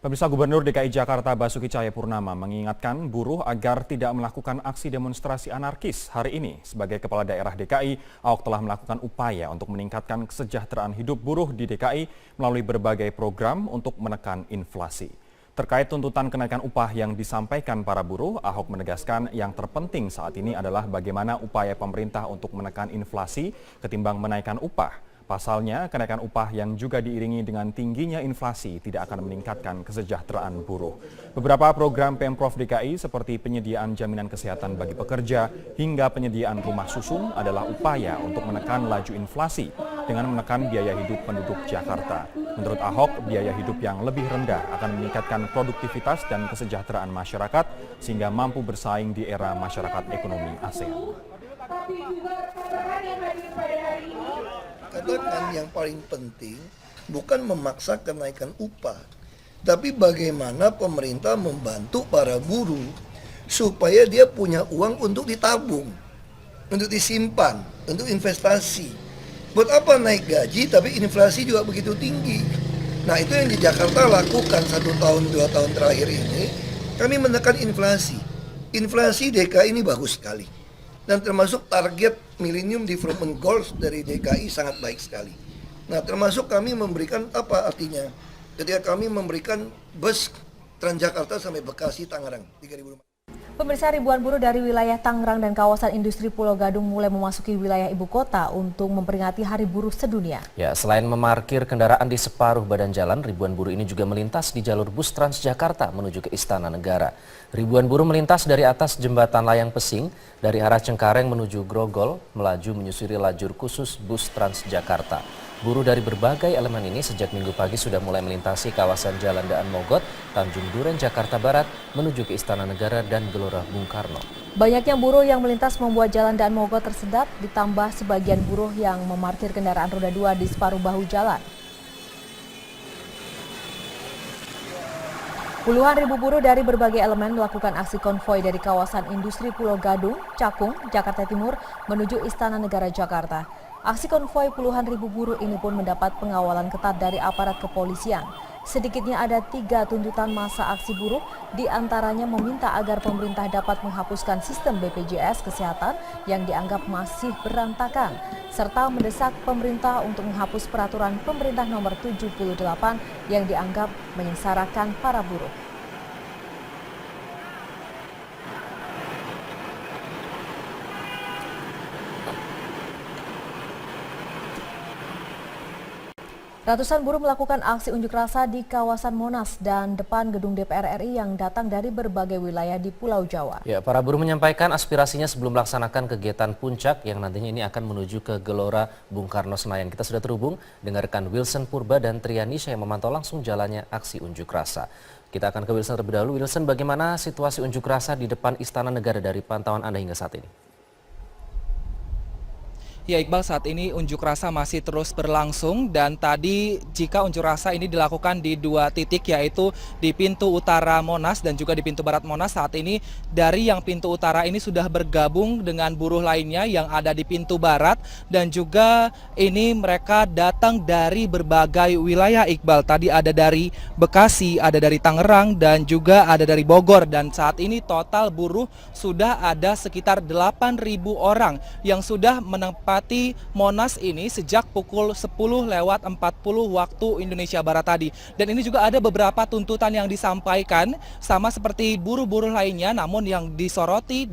Pemirsa, Gubernur DKI Jakarta Basuki Cahayapurnama mengingatkan buruh agar tidak melakukan aksi demonstrasi anarkis hari ini. Sebagai Kepala Daerah DKI, Ahok telah melakukan upaya untuk meningkatkan kesejahteraan hidup buruh di DKI melalui berbagai program untuk menekan inflasi. Terkait tuntutan kenaikan upah yang disampaikan para buruh, Ahok menegaskan yang terpenting saat ini adalah bagaimana upaya pemerintah untuk menekan inflasi ketimbang menaikkan upah. Pasalnya, kenaikan upah yang juga diiringi dengan tingginya inflasi tidak akan meningkatkan kesejahteraan buruh. Beberapa program Pemprov DKI seperti penyediaan jaminan kesehatan bagi pekerja hingga penyediaan rumah susun adalah upaya untuk menekan laju inflasi dengan menekan biaya hidup penduduk Jakarta. Menurut Ahok, biaya hidup yang lebih rendah akan meningkatkan produktivitas dan kesejahteraan masyarakat sehingga mampu bersaing di era masyarakat ekonomi ASEAN. Katakan yang paling penting bukan memaksa kenaikan upah, tapi bagaimana pemerintah membantu para buruh supaya dia punya uang untuk ditabung, untuk disimpan, untuk investasi. Buat apa naik gaji tapi inflasi juga begitu tinggi? Nah, itu yang di Jakarta lakukan 1 tahun 2 tahun terakhir ini. Kami menekan inflasi. Inflasi DKI ini bagus sekali. Dan termasuk target Millennium Development Goals dari DKI sangat baik sekali. Nah, termasuk kami memberikan apa artinya? Ketika kami memberikan bus Transjakarta sampai Bekasi, Tangerang, 3.000 rumah. Pemirsa, ribuan buruh dari wilayah Tangerang dan kawasan industri Pulau Gadung mulai memasuki wilayah ibu kota untuk memperingati Hari Buruh Sedunia. Ya, selain memarkir kendaraan di separuh badan jalan, ribuan buruh ini juga melintas di jalur bus Transjakarta menuju ke Istana Negara. Ribuan buruh melintas dari atas jembatan Layang Pesing, dari arah Cengkareng menuju Grogol, melaju menyusuri lajur khusus bus Transjakarta. Buruh dari berbagai elemen ini sejak Minggu pagi sudah mulai melintasi kawasan Jalan Daan Mogot, Tanjung Duren, Jakarta Barat, menuju ke Istana Negara dan Gelora Bung Karno. Banyaknya buruh yang melintas membuat Jalan Daan Mogot tersedat, ditambah sebagian buruh yang memarkir kendaraan roda 2 di separuh bahu jalan. Puluhan ribu buruh dari berbagai elemen melakukan aksi konvoi dari kawasan industri Pulau Gadung, Cakung, Jakarta Timur menuju Istana Negara Jakarta. Aksi konvoi puluhan ribu buruh ini pun mendapat pengawalan ketat dari aparat kepolisian. Sedikitnya ada 3 tuntutan masa aksi buruh, diantaranya meminta agar pemerintah dapat menghapuskan sistem BPJS Kesehatan yang dianggap masih berantakan, serta mendesak pemerintah untuk menghapus peraturan pemerintah nomor 78 yang dianggap menyengsarakan para buruh. Ratusan buruh melakukan aksi unjuk rasa di kawasan Monas dan depan gedung DPR RI yang datang dari berbagai wilayah di Pulau Jawa. Ya, para buruh menyampaikan aspirasinya sebelum melaksanakan kegiatan puncak yang nantinya ini akan menuju ke Gelora Bung Karno Senayan. Kita sudah terhubung dengan rekan Wilson Purba dan Trianisha yang memantau langsung jalannya aksi unjuk rasa. Kita akan ke Wilson terlebih dahulu. Wilson, bagaimana situasi unjuk rasa di depan Istana Negara dari pantauan Anda hingga saat ini? Ya Iqbal, saat ini unjuk rasa masih terus berlangsung dan tadi jika unjuk rasa ini dilakukan di 2 titik, yaitu di pintu utara Monas dan juga di pintu barat Monas. Saat ini dari yang pintu utara ini sudah bergabung dengan buruh lainnya yang ada di pintu barat, dan juga ini mereka datang dari berbagai wilayah Iqbal. Tadi ada dari Bekasi, ada dari Tangerang, dan juga ada dari Bogor, dan saat ini total buruh sudah ada sekitar 8.000 orang yang sudah menempati Monas ini sejak pukul 10:40 waktu Indonesia Barat tadi. Dan ini juga ada beberapa tuntutan yang disampaikan sama seperti buruh-buruh lainnya, namun yang disoroti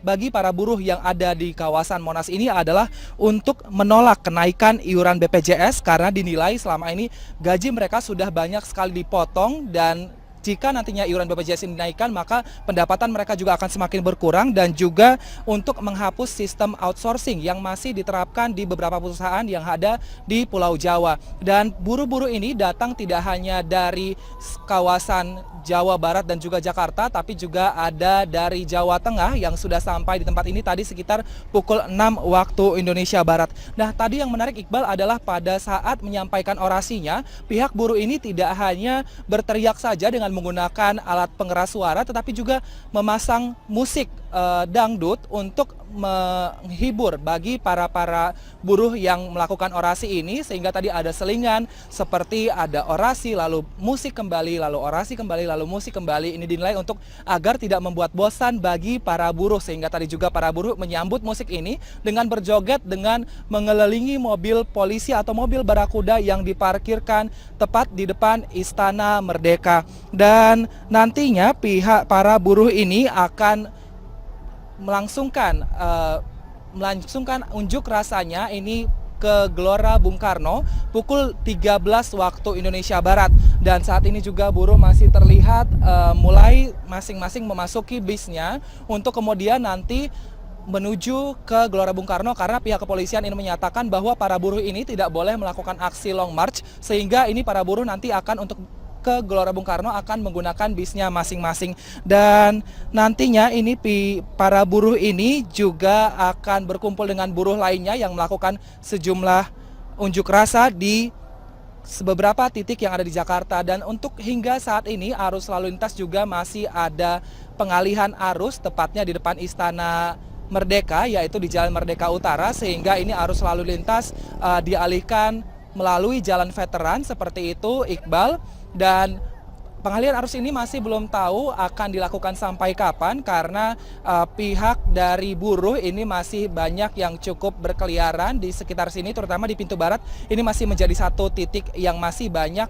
bagi para buruh yang ada di kawasan Monas ini adalah untuk menolak kenaikan iuran BPJS karena dinilai selama ini gaji mereka sudah banyak sekali dipotong, dan jika nantinya iuran BPJS ini dinaikkan, maka pendapatan mereka juga akan semakin berkurang, dan juga untuk menghapus sistem outsourcing yang masih diterapkan di beberapa perusahaan yang ada di Pulau Jawa. Dan buruh-buruh ini datang tidak hanya dari kawasan Jawa Barat dan juga Jakarta, tapi juga ada dari Jawa Tengah yang sudah sampai di tempat ini tadi sekitar pukul 6 waktu Indonesia Barat. Nah, tadi yang menarik Iqbal adalah pada saat menyampaikan orasinya, pihak buruh ini tidak hanya berteriak saja dengan menggunakan alat pengeras suara, tetapi juga memasang musik dangdut untuk menghibur bagi para buruh yang melakukan orasi ini, sehingga tadi ada selingan seperti ada orasi lalu musik kembali, lalu orasi kembali, lalu musik kembali. Ini dinilai untuk agar tidak membuat bosan bagi para buruh, sehingga tadi juga para buruh menyambut musik ini dengan berjoget dengan mengelilingi mobil polisi atau mobil barakuda yang diparkirkan tepat di depan Istana Merdeka. Dan nantinya pihak para buruh ini akan melangsungkan unjuk rasanya ini ke Gelora Bung Karno pukul 13 waktu Indonesia Barat. Dan saat ini juga buruh masih terlihat mulai masing-masing memasuki bisnya untuk kemudian nanti menuju ke Gelora Bung Karno, karena pihak kepolisian ini menyatakan bahwa para buruh ini tidak boleh melakukan aksi long march, sehingga ini para buruh nanti akan untuk ke Gelora Bung Karno akan menggunakan bisnya masing-masing. Dan nantinya ini para buruh ini juga akan berkumpul dengan buruh lainnya yang melakukan sejumlah unjuk rasa di beberapa titik yang ada di Jakarta. Dan untuk hingga saat ini arus lalu lintas juga masih ada pengalihan arus tepatnya di depan Istana Merdeka, yaitu di Jalan Merdeka Utara, sehingga ini arus lalu lintas dialihkan melalui Jalan Veteran seperti itu, Iqbal. Dan pengalihan arus ini masih belum tahu akan dilakukan sampai kapan, karena pihak dari buruh ini masih banyak yang cukup berkeliaran di sekitar sini, terutama di pintu barat. Ini masih menjadi satu titik yang masih banyak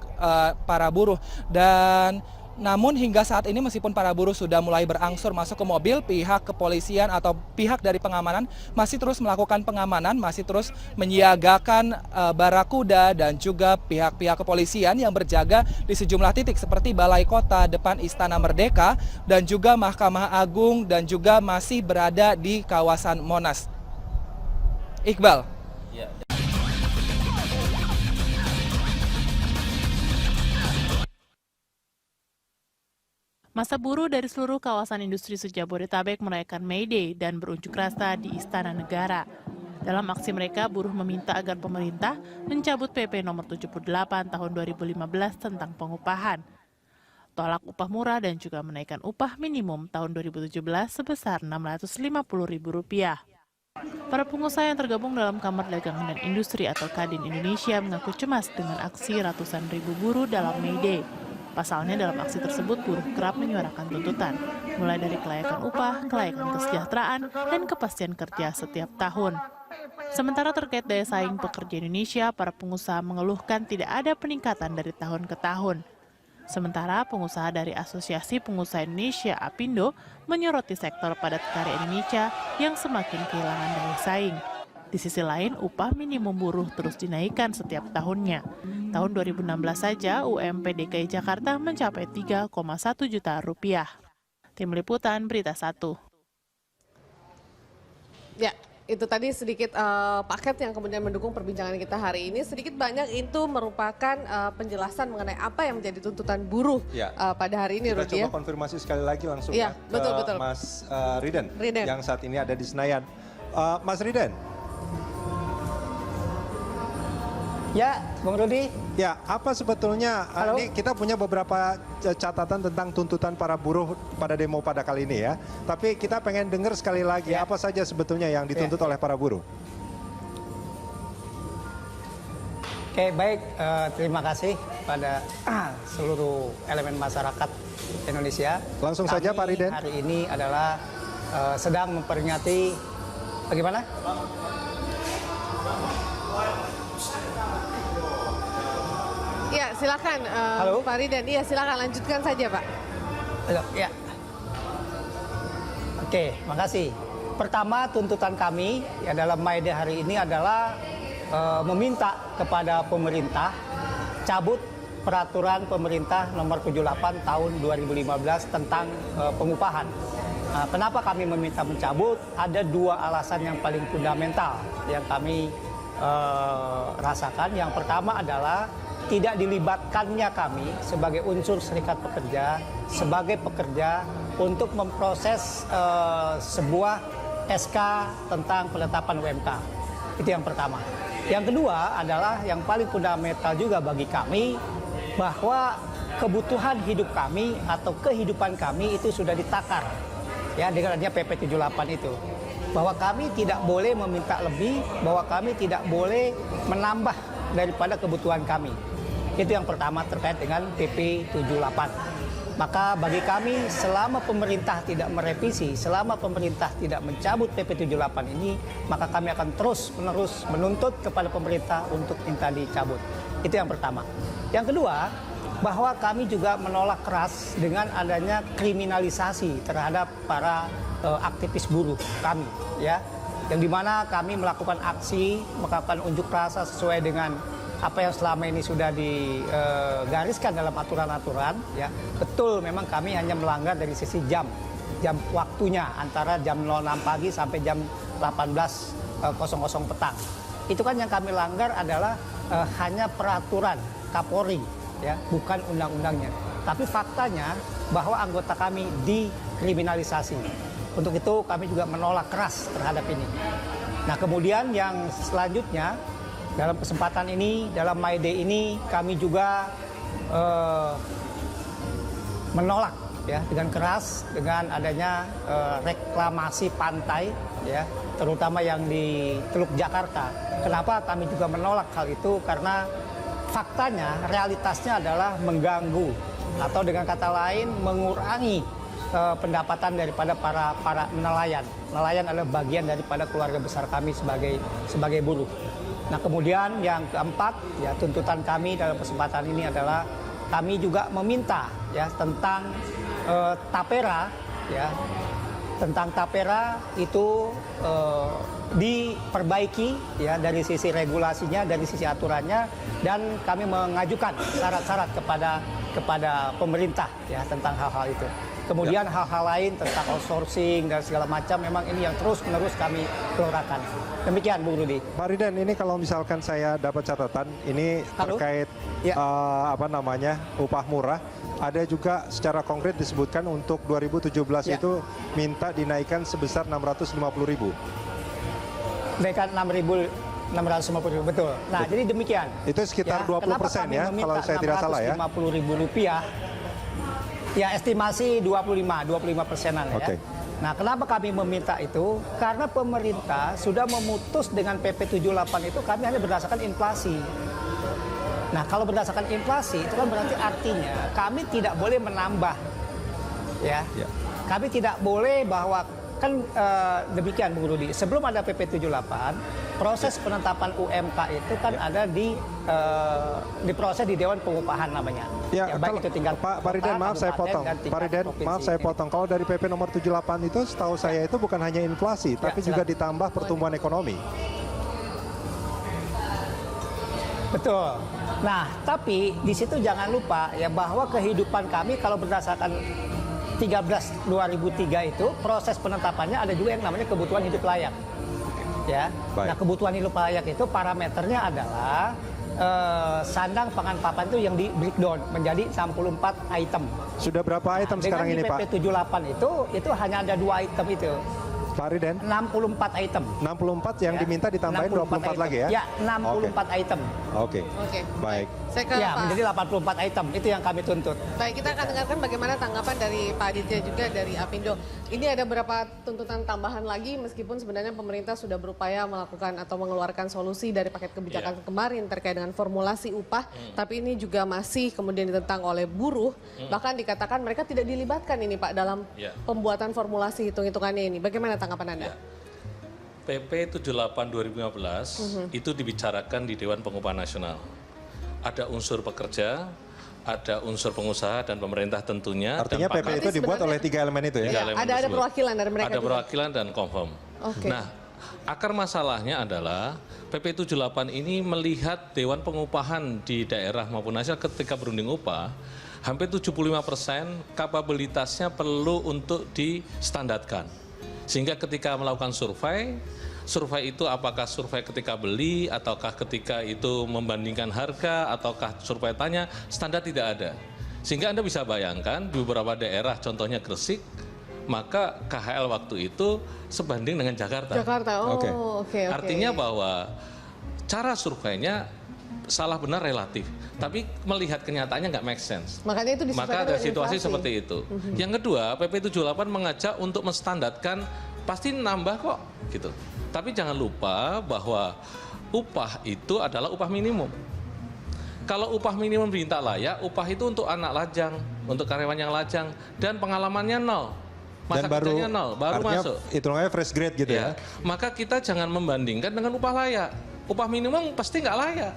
para buruh. Dan namun hingga saat ini meskipun para buruh sudah mulai berangsur masuk ke mobil, pihak kepolisian atau pihak dari pengamanan masih terus melakukan pengamanan, masih terus menyiagakan barakuda dan juga pihak-pihak kepolisian yang berjaga di sejumlah titik seperti Balai Kota, depan Istana Merdeka, dan juga Mahkamah Agung, dan juga masih berada di kawasan Monas. Iqbal. Massa buruh dari seluruh kawasan industri se-Jabodetabek merayakan May Day dan berunjuk rasa di Istana Negara. Dalam aksi mereka, buruh meminta agar pemerintah mencabut PP nomor 78 tahun 2015 tentang pengupahan, tolak upah murah dan juga menaikkan upah minimum tahun 2017 sebesar Rp650.000. Para pengusaha yang tergabung dalam Kamar Dagang dan Industri atau Kadin Indonesia mengaku cemas dengan aksi ratusan ribu buruh dalam May Day. Pasalnya dalam aksi tersebut buruh kerap menyuarakan tuntutan, mulai dari kelayakan upah, kelayakan kesejahteraan, dan kepastian kerja setiap tahun. Sementara terkait daya saing pekerja Indonesia, para pengusaha mengeluhkan tidak ada peningkatan dari tahun ke tahun. Sementara pengusaha dari Asosiasi Pengusaha Indonesia (APindo) menyoroti sektor padat karya Indonesia yang semakin kehilangan daya saing. Di sisi lain, upah minimum buruh terus dinaikkan setiap tahunnya. Tahun 2016 saja, UMP DKI Jakarta mencapai 3,1 juta rupiah. Tim Liputan, Berita 1. Ya, itu tadi sedikit paket yang kemudian mendukung perbincangan kita hari ini. Sedikit banyak itu merupakan penjelasan mengenai apa yang menjadi tuntutan buruh pada hari ini, Kita Rudi. coba konfirmasi sekali lagi langsung Ya, betul. Mas Riden yang saat ini ada di Senayan. Mas Riden. Ya, Bung Rudi. Ya, apa sebetulnya ini kita punya beberapa catatan tentang tuntutan para buruh pada demo pada kali ini ya. Tapi kita pengen dengar sekali lagi apa saja sebetulnya yang dituntut oleh para buruh. Oke, baik. Terima kasih pada seluruh elemen masyarakat Indonesia. Langsung saja Pak Riden. Hari ini adalah sedang memperingati bagaimana? Ya, silakan Pak Riden. Iya, silakan lanjutkan saja, Pak. Halo, ya. Oke, makasih. Pertama, tuntutan kami dalam May Day hari ini adalah meminta kepada pemerintah cabut peraturan pemerintah nomor 78 tahun 2015 tentang pengupahan. Kenapa kami meminta mencabut? Ada dua alasan yang paling fundamental yang kami rasakan. Yang pertama adalah tidak dilibatkannya kami sebagai unsur serikat pekerja, sebagai pekerja untuk memproses sebuah SK tentang penetapan UMK. Itu yang pertama. Yang kedua adalah yang paling fundamental juga bagi kami, bahwa kebutuhan hidup kami atau kehidupan kami itu sudah ditakar ya dengan adanya PP 78 itu. Bahwa kami tidak boleh meminta lebih, bahwa kami tidak boleh menambah daripada kebutuhan kami. Itu yang pertama terkait dengan PP 78. Maka bagi kami selama pemerintah tidak merevisi, selama pemerintah tidak mencabut PP 78 ini, maka kami akan terus-menerus menuntut kepada pemerintah untuk minta dicabut. Itu yang pertama. Yang kedua, bahwa kami juga menolak keras dengan adanya kriminalisasi terhadap para aktivis buruh kami, ya, yang dimana kami melakukan aksi, melakukan unjuk rasa sesuai dengan apa yang selama ini sudah digariskan dalam aturan-aturan, ya. Betul, memang kami hanya melanggar dari sisi jam waktunya antara jam 06 pagi sampai jam 18.00 petang. Itu kan yang kami langgar adalah hanya peraturan Kapolri, ya, bukan undang-undangnya. Tapi faktanya bahwa anggota kami dikriminalisasi. Untuk itu kami juga menolak keras terhadap ini. Nah, kemudian yang selanjutnya, dalam kesempatan ini, dalam My Day ini, kami juga menolak, ya, dengan keras dengan adanya reklamasi pantai, ya, terutama yang di Teluk Jakarta. Kenapa kami juga menolak hal itu? Karena faktanya, realitasnya adalah mengganggu atau dengan kata lain mengurangi pendapatan daripada para nelayan. Nelayan adalah bagian daripada keluarga besar kami sebagai buruh. Nah, kemudian yang keempat, ya, tuntutan kami dalam kesempatan ini adalah kami juga meminta, ya, tentang tapera, ya, tentang tapera itu diperbaiki, ya, dari sisi regulasinya, dari sisi aturannya, dan kami mengajukan syarat-syarat kepada pemerintah, ya, tentang hal-hal itu. Kemudian hal-hal lain tentang outsourcing dan segala macam, memang ini yang terus-menerus kami gelorakan. Demikian, Bung Rudi. Pak Riden, ini kalau misalkan saya dapat catatan, ini terkait upah murah. Ada juga secara konkret disebutkan untuk 2017 itu minta dinaikkan sebesar 650.000. Dinaikkan 650.000, betul. Nah, jadi demikian. Itu sekitar 20% ya, kalau saya tidak salah ya. Rp650.000. Ya, estimasi 25%-an, ya. Nah, kenapa kami meminta itu? Karena pemerintah sudah memutus dengan PP 78 itu kami hanya berdasarkan inflasi. Nah, kalau berdasarkan inflasi itu kan berarti artinya kami tidak boleh menambah, ya. Kami tidak boleh bahwa kan demikian, Bung Rudi. Sebelum ada PP 78, proses penetapan UMK itu kan ada diproses di Dewan Pengupahan namanya. Ya, baik itu tinggal Pak Riden, maaf saya potong. Pak Riden, maaf saya potong. Kalau dari PP nomor 78 itu setahu saya itu bukan hanya inflasi, tapi juga ditambah pertumbuhan ekonomi. Betul. Nah, tapi di situ jangan lupa ya bahwa kehidupan kami kalau berdasarkan 13/2003 itu proses penetapannya ada juga yang namanya kebutuhan hidup layak. Ya. Nah, kebutuhan hidup layak itu parameternya adalah sandang pangan papan itu yang di breakdown menjadi 64 item. Sudah berapa item sekarang ini, Pak? Dengan PP 78 itu hanya ada 2 item itu. Pak Riden? 64 item. 64 yang diminta ditambahin 24 item. Lagi ya? Ya, 64 item. Oke. Baik. Saya ke ya, Pak. menjadi 84 item. Itu yang kami tuntut. Baik, kita akan dengarkan bagaimana tanggapan dari Pak Aditya juga dari Apindo. Ini ada beberapa tuntutan tambahan lagi meskipun sebenarnya pemerintah sudah berupaya melakukan atau mengeluarkan solusi dari paket kebijakan kemarin terkait dengan formulasi upah, tapi ini juga masih kemudian ditentang oleh buruh. Bahkan dikatakan mereka tidak dilibatkan ini, Pak, dalam pembuatan formulasi hitung-hitungannya ini. Bagaimana tanggapan Anda? PP 78 2015 itu dibicarakan di Dewan Pengupahan Nasional. Ada unsur pekerja, ada unsur pengusaha dan pemerintah tentunya. Artinya PP itu dibuat oleh 3 elemen itu ya? Ada perwakilan dari mereka. Ada perwakilan dan confirm. Nah, akar masalahnya adalah PP 78 ini melihat Dewan Pengupahan di daerah maupun nasional ketika berunding upah, hampir 75% kapabilitasnya perlu untuk distandarkan. Sehingga ketika melakukan survei itu apakah survei ketika beli, ataukah ketika itu membandingkan harga, ataukah survei tanya, standar tidak ada. Sehingga Anda bisa bayangkan di beberapa daerah, contohnya Gresik, maka KHL waktu itu sebanding dengan Jakarta. Jakarta, oke. Artinya bahwa cara surveinya salah benar relatif, tapi melihat kenyataannya nggak make sense. Makanya itu Maka ada dengan situasi inflasi. seperti itu. Yang kedua, PP 78 mengajak untuk menstandarkan pasti nambah kok gitu. Tapi jangan lupa bahwa upah itu adalah upah minimum. Kalau upah minimum diminta layak, upah itu untuk anak lajang, untuk karyawan yang lajang, dan pengalamannya nol. Masa kerjanya nol, baru masuk. Hitungannya fresh grade gitu ya. Maka kita jangan membandingkan dengan upah layak. Upah minimum pasti nggak layak.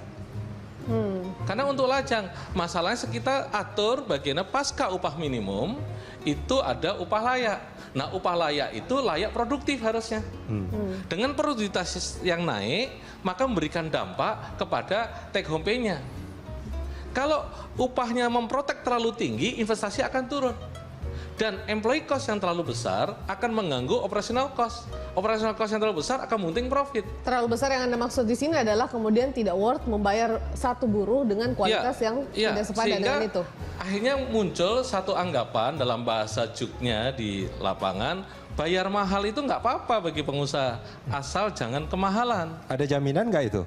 Karena untuk lajang, masalahnya kita atur bagiannya pasca upah minimum, itu ada upah layak. Nah, upah layak itu layak produktif harusnya. Dengan produktivitas yang naik, maka memberikan dampak kepada take home pay-nya. Kalau upahnya memprotek terlalu tinggi, investasi akan turun. Dan employee cost yang terlalu besar akan mengganggu operational cost. Operational cost yang terlalu besar akan mengunting profit. Terlalu besar yang Anda maksud di sini adalah kemudian tidak worth membayar satu buruh dengan kualitas yang tidak sepadan dengan itu. Akhirnya muncul satu anggapan dalam bahasa juknya di lapangan, bayar mahal itu nggak apa-apa bagi pengusaha, asal jangan kemahalan. Ada jaminan nggak itu?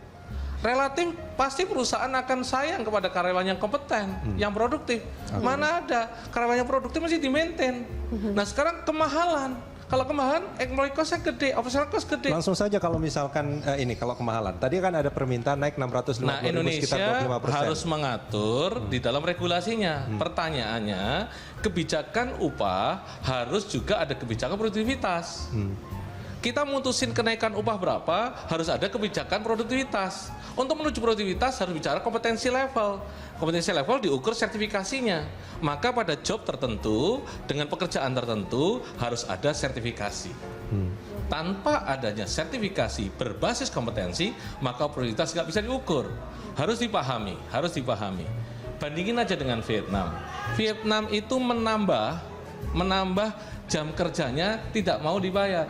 Relatif pasti perusahaan akan sayang kepada karyawan yang kompeten, yang produktif. Mana ada karyawan yang produktif masih di-maintain. Nah sekarang kemahalan. Kalau kemahalan, employee cost-nya gede, operational cost gede. Langsung saja kalau misalkan kalau kemahalan. Tadi kan ada permintaan naik 650 Nah, ribu, sekitar 25%. harus mengatur di dalam regulasinya. Pertanyaannya, kebijakan upah harus juga ada kebijakan produktivitas. Kita mutusin kenaikan upah berapa, harus ada kebijakan produktivitas. Untuk menuju produktivitas harus bicara kompetensi level. Kompetensi level diukur sertifikasinya. Maka pada job tertentu, dengan pekerjaan tertentu, harus ada sertifikasi. Tanpa adanya sertifikasi berbasis kompetensi, maka produktivitas nggak bisa diukur. Harus dipahami, harus dipahami. Bandingin aja dengan Vietnam. Vietnam itu menambah jam kerjanya tidak mau dibayar.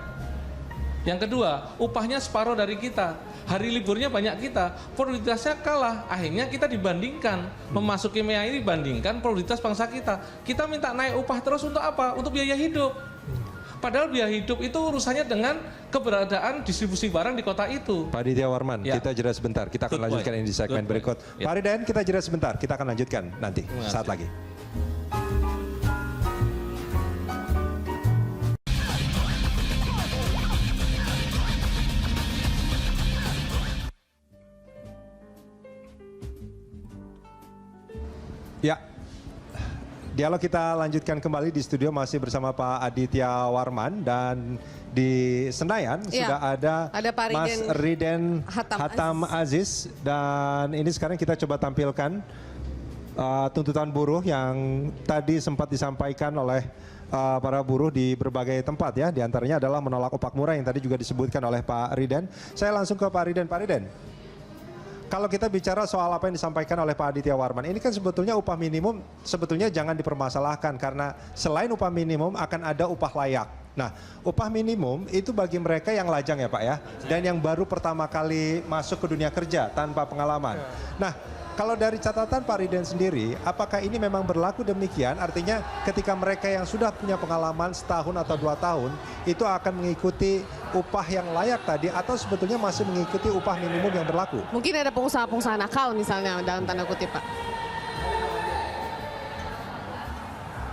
Yang kedua, upahnya separuh dari kita. Hari liburnya banyak kita, produktivitasnya kalah. Akhirnya kita dibandingkan, memasuki MEA ini dibandingkan produktivitas bangsa kita. Kita minta naik upah terus untuk apa? Untuk biaya hidup. Padahal biaya hidup itu urusannya dengan keberadaan distribusi barang di kota itu. Pak Aditya Warman, kita jeda sebentar. Kita akan lanjutkan ini di segmen berikut. Pak Riden, kita jeda sebentar. Kita akan lanjutkan nanti, saat lagi. Ya, dialog kita lanjutkan kembali di studio masih bersama Pak Aditya Warman, dan di Senayan sudah ada Pak Mas Riden Hatam Aziz, dan ini sekarang kita coba tampilkan tuntutan buruh yang tadi sempat disampaikan oleh para buruh di berbagai tempat ya, diantaranya adalah menolak upah murah yang tadi juga disebutkan oleh Pak Riden. Saya langsung ke Pak Riden. Pak Riden, kalau kita bicara soal apa yang disampaikan oleh Pak Aditya Warman, ini kan sebetulnya upah minimum sebetulnya jangan dipermasalahkan, karena selain upah minimum akan ada upah layak. Nah, upah minimum itu bagi mereka yang lajang ya Pak ya, dan yang baru pertama kali masuk ke dunia kerja tanpa pengalaman. Nah, kalau dari catatan Pak Riden sendiri, apakah ini memang berlaku demikian? Artinya ketika mereka yang sudah punya pengalaman setahun atau 2 tahun, itu akan mengikuti upah yang layak tadi, atau sebetulnya masih mengikuti upah minimum yang berlaku? Mungkin ada pengusaha-pengusaha nakal misalnya dalam tanda kutip Pak.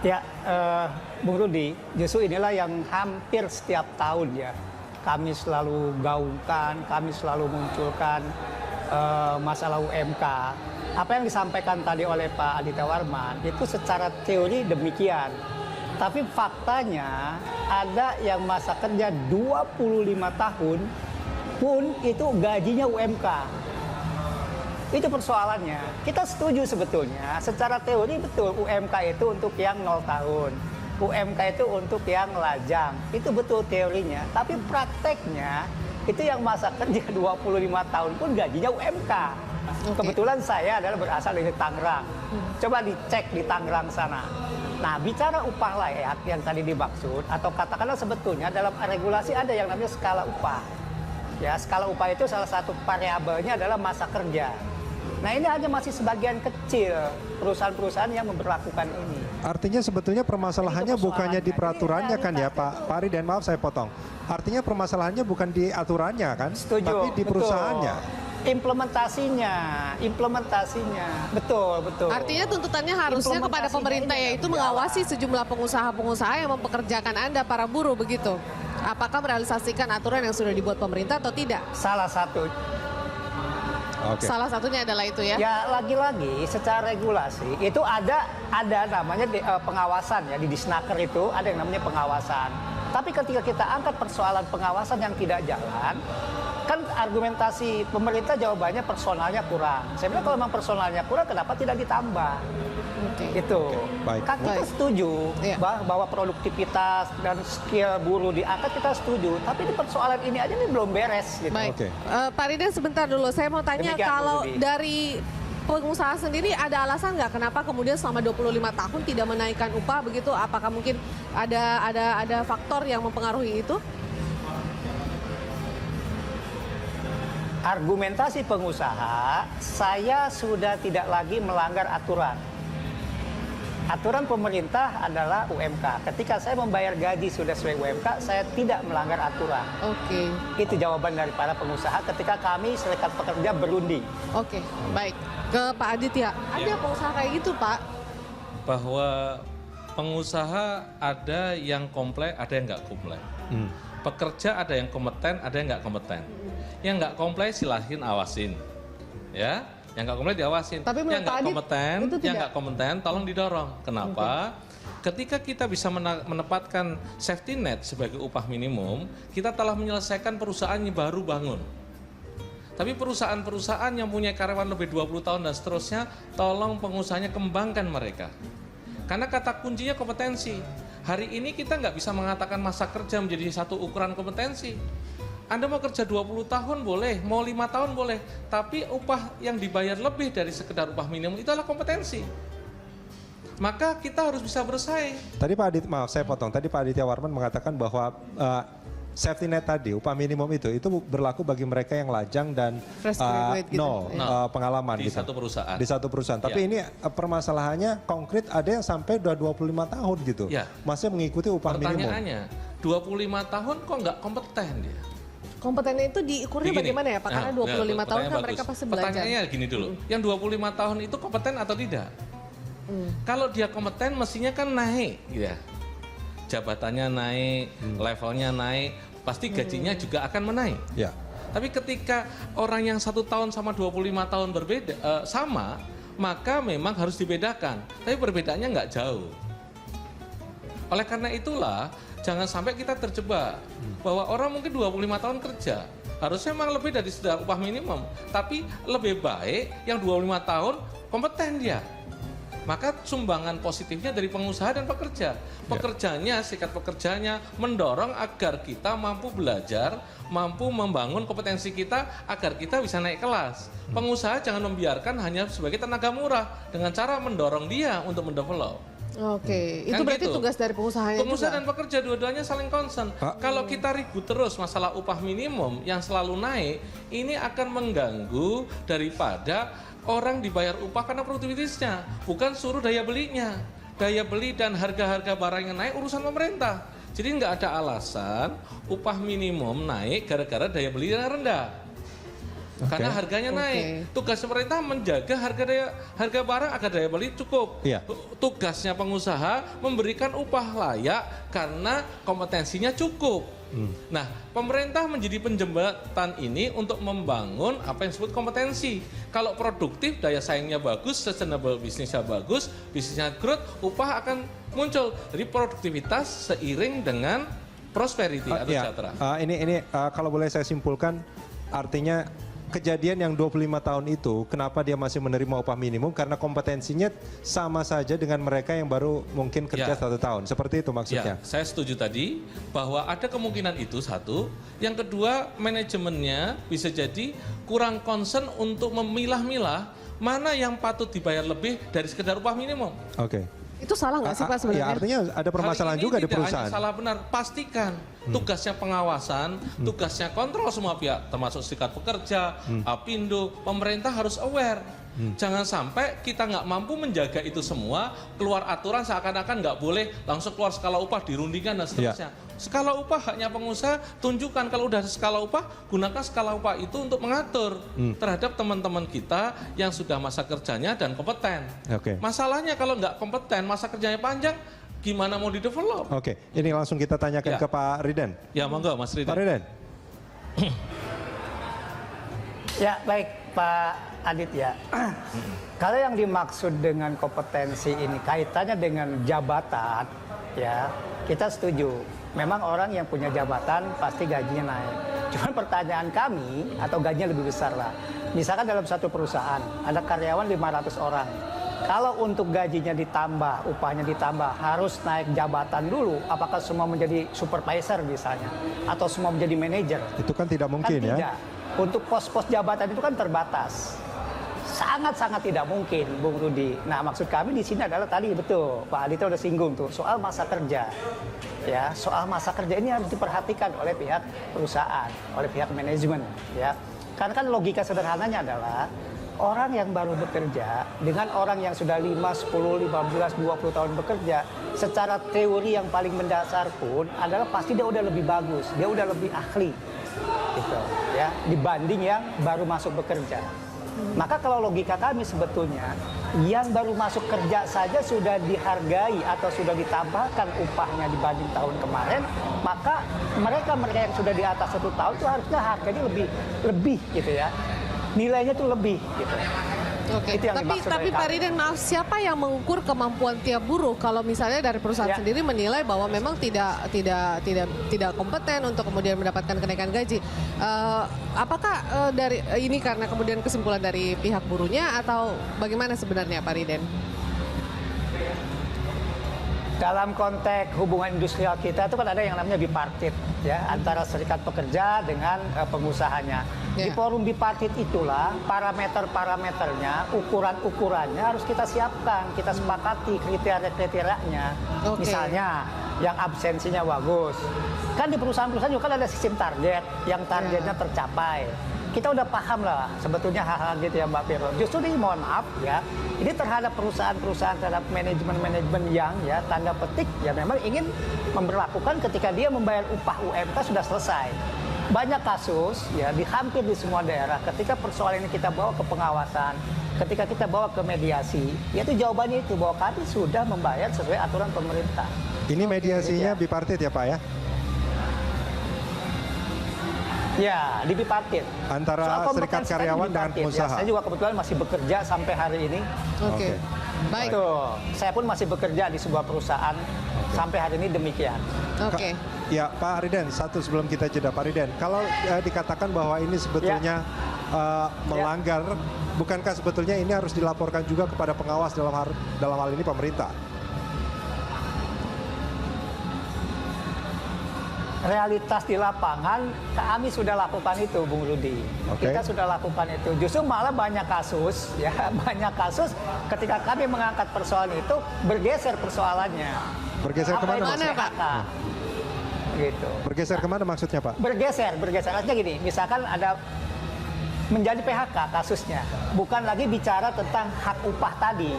Ya, Bung Rudi, justru inilah yang hampir setiap tahun ya kami selalu gaungkan, kami selalu munculkan masalah UMK. Apa yang disampaikan tadi oleh Pak Aditya Warman itu secara teori demikian. Tapi faktanya ada yang masa kerja 25 tahun pun itu gajinya UMK. Itu persoalannya. Kita setuju sebetulnya, secara teori betul UMK itu untuk yang 0 tahun. UMK itu untuk yang lajang. Itu betul teorinya. Tapi prakteknya itu yang masa kerja 25 tahun pun gajinya UMK. Kebetulan saya adalah berasal dari Tangerang. Coba dicek di Tangerang sana. Nah, bicara upah layak yang tadi dimaksud, atau katakanlah sebetulnya dalam regulasi ada yang namanya skala upah. Ya, skala upah itu salah satu variabelnya adalah masa kerja. Nah, ini hanya masih sebagian kecil perusahaan-perusahaan yang memperlakukan ini. Artinya sebetulnya permasalahannya bukannya di peraturannya kan ya Pak Riden, maaf saya potong. Artinya permasalahannya bukan di aturannya kan, Setuju, tapi di betul. perusahaannya. Implementasinya, betul. Artinya tuntutannya harusnya kepada pemerintah, yaitu mengawasi sejumlah pengusaha-pengusaha yang mempekerjakan Anda, para buruh, begitu. Apakah merealisasikan aturan yang sudah dibuat pemerintah atau tidak? Salah satu. Salah satunya adalah itu ya? Ya, lagi-lagi secara regulasi itu ada namanya pengawasan ya, di Disnaker itu ada yang namanya pengawasan. Tapi ketika kita angkat persoalan pengawasan yang tidak jalan, kan argumentasi pemerintah jawabannya personalnya kurang. Saya bilang kalau memang personalnya kurang, kenapa tidak ditambah? Itu. Baik. Kan kita setuju bahwa produktivitas dan skill buruh diangkat, kita setuju. Tapi di persoalan ini aja ini belum beres. Gitu. Baik. Pak Riden, sebentar dulu. Saya mau tanya, Demikian, kalau Bu Ludi. dari pengusaha sendiri ada alasan nggak kenapa kemudian selama 25 tahun tidak menaikkan upah begitu? Apakah mungkin ada faktor yang mempengaruhi itu? Argumentasi pengusaha, saya sudah tidak lagi melanggar aturan. Aturan pemerintah adalah UMK. Ketika saya membayar gaji sudah sesuai UMK, saya tidak melanggar aturan. Oke. Itu jawaban dari para pengusaha ketika kami serikat pekerja berunding. Oke, baik. Ke Pak Aditya, ada pengusaha kayak gitu, Pak? Bahwa pengusaha ada yang komplain, ada yang nggak komplain. Pekerja ada yang kompeten, ada yang nggak kompeten. Yang nggak komplain silahkan awasin, ya. Yang nggak komplain diawasin. Tapi yang nggak kompeten, itu yang nggak kompeten, tolong didorong. Kenapa? Ketika kita bisa menempatkan safety net sebagai upah minimum, kita telah menyelesaikan perusahaan yang baru bangun. Tapi perusahaan-perusahaan yang punya karyawan lebih 20 tahun dan seterusnya, tolong pengusahanya kembangkan mereka. Karena kata kuncinya kompetensi. Hari ini kita nggak bisa mengatakan masa kerja menjadi satu ukuran kompetensi. Anda mau kerja 20 tahun boleh, mau 5 tahun boleh, tapi upah yang dibayar lebih dari sekedar upah minimum itu adalah kompetensi. Maka kita harus bisa bersaing. Tadi Pak Adit, maaf saya potong. Tadi Pak Aditya Warman mengatakan bahwa safety net tadi, upah minimum itu berlaku bagi mereka yang lajang dan nol pengalaman di gitu. Satu perusahaan. Di satu perusahaan. Tapi ini permasalahannya konkret, ada yang sampai 25 tahun gitu. Ya. Masih mengikuti upah minimum. Pertanyaannya, 25 tahun kok nggak kompeten dia? Kompetennya itu diukurnya bagaimana ya Pak? Karena 25 tahun kan mereka pasti belajar. Pertanyaannya gini dulu, yang 25 tahun itu kompeten atau tidak? Kalau dia kompeten mestinya kan naik gitu ya. Jabatannya naik, levelnya naik, pasti gajinya juga akan menaik. Ya. Tapi ketika orang yang 1 tahun sama 25 tahun berbeda sama, maka memang harus dibedakan. Tapi perbedaannya nggak jauh. Oleh karena itulah, jangan sampai kita terjebak bahwa orang mungkin 25 tahun kerja, harusnya memang lebih dari sekedar upah minimum, tapi lebih baik yang 25 tahun kompeten dia. Maka sumbangan positifnya dari pengusaha dan pekerja. Pekerjanya, serikat pekerjanya mendorong agar kita mampu belajar, mampu membangun kompetensi kita agar kita bisa naik kelas. Pengusaha jangan membiarkan hanya sebagai tenaga murah dengan cara mendorong dia untuk mendevelop. Oke, itu Kan berarti gitu. tugas dari pengusahanya Pengusaha juga. dan pekerja dua-duanya saling concern. Kalau kita ribut terus masalah upah minimum yang selalu naik, ini akan mengganggu daripada orang dibayar upah karena produktivitasnya, bukan suruh daya belinya. Daya beli dan harga-harga barang yang naik urusan pemerintah. Jadi nggak ada alasan upah minimum naik gara-gara daya beli yang rendah. Karena harganya naik. Tugas pemerintah menjaga harga barang agar daya beli cukup. Iya. Tugasnya pengusaha memberikan upah layak karena kompetensinya cukup. Nah, pemerintah menjadi penjembatan ini untuk membangun apa yang disebut kompetensi. Kalau produktif, daya saingnya bagus, sustainable bisnisnya bagus, bisnisnya growth, upah akan muncul. Jadi produktivitas seiring dengan prosperity atau sejahtera. Ini kalau boleh saya simpulkan, artinya kejadian yang 25 tahun itu, kenapa dia masih menerima upah minimum? Karena kompetensinya sama saja dengan mereka yang baru mungkin kerja 1 tahun. Seperti itu maksudnya? Ya, saya setuju tadi bahwa ada kemungkinan itu satu. Yang kedua, manajemennya bisa jadi kurang concern untuk memilah-milah mana yang patut dibayar lebih dari sekedar upah minimum. Oke. Itu salah nggak sih Pak sebenarnya? Ya, artinya ada permasalahan juga di perusahaan. Tidak hanya salah benar, pastikan tugasnya pengawasan, tugasnya kontrol semua pihak, termasuk serikat pekerja, Apindo, pemerintah harus aware. Jangan sampai kita nggak mampu menjaga itu semua, keluar aturan seakan-akan nggak boleh langsung keluar skala upah dirundingkan dan seterusnya. Skala upah haknya pengusaha, tunjukkan kalau udah skala upah, gunakan skala upah itu untuk mengatur terhadap teman-teman kita yang sudah masa kerjanya dan kompeten. Masalahnya kalau nggak kompeten, masa kerjanya panjang, gimana mau di-develop? Ini langsung kita tanyakan ke Pak Riden. Ya, monggo Mas Riden. Pak Riden. Ya, baik Pak Adit ya. Kalau yang dimaksud dengan kompetensi ini kaitannya dengan jabatan, ya kita setuju. Memang orang yang punya jabatan pasti gajinya naik. Cuman pertanyaan kami atau gajinya lebih besar lah. Misalkan dalam satu perusahaan ada karyawan 500 orang. Kalau untuk gajinya ditambah, upahnya ditambah, harus naik jabatan dulu. Apakah semua menjadi supervisor misalnya? Atau semua menjadi manajer? Itu kan tidak mungkin kan ya? Tidak. Untuk pos-pos jabatan itu kan terbatas. Sangat-sangat tidak mungkin, Bung Rudi. Nah, maksud kami di sini adalah tadi betul, Pak Adita udah singgung tuh, soal masa kerja. Ya, soal masa kerja ini harus diperhatikan oleh pihak perusahaan, oleh pihak manajemen, ya. Karena kan logika sederhananya adalah orang yang baru bekerja dengan orang yang sudah 5, 10, 15, 20 tahun bekerja, secara teori yang paling mendasar pun adalah pasti dia udah lebih bagus, dia udah lebih ahli. Gitu, ya, dibanding yang baru masuk bekerja. Maka kalau logika kami sebetulnya yang baru masuk kerja saja sudah dihargai atau sudah ditambahkan upahnya dibanding tahun kemarin, maka mereka yang sudah di atas 1 tahun itu harusnya harganya lebih gitu ya, nilainya tuh lebih gitu. Oke, tapi Pak Riden, maaf, siapa yang mengukur kemampuan tiap buruh kalau misalnya dari perusahaan sendiri menilai bahwa memang tidak kompeten untuk kemudian mendapatkan kenaikan gaji? Apakah dari ini karena kemudian kesimpulan dari pihak buruhnya atau bagaimana sebenarnya Pak Riden? Dalam konteks hubungan industrial kita itu kan ada yang namanya bipartit ya, antara serikat pekerja dengan pengusahanya. Di forum bipartit itulah parameter-parameternya, ukuran-ukurannya harus kita siapkan, kita sepakati kriteria-kriterianya. Misalnya yang absensinya bagus. Kan di perusahaan-perusahaan juga kan ada sistem target, yang targetnya tercapai. Kita udah paham lah sebetulnya hal-hal gitu ya Mbak Vero. Justru ini mohon maaf ya, ini terhadap perusahaan-perusahaan, terhadap manajemen-manajemen yang ya tanda petik ya memang ingin memberlakukan ketika dia membayar upah UMK sudah selesai. Banyak kasus ya di hampir di semua daerah ketika persoalan ini kita bawa ke pengawasan, ketika kita bawa ke mediasi, yaitu jawabannya itu bahwa kami sudah membayar sesuai aturan pemerintah. Ini mediasinya bipartit ya Pak ya? Ya, di bipartit. Antara serikat karyawan dan pengusaha. Ya, saya juga kebetulan masih bekerja sampai hari ini. Oke. Baik. Tuh, saya pun masih bekerja di sebuah perusahaan sampai hari ini demikian. Oke. Ya, Pak Riden, satu sebelum kita jeda, Pak Riden, kalau dikatakan bahwa ini sebetulnya melanggar, bukankah sebetulnya ini harus dilaporkan juga kepada pengawas dalam hal ini pemerintah? Realitas di lapangan kami sudah lakukan itu, Bung Rudi. Kita sudah lakukan itu. Justru malah banyak kasus, ya banyak kasus ketika kami mengangkat persoalan itu bergeser persoalannya. Bergeser kemana maksudnya? Pak? Gitu. Bergeser kemana maksudnya Pak? Bergeser artinya gini. Misalkan ada menjadi PHK kasusnya, bukan lagi bicara tentang hak upah tadi.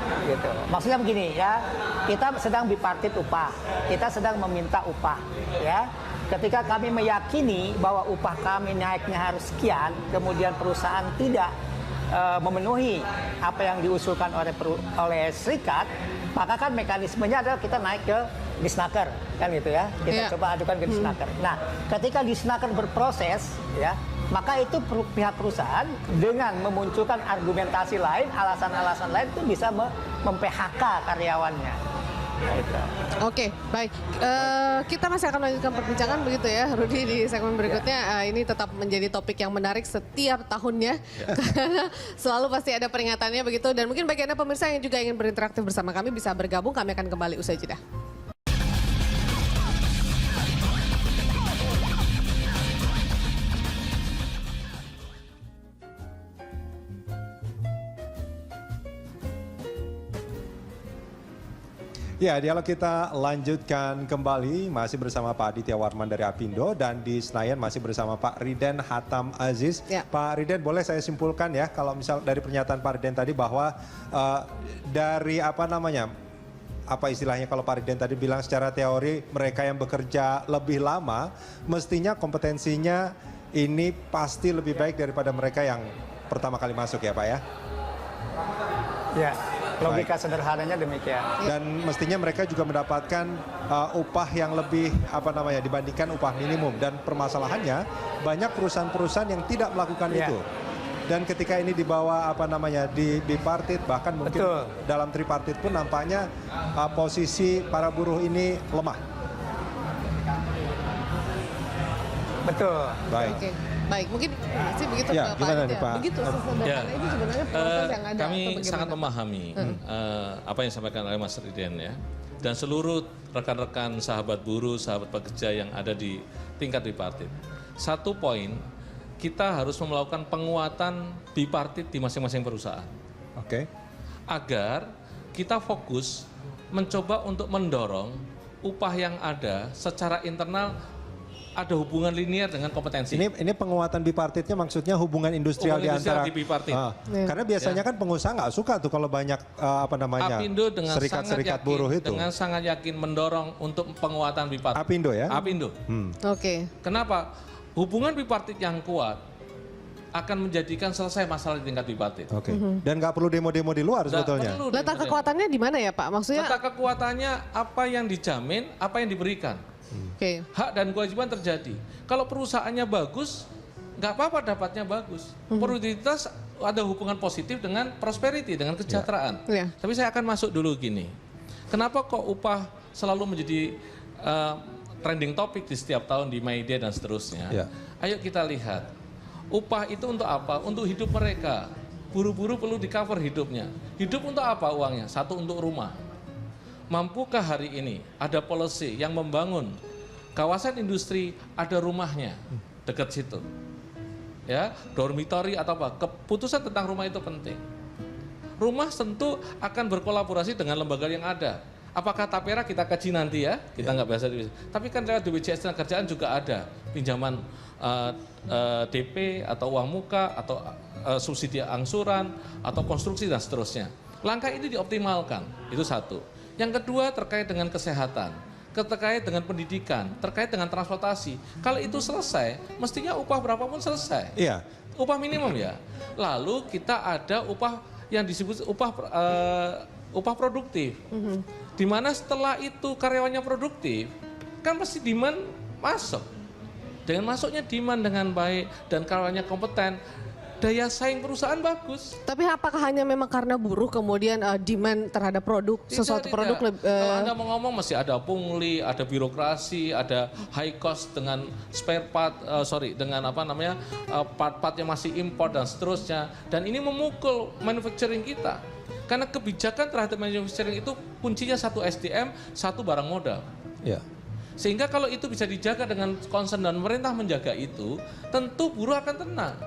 Gitu. Maksudnya begini ya, kita sedang bipartit upah, kita sedang meminta upah ya. Ketika kami meyakini bahwa upah kami naiknya harus sekian, kemudian perusahaan tidak memenuhi apa yang diusulkan oleh serikat, maka kan mekanismenya adalah kita naik ke Disnaker kan gitu ya. Kita coba ajukan ke Disnaker. Nah, ketika Disnaker berproses ya, maka itu pihak perusahaan dengan memunculkan argumentasi lain, alasan-alasan lain itu bisa mem-PHK karyawannya. Oke, baik. Kita masih akan melanjutkan perbincangan begitu ya, Rudi, di segmen berikutnya. Ini tetap menjadi topik yang menarik setiap tahunnya, karena selalu pasti ada peringatannya begitu. Dan mungkin bagi Anda pemirsa yang juga ingin berinteraksi bersama kami bisa bergabung. Kami akan kembali usai jeda. Ya, dialog kita lanjutkan kembali, masih bersama Pak Aditya Warman dari Apindo, dan di Senayan masih bersama Pak Riden Hatam Aziz. Pak Riden, boleh saya simpulkan ya, kalau misal dari pernyataan Pak Riden tadi bahwa dari apa istilahnya kalau Pak Riden tadi bilang secara teori mereka yang bekerja lebih lama, mestinya kompetensinya ini pasti lebih baik daripada mereka yang pertama kali masuk ya Pak ya? Ya, logika sederhananya demikian. Dan mestinya mereka juga mendapatkan upah yang lebih dibandingkan upah minimum, dan permasalahannya banyak perusahaan-perusahaan yang tidak melakukan itu. Dan ketika ini dibawa di bipartit, bahkan mungkin dalam tripartit pun nampaknya posisi para buruh ini lemah. Betul. Baik. Oke. Baik, mungkin masih begitu Ya, Pak gimana Adit nih, ya? Pak? Begitu sesederhana itu sebenarnya proses yang ada. Kami atau bagaimana? sangat memahami apa yang disampaikan oleh Mas Riden ya. Dan seluruh rekan-rekan sahabat buruh, sahabat pekerja yang ada di tingkat bipartit. Satu poin, kita harus melakukan penguatan bipartit di masing-masing perusahaan. Oke. Agar kita fokus mencoba untuk mendorong upah yang ada secara internal ada hubungan linear dengan kompetensi. Ini penguatan bipartitnya maksudnya hubungan industrial di antara di bipartit. Karena biasanya kan pengusaha nggak suka tuh kalau banyak Apindo dengan serikat-serikat buruh itu. Dengan sangat yakin mendorong untuk penguatan bipartit. Apindo ya? Apindo. Oke. Kenapa? Hubungan bipartit yang kuat akan menjadikan selesai masalah di tingkat bipartit. Oke. Dan nggak perlu demo-demo di luar sebetulnya. Letak kekuatannya di mana ya Pak? Maksudnya letak kekuatannya apa yang dijamin, apa yang diberikan. Oke. Hak dan kewajiban terjadi. Kalau perusahaannya bagus, nggak apa-apa dapatnya bagus. Produktivitas ada hubungan positif dengan prosperity, dengan kesejahteraan. Ya. Tapi saya akan masuk dulu gini. Kenapa kok upah selalu menjadi trending topik di setiap tahun di May Day dan seterusnya? Ya. Ayo kita lihat. Upah itu untuk apa? Untuk hidup mereka. Buruh-buruh perlu di-cover hidupnya. Hidup untuk apa uangnya? Satu, untuk rumah. Mampukah hari ini ada policy yang membangun kawasan industri ada rumahnya dekat situ? Ya, dormitory atau apa? Keputusan tentang rumah itu penting. Rumah tentu akan berkolaborasi dengan lembaga yang ada. Apakah Tapera kita kaji nanti ya? Kita nggak biasa. Tapi kan lewat BPJS Tenagakerjaan juga ada pinjaman DP atau uang muka atau subsidi angsuran atau konstruksi dan seterusnya. Langkah ini dioptimalkan, itu satu. Yang kedua terkait dengan kesehatan, terkait dengan pendidikan, terkait dengan transportasi. Kalau itu selesai, mestinya upah berapapun selesai. Iya. Upah minimum ya. Lalu kita ada upah yang disebut upah produktif. Di mana setelah itu karyawannya produktif, kan pasti demand masuk. Dengan masuknya demand dengan baik dan karyawannya kompeten, daya saing perusahaan bagus. Tapi apakah hanya memang karena buruh kemudian demand terhadap produk, sesuatu produk lebih... Kalau Anda mau ngomong masih ada pungli, ada birokrasi, ada high cost dengan spare part, dengan part-part yang masih import dan seterusnya. Dan ini memukul manufacturing kita. Karena kebijakan terhadap manufacturing itu kuncinya satu SDM, satu barang modal. Ya. Sehingga kalau itu bisa dijaga dengan concern dan pemerintah menjaga itu, tentu buruh akan tenang.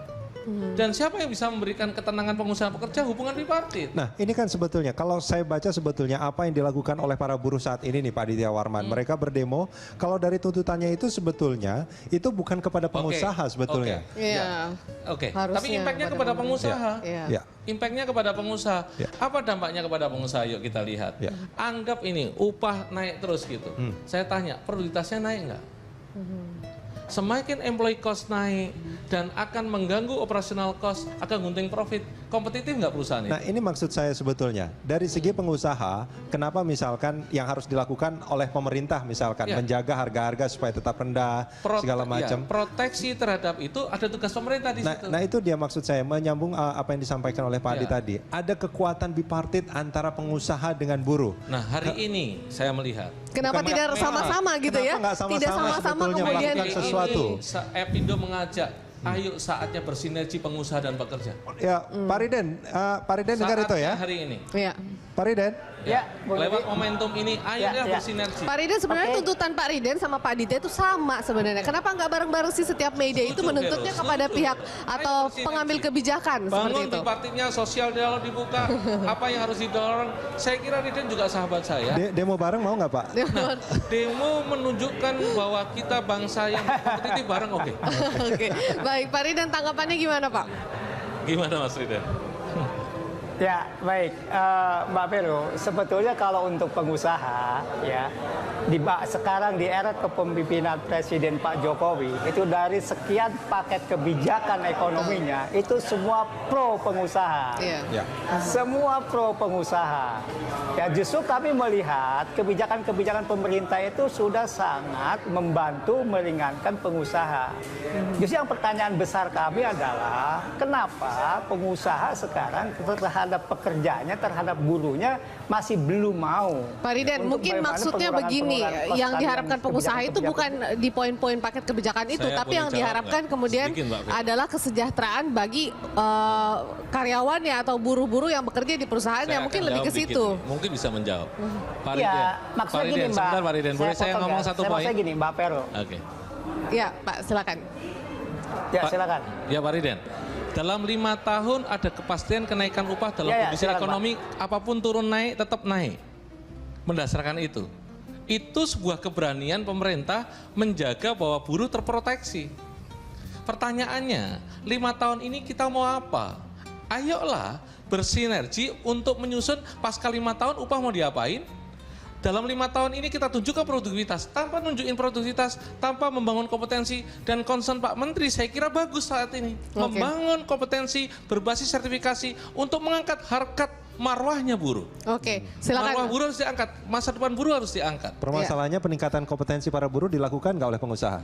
Dan siapa yang bisa memberikan ketenangan pengusaha pekerja? Hubungan bipartit. Nah, ini kan sebetulnya kalau saya baca sebetulnya apa yang dilakukan oleh para buruh saat ini nih Pak Aditya Warman. Mereka berdemo, kalau dari tuntutannya itu sebetulnya itu bukan kepada pengusaha sebetulnya. Iya. Oke. Tapi impactnya kepada pengusaha. Ya. Impactnya kepada pengusaha. Apa dampaknya kepada pengusaha? Yuk kita lihat. Anggap ini upah naik terus gitu. Saya tanya, produktivitasnya naik nggak? Semakin employee cost naik dan akan mengganggu operational cost, akan gunting profit, kompetitif nggak perusahaan ini? Nah, ini maksud saya sebetulnya dari segi pengusaha, kenapa misalkan yang harus dilakukan oleh pemerintah misalkan menjaga harga-harga supaya tetap rendah segala macam. Proteksi terhadap itu ada tugas pemerintah di situ. Nah, itu dia maksud saya menyambung apa yang disampaikan oleh Pak Adi tadi. Ada kekuatan bipartit antara pengusaha dengan buruh. Nah, hari ini saya melihat. Kenapa tidak sama-sama gitu ya? Kenapa nggak tidak sama-sama kemudian sesuatu. Apindo mengajak, ayo saatnya bersinergi pengusaha dan pekerja. Ya, Pak Riden dengar itu ya? Hari ini. Iya. Pak Riden? Ya, lewat momentum ini, ayo bersinergi. Pak Riden sebenarnya tuntutan Pak Riden sama Pak Aditya itu sama sebenarnya. Kenapa nggak bareng-bareng sih setiap media itu menuntutnya kepada pihak atau pengambil kebijakan seperti Bangun itu? bipartitnya, sosial dialog dibuka, apa yang harus didorong. Saya kira Riden juga sahabat saya. Demo bareng mau nggak Pak? Nah, demo menunjukkan bahwa kita bangsa yang kompetitif bareng, oke. Oke, baik Pak Riden tanggapannya gimana Pak? Gimana Mas Riden? Ya, baik, Mbak Vero. Sebetulnya kalau untuk pengusaha, ya, sekarang di era kepemimpinan Presiden Pak Jokowi, itu dari sekian paket kebijakan ekonominya, itu semua pro pengusaha. Iya. Semua pro pengusaha. Ya, justru kami melihat kebijakan-kebijakan pemerintah itu sudah sangat membantu meringankan pengusaha. Justru yang pertanyaan besar kami adalah, kenapa pengusaha sekarang terhadap pekerjanya, terhadap buruhnya masih belum mau. Pak Riden, mungkin maksudnya begini, yang diharapkan pengusaha itu bukan di poin-poin paket kebijakan itu, tapi yang diharapkan kemudian adalah kesejahteraan bagi karyawannya atau buruh-buruh yang bekerja di perusahaannya, mungkin lebih ke situ. Mungkin bisa menjawab. Pak Riden, Ya, maksudnya gini, Mbak. sebentar Pak Riden, boleh saya ngomong satu poin? Maksudnya gini, Mbak Vero. Oke. Ya, Pak, silakan. Ya, silakan. Ya, Pak Riden. Dalam 5 tahun ada kepastian kenaikan upah dalam kondisi ekonomi, apapun turun naik tetap naik. Mendasarkan itu. Itu sebuah keberanian pemerintah menjaga bahwa buruh terproteksi. Pertanyaannya, 5 tahun ini kita mau apa? Ayolah bersinergi untuk menyusun pasca 5 tahun upah mau diapain? Dalam 5 tahun ini kita tunjukkan produktivitas. Tanpa nunjukin produktivitas, tanpa membangun kompetensi dan concern Pak Menteri, saya kira bagus saat ini. Membangun kompetensi berbasis sertifikasi untuk mengangkat harkat marwahnya buruh. Oke, silakan. Marwah buruh harus diangkat, masa depan buruh harus diangkat. Permasalahannya peningkatan kompetensi para buruh dilakukan nggak oleh pengusaha?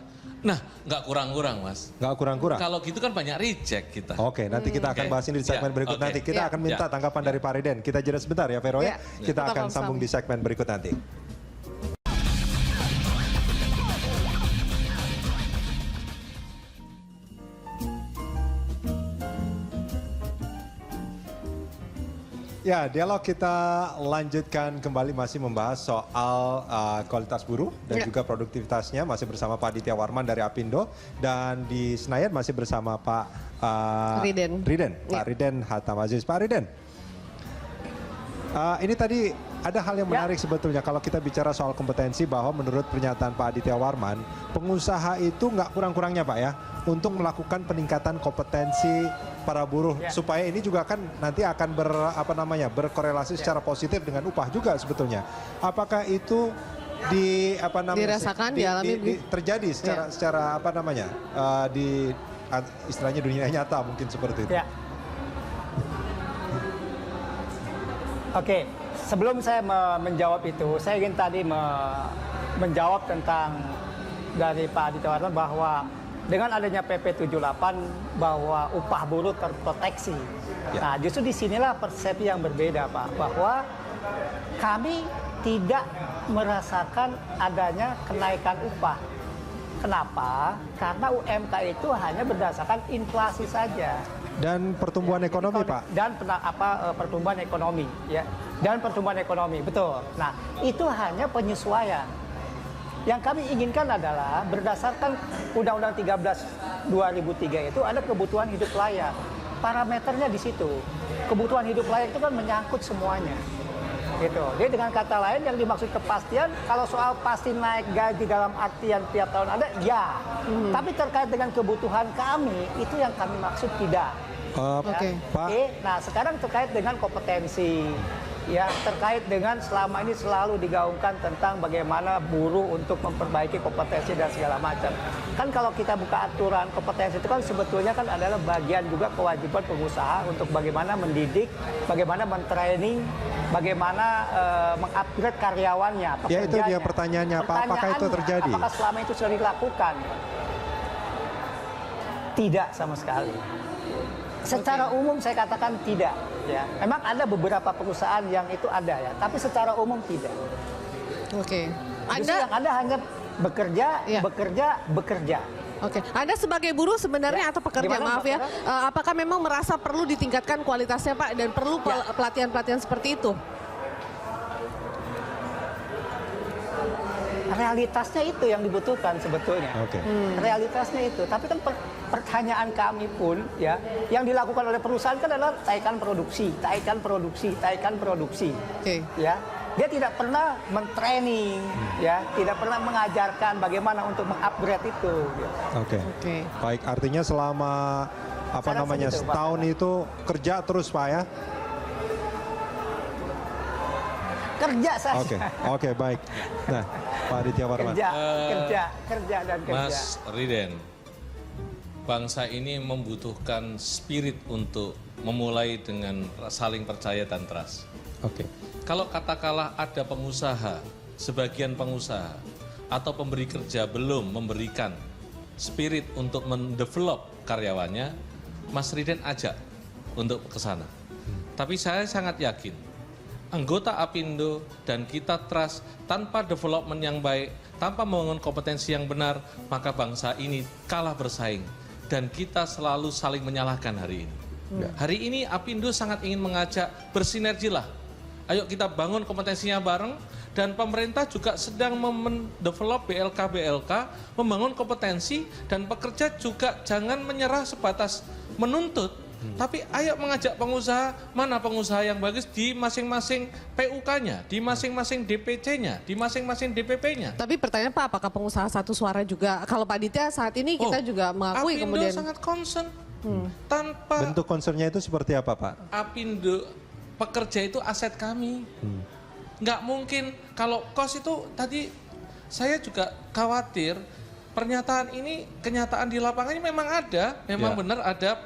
Nah, nggak kurang-kurang, Mas. Nggak kurang-kurang? Kalau gitu kan banyak reject kita. Oke, nanti kita akan bahas ini di segmen berikut nanti. Kita akan minta tanggapan dari Pak Riden. Kita jeda sebentar ya, Vero ya. Kita akan sambung di segmen berikut nanti. Ya, dialog kita lanjutkan kembali, masih membahas soal kualitas buruh dan juga produktivitasnya, masih bersama Pak Aditya Warman dari Apindo, dan di Senayan masih bersama Pak Riden. Pak Riden Hatam Aziz. Pak Riden, ini tadi ada hal yang menarik sebetulnya kalau kita bicara soal kompetensi, bahwa menurut pernyataan Pak Aditya Warman, pengusaha itu nggak kurang-kurangnya Pak ya untuk melakukan peningkatan kompetensi para buruh, supaya ini juga kan nanti akan berkorelasi secara positif dengan upah juga sebetulnya. Apakah itu dirasakan, dialami, terjadi secara di istilahnya dunia nyata mungkin seperti itu? Oke, sebelum saya menjawab itu, saya ingin tadi menjawab tentang dari Pak Aditya Warman bahwa dengan adanya PP 78 bahwa upah buruh terproteksi. Nah, justru disinilah persepsi yang berbeda, Pak, bahwa kami tidak merasakan adanya kenaikan upah. Kenapa? Karena UMK itu hanya berdasarkan inflasi saja. Dan pertumbuhan ekonomi, Pak. Dan pertumbuhan ekonomi, ya. Dan pertumbuhan ekonomi, betul. Nah, itu hanya penyesuaian. Yang kami inginkan adalah berdasarkan Undang-Undang 13 2003 itu ada kebutuhan hidup layak. Parameternya di situ. Kebutuhan hidup layak itu kan menyangkut semuanya. Gitu. Jadi dengan kata lain yang dimaksud kepastian, kalau soal pasti naik gaji dalam artian tiap tahun ada, ya. Tapi terkait dengan kebutuhan kami, itu yang kami maksud tidak. Pak. Nah, sekarang terkait dengan kompetensi. Ya, terkait dengan selama ini selalu digaungkan tentang bagaimana buruh untuk memperbaiki kompetensi dan segala macam. Kan kalau kita buka aturan kompetensi itu kan sebetulnya kan adalah bagian juga kewajiban pengusaha untuk bagaimana mendidik, bagaimana mentraining, bagaimana mengupgrade karyawannya, pekerjanya. Ya, itu dia pertanyaannya, Pak. Apakah itu terjadi? Apakah selama itu sudah dilakukan? Tidak sama sekali. Secara umum saya katakan tidak, ya. Memang ada beberapa perusahaan yang itu ada ya, tapi secara umum tidak. Oke. Yang ada hanya bekerja. Oke. Anda sebagai buruh sebenarnya atau pekerja, maaf ya, apakah memang merasa perlu ditingkatkan kualitasnya, Pak, dan perlu pelatihan-pelatihan seperti itu? Realitasnya itu yang dibutuhkan sebetulnya. Realitasnya itu. Tapi kan pertanyaan kami pun ya, yang dilakukan oleh perusahaan kan adalah taikan produksi. Ya. Dia tidak pernah mentraining, ya, tidak pernah mengajarkan bagaimana untuk mengupgrade itu. Baik, artinya selama setahun itu kerja terus, Pak ya? Kerja saja. Oke, baik. Nah, Pak Aditya Warman. Kerja dan kerja. Mas Riden, bangsa ini membutuhkan spirit untuk memulai dengan saling percaya dan trust. Oke. Kalau katakanlah ada pengusaha, sebagian pengusaha atau pemberi kerja belum memberikan spirit untuk mendevelop karyawannya, Mas Riden ajak untuk ke sana. Tapi saya sangat yakin, anggota Apindo dan kita trust tanpa development yang baik, tanpa membangun kompetensi yang benar, maka bangsa ini kalah bersaing. Dan kita selalu saling menyalahkan hari ini. Hari ini Apindo sangat ingin mengajak bersinergilah. Ayo kita bangun kompetensinya bareng, dan pemerintah juga sedang mendevelop BLK, membangun kompetensi, dan pekerja juga jangan menyerah sebatas menuntut, tapi ayo mengajak pengusaha, mana pengusaha yang bagus di masing-masing PUK-nya, di masing-masing DPC-nya, di masing-masing DPP-nya. Tapi pertanyaan Pak, apakah pengusaha satu suara juga? Kalau Pak Aditya saat ini kita juga mengakui Apindo kemudian sangat concern. Tanpa bentuk concernnya itu seperti apa, Pak? Apindo, pekerja itu aset kami. Nggak mungkin kalau kos itu tadi saya juga khawatir pernyataan ini, kenyataan di lapangannya memang ada, memang benar ada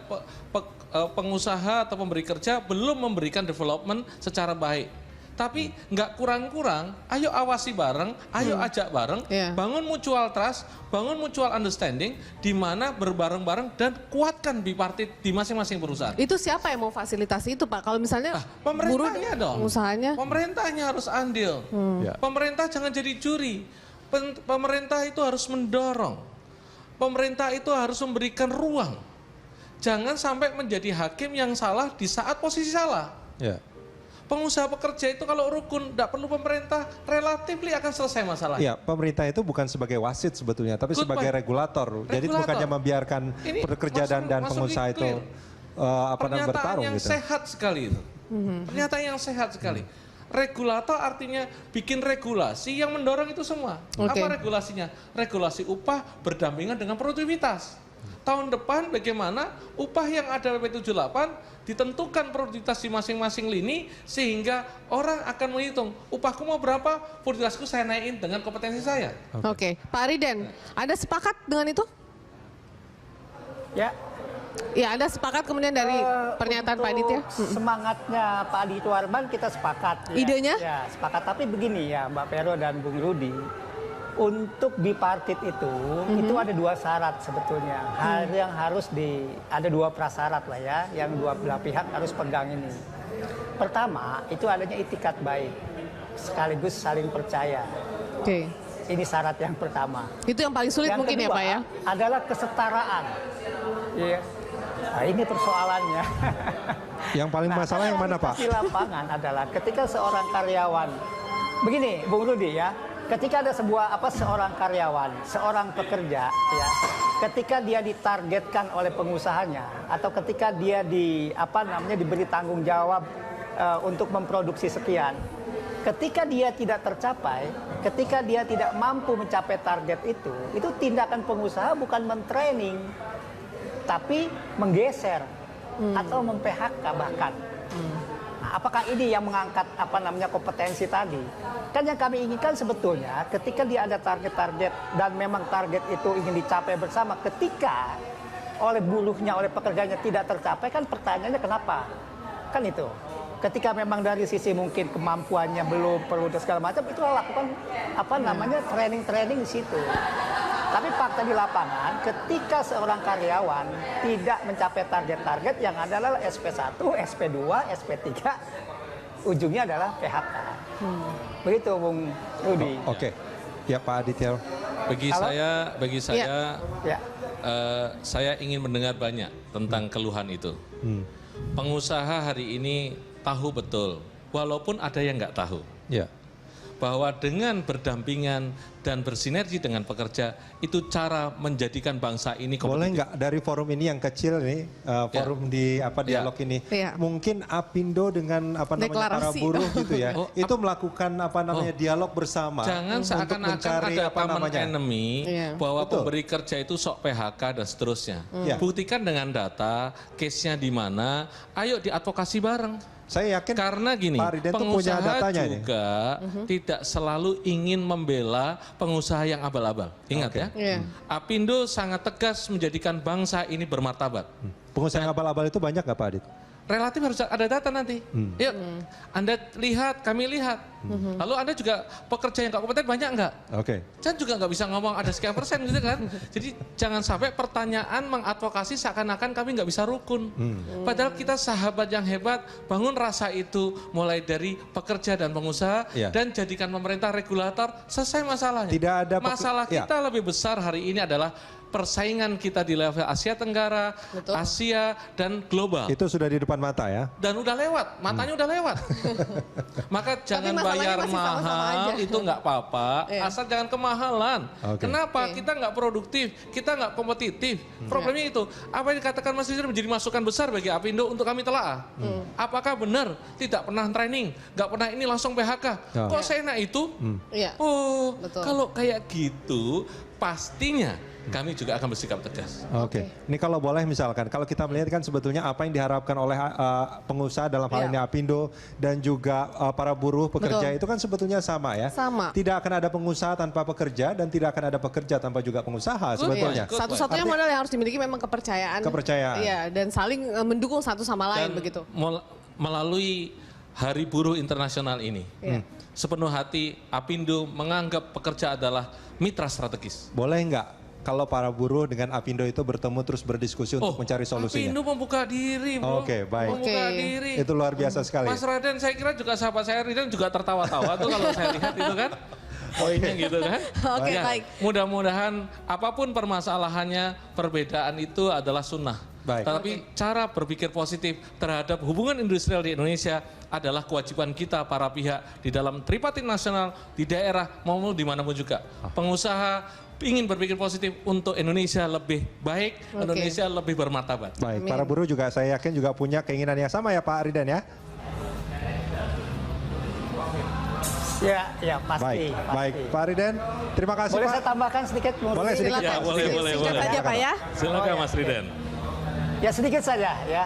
pengusaha atau pemberi kerja belum memberikan development secara baik. Tapi nggak kurang-kurang, ayo awasi bareng, ayo ajak bareng, bangun mutual trust, bangun mutual understanding, di mana berbareng-bareng dan kuatkan bipartit di masing-masing perusahaan. itu siapa yang mau fasilitasi itu Pak? Kalau misalnya Pemerintahnya dong, usahanya, pemerintahnya harus andil, pemerintah jangan jadi juri, pemerintah itu harus mendorong, pemerintah itu harus memberikan ruang, jangan sampai menjadi hakim yang salah di saat posisi salah. Pengusaha pekerja itu kalau rukun, tidak perlu pemerintah, relatif akan selesai masalah. Iya, pemerintah itu bukan sebagai wasit sebetulnya, tapi sebagai regulator. Jadi bukannya membiarkan pekerja dan pengusaha itu bertarung yang gitu. sehat sekali itu. Pernyataan yang sehat sekali. Regulator artinya bikin regulasi yang mendorong itu semua. Apa regulasinya? Regulasi upah berdampingan dengan produktivitas. Tahun depan bagaimana upah yang ada PP 78 ditentukan produktivitas di masing-masing lini, sehingga orang akan menghitung upahku mau berapa, produktivitasku saya naikin dengan kompetensi saya. Oke. Pak Riden, Anda sepakat dengan itu? Ya. Ya, Anda sepakat kemudian dari pernyataan Pak Aditya? Semangatnya Pak Aditya Warman kita sepakat. Idenya? Ya, sepakat. Tapi begini ya Mbak Pero dan Bung Rudi, untuk bipartit itu ada dua syarat sebetulnya. Yang harus ada dua prasyarat lah ya, yang dua belah pihak harus pegang ini. Pertama, itu adanya itikat baik, sekaligus saling percaya. Ini syarat yang pertama. Itu yang paling sulit yang mungkin kedua, ya Pak ya? adalah kesetaraan. Iya. Nah, ini persoalannya. Yang paling masalah yang mana Pak? Di lapangan adalah ketika seorang karyawan, begini Bung Rudi ya, ketika ada seorang karyawan, seorang pekerja ya, ketika dia ditargetkan oleh pengusahanya atau ketika dia diberi tanggung jawab untuk memproduksi sekian, ketika dia tidak tercapai, ketika dia tidak mampu mencapai target itu tindakan pengusaha bukan mentraining, tapi menggeser atau mem-PHK bahkan. Nah, apakah ini yang mengangkat kompetensi tadi? Kan yang kami inginkan sebetulnya ketika dia ada target-target dan memang target itu ingin dicapai bersama, ketika oleh buruhnya, oleh pekerjanya tidak tercapai, kan pertanyaannya kenapa? Kan itu. Ketika memang dari sisi mungkin kemampuannya belum perlu dan segala macam, itu lakukan training-training di situ. Tapi fakta di lapangan, ketika seorang karyawan tidak mencapai target-target yang adalah SP1, SP2, SP3, ujungnya adalah PHK. Begitu Bung Rudi. Oke. Ya Pak Aditya. Bagi saya, saya ingin mendengar banyak tentang keluhan itu. Pengusaha hari ini tahu betul, walaupun ada yang nggak tahu. Bahwa dengan berdampingan dan bersinergi dengan pekerja, itu cara menjadikan bangsa ini kompetitif. Boleh nggak dari forum ini yang kecil nih, forum di dialog ini, mungkin Apindo dengan para buruh gitu ya, itu melakukan dialog bersama. Jangan seakan-akan ada common enemy, bahwa pemberi kerja itu sok PHK dan seterusnya. Buktikan dengan data, case-nya di mana, ayo diadvokasi bareng. Saya yakin karena gini, Pak Riden tuh punya pengusaha datanya juga tidak selalu ingin membela pengusaha yang abal-abal. Ingat ya, Apindo sangat tegas menjadikan bangsa ini bermartabat. Pengusaha yang abal-abal itu banyak nggak Pak Adit? Relatif harus ada data nanti. Yuk, Anda lihat, kami lihat. Lalu Anda juga pekerja yang nggak kompeten banyak nggak? Oke. Saya juga nggak bisa ngomong ada sekian persen gitu kan. Jadi jangan sampai pertanyaan mengadvokasi seakan-akan kami nggak bisa rukun. Padahal kita sahabat yang hebat, bangun rasa itu mulai dari pekerja dan pengusaha dan jadikan pemerintah regulator, selesai masalahnya. Tidak ada masalah kita lebih besar hari ini adalah persaingan kita di level Asia Tenggara, Asia dan global. Itu sudah di depan mata ya. Dan udah lewat, matanya udah lewat. Maka jangan bayar mahal, itu nggak apa-apa, asal jangan kemahalan. Kenapa? Kita nggak produktif, kita nggak kompetitif. Problemnya itu, apa yang dikatakan Mas Rizal menjadi masukan besar bagi Apindo untuk kami telaah. Apakah benar tidak pernah training, nggak pernah ini langsung PHK? Kok seenak itu? Oh, kalau kayak gitu, pastinya kami juga akan bersikap tegas. Oke. Ini kalau boleh misalkan, kalau kita melihat kan sebetulnya apa yang diharapkan oleh pengusaha dalam hal ini Apindo dan juga para buruh pekerja itu kan sebetulnya sama ya. Sama. Tidak akan ada pengusaha tanpa pekerja dan tidak akan ada pekerja tanpa juga pengusaha sebetulnya. Satu-satunya modal yang harus dimiliki memang kepercayaan. Kepercayaan. Dan saling mendukung satu sama lain begitu. Melalui Hari Buruh Internasional ini, sepenuh hati Apindo menganggap pekerja adalah mitra strategis. Boleh nggak kalau para buruh dengan Apindo itu bertemu terus berdiskusi untuk mencari solusinya? Apindo membuka diri, bro. Oke, baik. Membuka diri. Itu luar biasa sekali. Mas Raden, saya kira juga sahabat saya Riden juga tertawa-tawa tuh kalau saya lihat itu kan. Poinnya gitu kan. Baik. Mudah-mudahan apapun permasalahannya, perbedaan itu adalah sunnah. Tetapi cara berpikir positif terhadap hubungan industrial di Indonesia adalah kewajiban kita para pihak di dalam tripartit nasional, di daerah maupun dimanapun juga. Pengusaha ingin berpikir positif untuk Indonesia lebih baik, Indonesia lebih bermartabat. Baik, para buruh juga saya yakin juga punya keinginan yang sama ya Pak Riden ya? Ya pasti. Baik, Pak Riden, terima kasih Boleh Pak. saya tambahkan sedikit? Boleh sedikit. Ya, boleh. Singkat saja Pak ya. Silakan Mas Riden. Ya sedikit saja ya.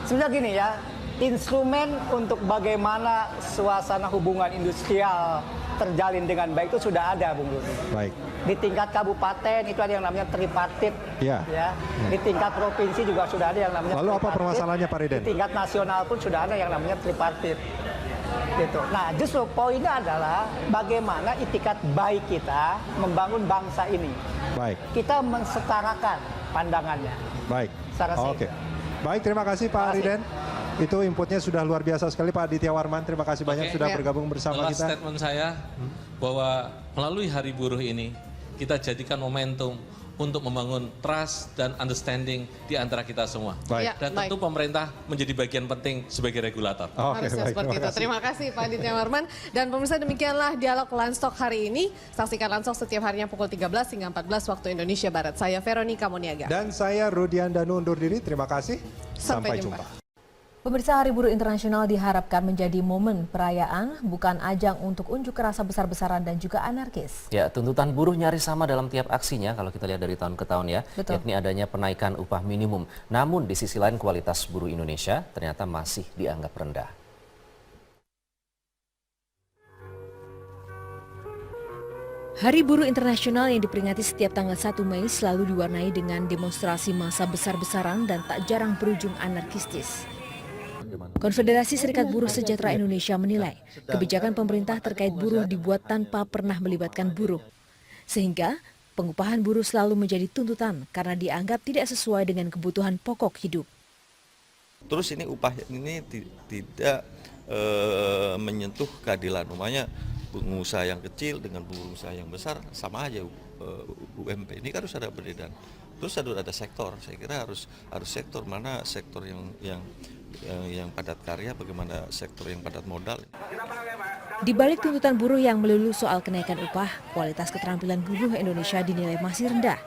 Sebenarnya gini ya, instrumen untuk bagaimana suasana hubungan industrial terjalin dengan baik itu sudah ada, Bung Rudi. Baik. Di tingkat kabupaten itu ada yang namanya tripartit, ya. Di tingkat provinsi juga sudah ada yang namanya. Lalu apa permasalahannya Pak Riden? Di tingkat nasional pun sudah ada yang namanya tripartit. Gitu. Nah, justru poinnya adalah bagaimana itikat baik kita membangun bangsa ini. Baik. Kita mensetarakan pandangannya. Baik. Oke. Baik, terima kasih Pak Riden. Itu inputnya sudah luar biasa sekali Pak Aditya Warman. Terima kasih banyak sudah bergabung bersama Last kita. Statement saya bahwa melalui Hari Buruh ini kita jadikan momentum untuk membangun trust dan understanding di antara kita semua. Dan tentu pemerintah menjadi bagian penting sebagai regulator. Harusnya seperti itu. Terima kasih Pak Aditya Warman. Dan pemirsa, demikianlah dialog Landstalk hari ini. Saksikan Landstalk setiap harinya pukul 13 hingga 14 waktu Indonesia Barat. Saya Veronica Moniaga. Dan saya Rudian Danu undur diri. Terima kasih. Sampai jumpa. Pemirsa, Hari Buruh Internasional diharapkan menjadi momen perayaan, bukan ajang untuk unjuk rasa besar-besaran dan juga anarkis. Ya, tuntutan buruh nyaris sama dalam tiap aksinya kalau kita lihat dari tahun ke tahun ya, yakni adanya penaikan upah minimum. Namun di sisi lain kualitas buruh Indonesia ternyata masih dianggap rendah. Hari Buruh Internasional yang diperingati setiap tanggal 1 Mei selalu diwarnai dengan demonstrasi massa besar-besaran dan tak jarang berujung anarkistis. Konfederasi Serikat Buruh Sejahtera Indonesia menilai kebijakan pemerintah terkait buruh dibuat tanpa pernah melibatkan buruh. Sehingga pengupahan buruh selalu menjadi tuntutan karena dianggap tidak sesuai dengan kebutuhan pokok hidup. Terus ini upah ini tidak menyentuh keadilan. Umumnya pengusaha yang kecil dengan pengusaha yang besar sama aja UMP. Ini kan harus ada perbedaan. Terus ada sektor. Saya kira harus sektor mana sektor yang padat karya, bagaimana sektor yang padat modal. Di balik tuntutan buruh yang melulu soal kenaikan upah, kualitas keterampilan buruh Indonesia dinilai masih rendah.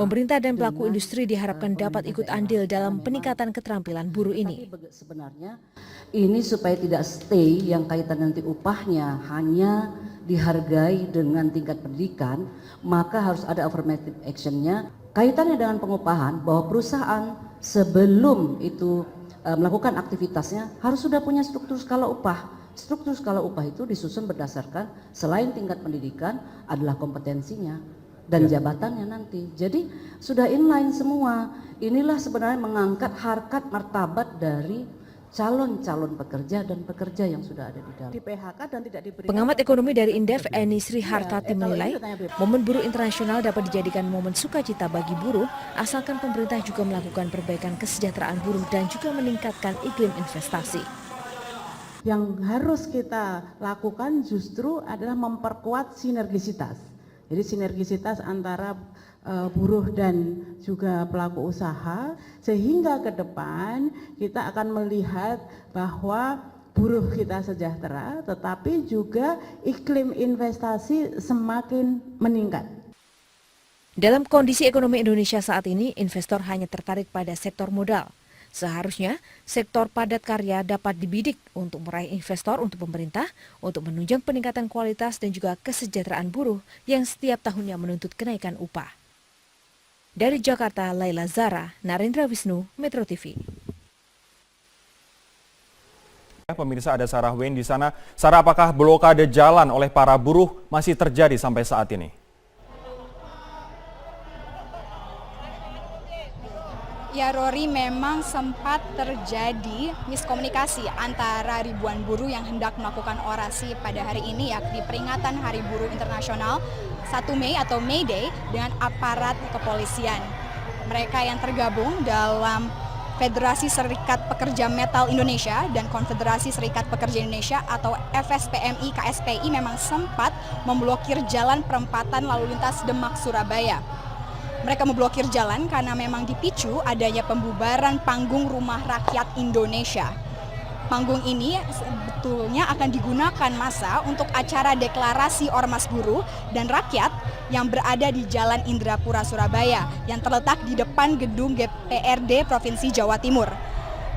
Pemerintah dan pelaku industri diharapkan dapat ikut andil dalam peningkatan keterampilan buruh ini. Sebenarnya ini supaya tidak stay yang kaitan nanti upahnya hanya dihargai dengan tingkat pendidikan, maka harus ada affirmative action-nya. Kaitannya dengan pengupahan bahwa perusahaan sebelum itu melakukan aktivitasnya harus sudah punya struktur skala upah. Struktur skala upah itu disusun berdasarkan selain tingkat pendidikan adalah kompetensinya dan jabatannya nanti. Jadi sudah inline semua. Inilah sebenarnya mengangkat harkat martabat dari calon-calon pekerja dan pekerja yang sudah ada di dalam. Di PHK dan tidak diberi. Pengamat ekonomi dari Indef, Eni Sri Hartati menilai, momen buruh internasional dapat dijadikan momen sukacita bagi buruh, asalkan pemerintah juga melakukan perbaikan kesejahteraan buruh dan juga meningkatkan iklim investasi. Yang harus kita lakukan justru adalah memperkuat sinergisitas. Jadi sinergisitas antara buruh dan juga pelaku usaha, sehingga ke depan kita akan melihat bahwa buruh kita sejahtera, tetapi juga iklim investasi semakin meningkat. Dalam kondisi ekonomi Indonesia saat ini, investor hanya tertarik pada sektor modal. Seharusnya, sektor padat karya dapat dibidik untuk meraih investor untuk pemerintah, untuk menunjang peningkatan kualitas dan juga kesejahteraan buruh yang setiap tahunnya menuntut kenaikan upah. Dari Jakarta, Laila Zara, Narendra Wisnu, Metro TV. Pemirsa, ada Sarah Wayne di sana. Sarah, apakah blokade jalan oleh para buruh masih terjadi sampai saat ini? Ya Rory, memang sempat terjadi miskomunikasi antara ribuan buruh yang hendak melakukan orasi pada hari ini, yakni peringatan Hari Buruh Internasional 1 Mei atau May Day, dengan aparat kepolisian. Mereka yang tergabung dalam Federasi Serikat Pekerja Metal Indonesia dan Konfederasi Serikat Pekerja Indonesia atau FSPMI KSPI memang sempat memblokir jalan perempatan lalu lintas Demak Surabaya. Mereka memblokir jalan karena memang dipicu adanya pembubaran Panggung Rumah Rakyat Indonesia. Panggung ini sebetulnya akan digunakan massa untuk acara deklarasi ormas buruh dan rakyat yang berada di Jalan Indrapura Surabaya yang terletak di depan gedung DPRD Provinsi Jawa Timur.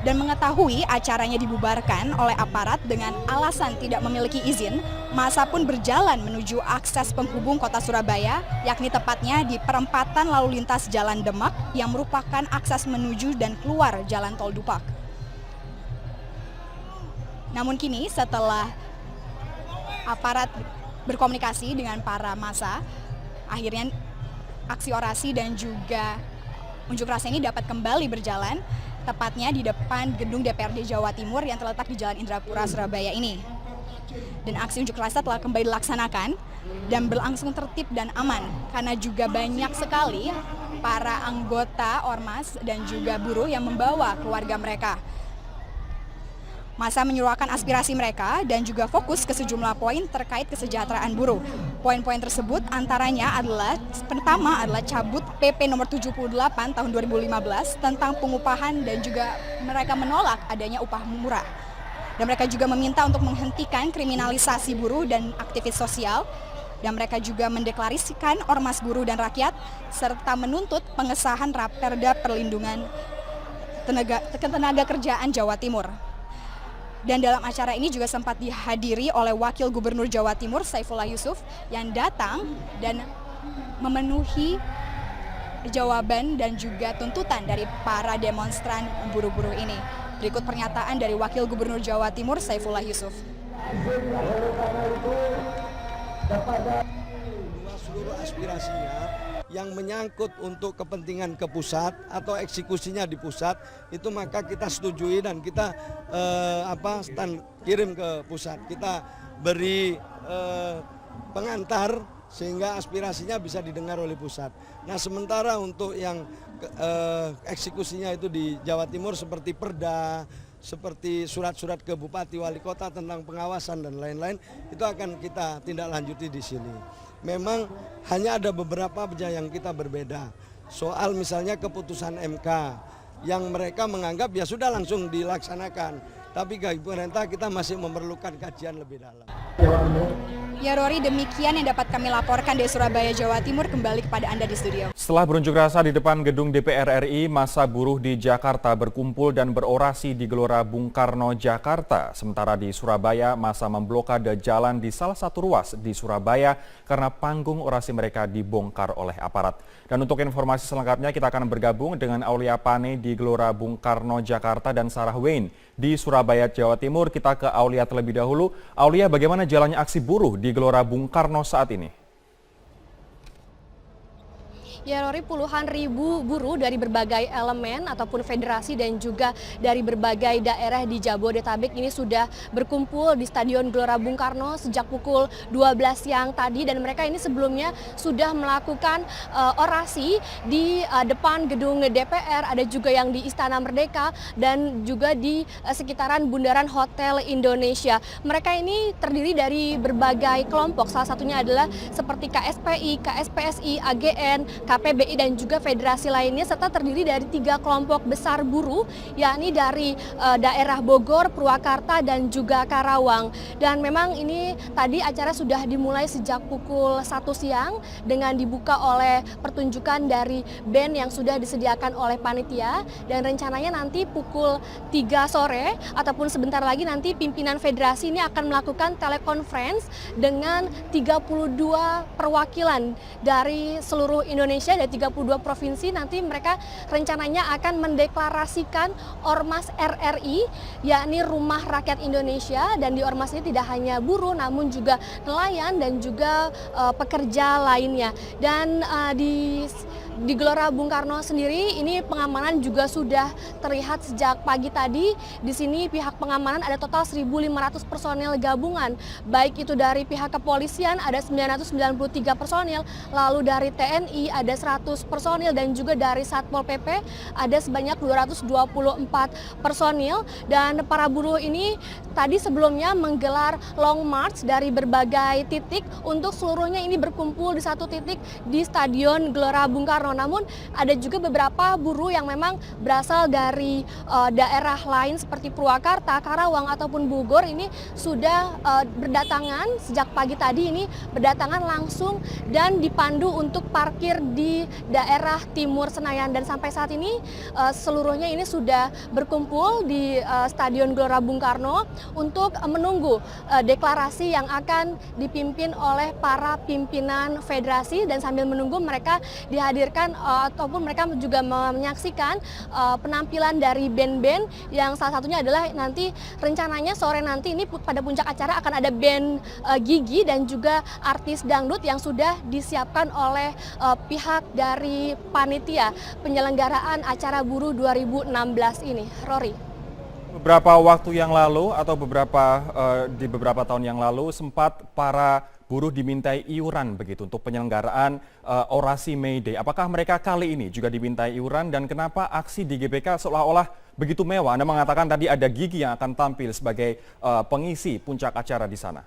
Dan mengetahui acaranya dibubarkan oleh aparat dengan alasan tidak memiliki izin, massa pun berjalan menuju akses penghubung kota Surabaya, yakni tepatnya di perempatan lalu lintas Jalan Demak yang merupakan akses menuju dan keluar Jalan Tol Dupak. Namun kini setelah aparat berkomunikasi dengan para massa, akhirnya aksi orasi dan juga unjuk rasa ini dapat kembali berjalan, tepatnya di depan gedung DPRD Jawa Timur yang terletak di Jalan Indrapura Surabaya ini. Dan aksi unjuk rasa telah kembali dilaksanakan dan berlangsung tertib dan aman karena juga banyak sekali para anggota ormas dan juga buruh yang membawa keluarga mereka. Massa menyuarakan aspirasi mereka dan juga fokus ke sejumlah poin terkait kesejahteraan buruh. Poin-poin tersebut antaranya adalah, pertama adalah cabut PP nomor 78 tahun 2015 tentang pengupahan dan juga mereka menolak adanya upah murah. Dan mereka juga meminta untuk menghentikan kriminalisasi buruh dan aktivis sosial. Dan mereka juga mendeklarasikan ormas buruh dan rakyat serta menuntut pengesahan Raperda Perlindungan Tenaga Kerjaan Jawa Timur. Dan dalam acara ini juga sempat dihadiri oleh Wakil Gubernur Jawa Timur Saifullah Yusuf yang datang dan memenuhi jawaban dan juga tuntutan dari para demonstran buruh-buruh ini. Berikut pernyataan dari Wakil Gubernur Jawa Timur Saifullah Yusuf. Seluruh aspirasinya yang menyangkut untuk kepentingan ke pusat atau eksekusinya di pusat itu maka kita setujui dan kita kirim ke pusat, kita beri pengantar sehingga aspirasinya bisa didengar oleh pusat. Nah sementara untuk yang eksekusinya itu di Jawa Timur seperti perda, seperti surat-surat ke Bupati Wali Kota tentang pengawasan dan lain-lain itu akan kita tindak lanjuti di sini. Memang hanya ada beberapa yang kita berbeda. Soal misalnya keputusan MK yang mereka menganggap ya sudah langsung dilaksanakan. Tapi bagi pemerintah kita masih memerlukan kajian lebih dalam. Ya Rory, demikian yang dapat kami laporkan dari Surabaya, Jawa Timur. Kembali kepada Anda di studio. Setelah berunjuk rasa di depan gedung DPR RI, massa buruh di Jakarta berkumpul dan berorasi di Gelora Bung Karno, Jakarta. Sementara di Surabaya, massa memblokade jalan di salah satu ruas di Surabaya karena panggung orasi mereka dibongkar oleh aparat. Dan untuk informasi selengkapnya kita akan bergabung dengan Aulia Pane di Gelora Bung Karno, Jakarta dan Sarah Wayne di Surabaya, Jawa Timur. Kita ke Aulia terlebih dahulu. Aulia, bagaimana jalannya aksi buruh di Gelora Bung Karno saat ini? Ya Rory, puluhan ribu buruh dari berbagai elemen ataupun federasi dan juga dari berbagai daerah di Jabodetabek ini sudah berkumpul di Stadion Gelora Bung Karno sejak pukul 12 siang tadi, dan mereka ini sebelumnya sudah melakukan orasi di depan gedung DPR, ada juga yang di Istana Merdeka dan juga di sekitaran Bundaran Hotel Indonesia. Mereka ini terdiri dari berbagai kelompok, salah satunya adalah seperti KSPI, KSPSI, AGN, KPBI dan juga federasi lainnya, serta terdiri dari 3 kelompok besar buruh, yakni dari daerah Bogor, Purwakarta dan juga Karawang. Dan memang ini tadi acara sudah dimulai sejak pukul 1 siang dengan dibuka oleh pertunjukan dari band yang sudah disediakan oleh panitia, dan rencananya nanti pukul 3 sore ataupun sebentar lagi nanti pimpinan federasi ini akan melakukan telekonferensi dengan 32 perwakilan dari seluruh Indonesia dan 32 provinsi. Nanti mereka rencananya akan mendeklarasikan Ormas RRI, yakni Rumah Rakyat Indonesia, dan di Ormas ini tidak hanya buruh namun juga nelayan dan juga pekerja lainnya. Dan di Gelora Bung Karno sendiri ini pengamanan juga sudah terlihat sejak pagi tadi. Di sini pihak pengamanan ada total 1.500 personel gabungan, baik itu dari pihak kepolisian ada 993 personel, lalu dari TNI ada 100 personil dan juga dari Satpol PP ada sebanyak 224 personil. Dan para buruh ini tadi sebelumnya menggelar long march dari berbagai titik untuk seluruhnya ini berkumpul di satu titik di Stadion Gelora Bung Karno. Namun ada juga beberapa buruh yang memang berasal dari daerah lain seperti Purwakarta, Karawang ataupun Bogor ini sudah berdatangan sejak pagi tadi, ini berdatangan langsung dan dipandu untuk parkir di daerah Timur Senayan. Dan sampai saat ini seluruhnya ini sudah berkumpul di Stadion Gelora Bung Karno untuk menunggu deklarasi yang akan dipimpin oleh para pimpinan federasi, dan sambil menunggu mereka dihadirkan ataupun mereka juga menyaksikan penampilan dari band-band yang salah satunya adalah nanti rencananya sore nanti ini pada puncak acara akan ada band Gigi dan juga artis dangdut yang sudah disiapkan oleh pihak dari panitia penyelenggaraan acara buruh 2016 ini. Rory. Beberapa waktu yang lalu atau di beberapa tahun yang lalu sempat para buruh dimintai iuran begitu untuk penyelenggaraan orasi May Day. Apakah mereka kali ini juga dimintai iuran, dan kenapa aksi di GBK seolah-olah begitu mewah? Anda mengatakan tadi ada Gigi yang akan tampil sebagai pengisi puncak acara di sana.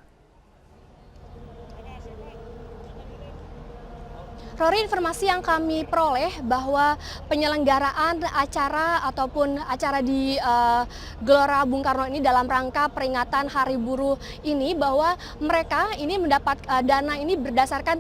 Rory, informasi yang kami peroleh bahwa penyelenggaraan acara ataupun acara di Gelora Bung Karno ini dalam rangka peringatan Hari Buruh ini, bahwa mereka ini mendapat dana ini berdasarkan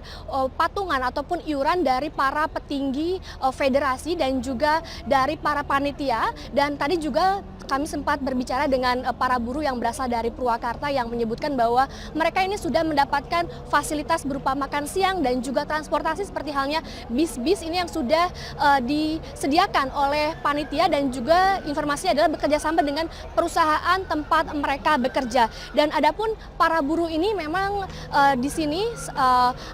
patungan ataupun iuran dari para petinggi federasi dan juga dari para panitia. Dan tadi juga kami sempat berbicara dengan para buruh yang berasal dari Purwakarta yang menyebutkan bahwa mereka ini sudah mendapatkan fasilitas berupa makan siang dan juga transportasi seperti halnya bis-bis ini yang sudah disediakan oleh panitia, dan juga informasinya adalah bekerja sama dengan perusahaan tempat mereka bekerja. Dan adapun para buruh ini memang di sini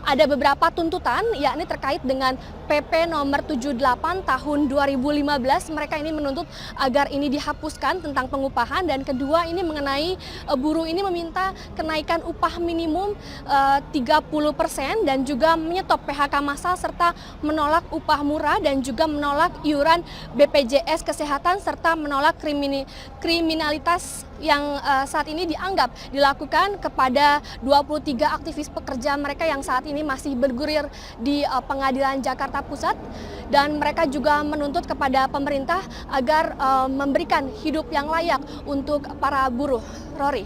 ada beberapa tuntutan, yakni terkait dengan PP nomor 78 tahun 2015. Mereka ini menuntut agar ini dihapuskan tentang pengupahan, dan kedua ini mengenai buruh ini meminta kenaikan upah minimum 30% dan juga menyetop PHK massal serta menolak upah murah dan juga menolak iuran BPJS Kesehatan serta menolak kriminalitas yang saat ini dianggap dilakukan kepada 23 aktivis pekerja mereka yang saat ini masih bergulir di Pengadilan Jakarta Pusat. Dan mereka juga menuntut kepada pemerintah agar memberikan hidup yang layak untuk para buruh. Rory.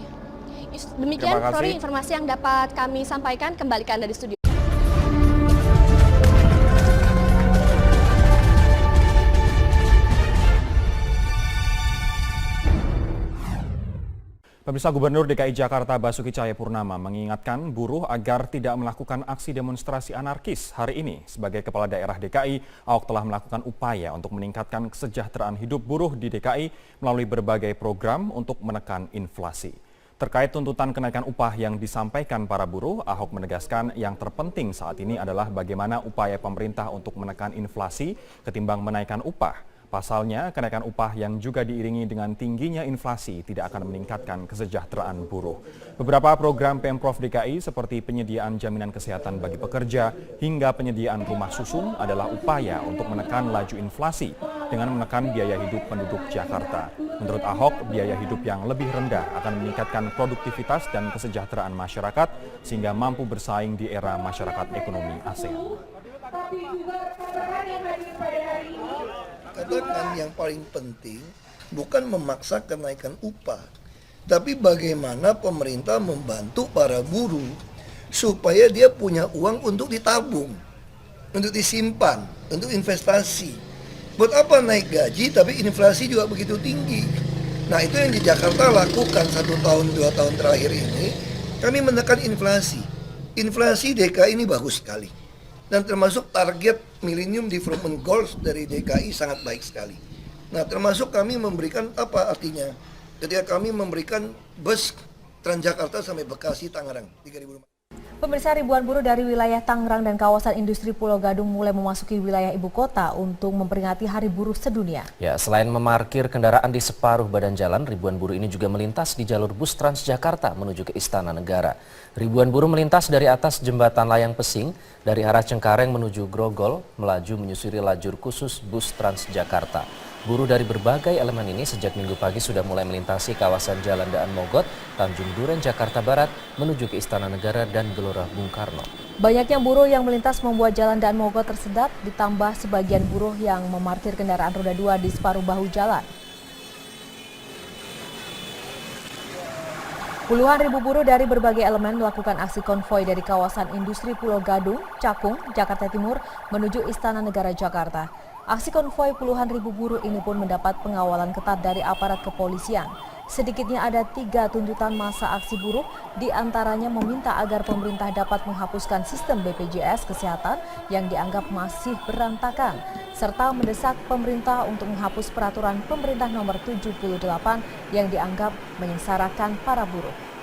Demikian Terima kasih. Rory, informasi yang dapat kami sampaikan. Kembali ke Anda di studio. Pemirsa, Gubernur DKI Jakarta Basuki Cahayapurnama mengingatkan buruh agar tidak melakukan aksi demonstrasi anarkis hari ini. Sebagai Kepala Daerah DKI, Ahok telah melakukan upaya untuk meningkatkan kesejahteraan hidup buruh di DKI melalui berbagai program untuk menekan inflasi. Terkait tuntutan kenaikan upah yang disampaikan para buruh, Ahok menegaskan yang terpenting saat ini adalah bagaimana upaya pemerintah untuk menekan inflasi ketimbang menaikkan upah. Pasalnya, kenaikan upah yang juga diiringi dengan tingginya inflasi tidak akan meningkatkan kesejahteraan buruh. Beberapa program Pemprov DKI seperti penyediaan jaminan kesehatan bagi pekerja hingga penyediaan rumah susun adalah upaya untuk menekan laju inflasi dengan menekan biaya hidup penduduk Jakarta. Menurut Ahok, biaya hidup yang lebih rendah akan meningkatkan produktivitas dan kesejahteraan masyarakat sehingga mampu bersaing di era masyarakat ekonomi ASEAN. Katakan yang paling penting bukan memaksa kenaikan upah, tapi bagaimana pemerintah membantu para buruh supaya dia punya uang untuk ditabung, untuk disimpan, untuk investasi. Buat apa naik gaji tapi inflasi juga begitu tinggi? Nah, itu yang di Jakarta lakukan 1 tahun 2 tahun terakhir ini. Kami menekan inflasi. Inflasi DKI ini bagus sekali. Dan termasuk target Millennium Development Goals dari DKI sangat baik sekali. Nah, termasuk kami memberikan apa artinya? Ketika kami memberikan bus Transjakarta sampai Bekasi, Tangerang, 3.000 rumah. Pemirsa, ribuan buruh dari wilayah Tangerang dan kawasan industri Pulau Gadung mulai memasuki wilayah ibu kota untuk memperingati Hari Buruh Sedunia. Ya, selain memarkir kendaraan di separuh badan jalan, ribuan buruh ini juga melintas di jalur bus Transjakarta menuju ke Istana Negara. Ribuan buruh melintas dari atas jembatan Layang Pesing, dari arah Cengkareng menuju Grogol, melaju menyusuri lajur khusus bus Transjakarta. Buruh dari berbagai elemen ini sejak Minggu pagi sudah mulai melintasi kawasan Jalan Daan Mogot, Tanjung Duren, Jakarta Barat, menuju ke Istana Negara dan Gelora Bung Karno. Banyaknya buruh yang melintas membuat Jalan Daan Mogot tersedat, ditambah sebagian buruh yang memarkir kendaraan roda 2 di separuh bahu jalan. Puluhan ribu buruh dari berbagai elemen melakukan aksi konvoi dari kawasan industri Pulau Gadung, Cakung, Jakarta Timur menuju Istana Negara Jakarta. Aksi konvoi puluhan ribu buruh ini pun mendapat pengawalan ketat dari aparat kepolisian. Sedikitnya ada 3 tuntutan masa aksi buruh, diantaranya meminta agar pemerintah dapat menghapuskan sistem BPJS Kesehatan yang dianggap masih berantakan, serta mendesak pemerintah untuk menghapus peraturan pemerintah nomor 78 yang dianggap menyengsarakan para buruh.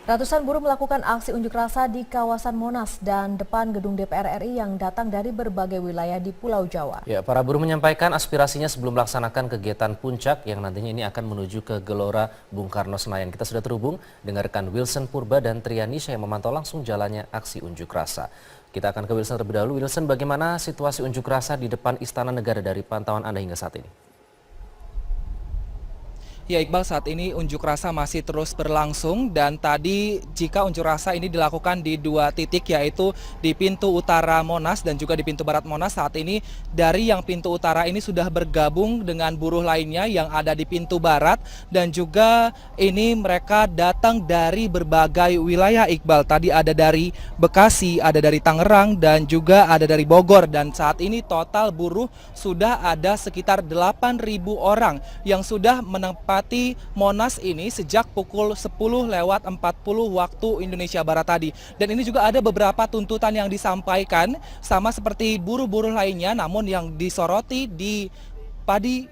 Ratusan buruh melakukan aksi unjuk rasa di kawasan Monas dan depan gedung DPR RI yang datang dari berbagai wilayah di Pulau Jawa. Ya, para buruh menyampaikan aspirasinya sebelum melaksanakan kegiatan puncak yang nantinya ini akan menuju ke Gelora Bung Karno Senayan. Kita sudah terhubung dengan rekan Wilson Purba dan Trianisha yang memantau langsung jalannya aksi unjuk rasa. Kita akan ke Wilson terlebih dahulu. Wilson, bagaimana situasi unjuk rasa di depan Istana Negara dari pantauan Anda hingga saat ini? Ya Iqbal, saat ini unjuk rasa masih terus berlangsung dan tadi jika unjuk rasa ini dilakukan di 2 titik yaitu di pintu utara Monas dan juga di pintu barat Monas, saat ini dari yang pintu utara ini sudah bergabung dengan buruh lainnya yang ada di pintu barat dan juga ini mereka datang dari berbagai wilayah Iqbal. Tadi ada dari Bekasi, ada dari Tangerang dan juga ada dari Bogor dan saat ini total buruh sudah ada sekitar 8.000 orang yang sudah menempati Monas ini sejak pukul 10:40 waktu Indonesia Barat tadi. Dan ini juga ada beberapa tuntutan yang disampaikan sama seperti buruh-buruh lainnya, namun yang disoroti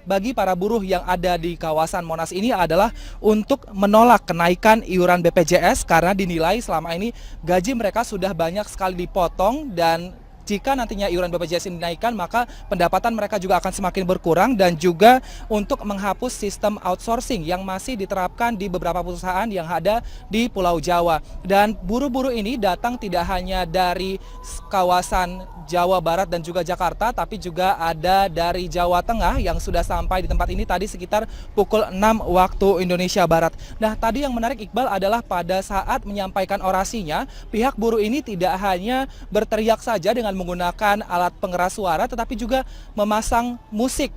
bagi para buruh yang ada di kawasan Monas ini adalah untuk menolak kenaikan iuran BPJS karena dinilai selama ini gaji mereka sudah banyak sekali dipotong dan jika nantinya iuran BPJS ini dinaikkan, maka pendapatan mereka juga akan semakin berkurang, dan juga untuk menghapus sistem outsourcing yang masih diterapkan di beberapa perusahaan yang ada di Pulau Jawa. Dan buruh-buruh ini datang tidak hanya dari kawasan Jawa Barat dan juga Jakarta, tapi juga ada dari Jawa Tengah yang sudah sampai di tempat ini tadi sekitar pukul 6 waktu Indonesia Barat. Nah, tadi yang menarik, Iqbal, adalah pada saat menyampaikan orasinya, pihak buruh ini tidak hanya berteriak saja dengan menggunakan alat pengeras suara, tetapi juga memasang musik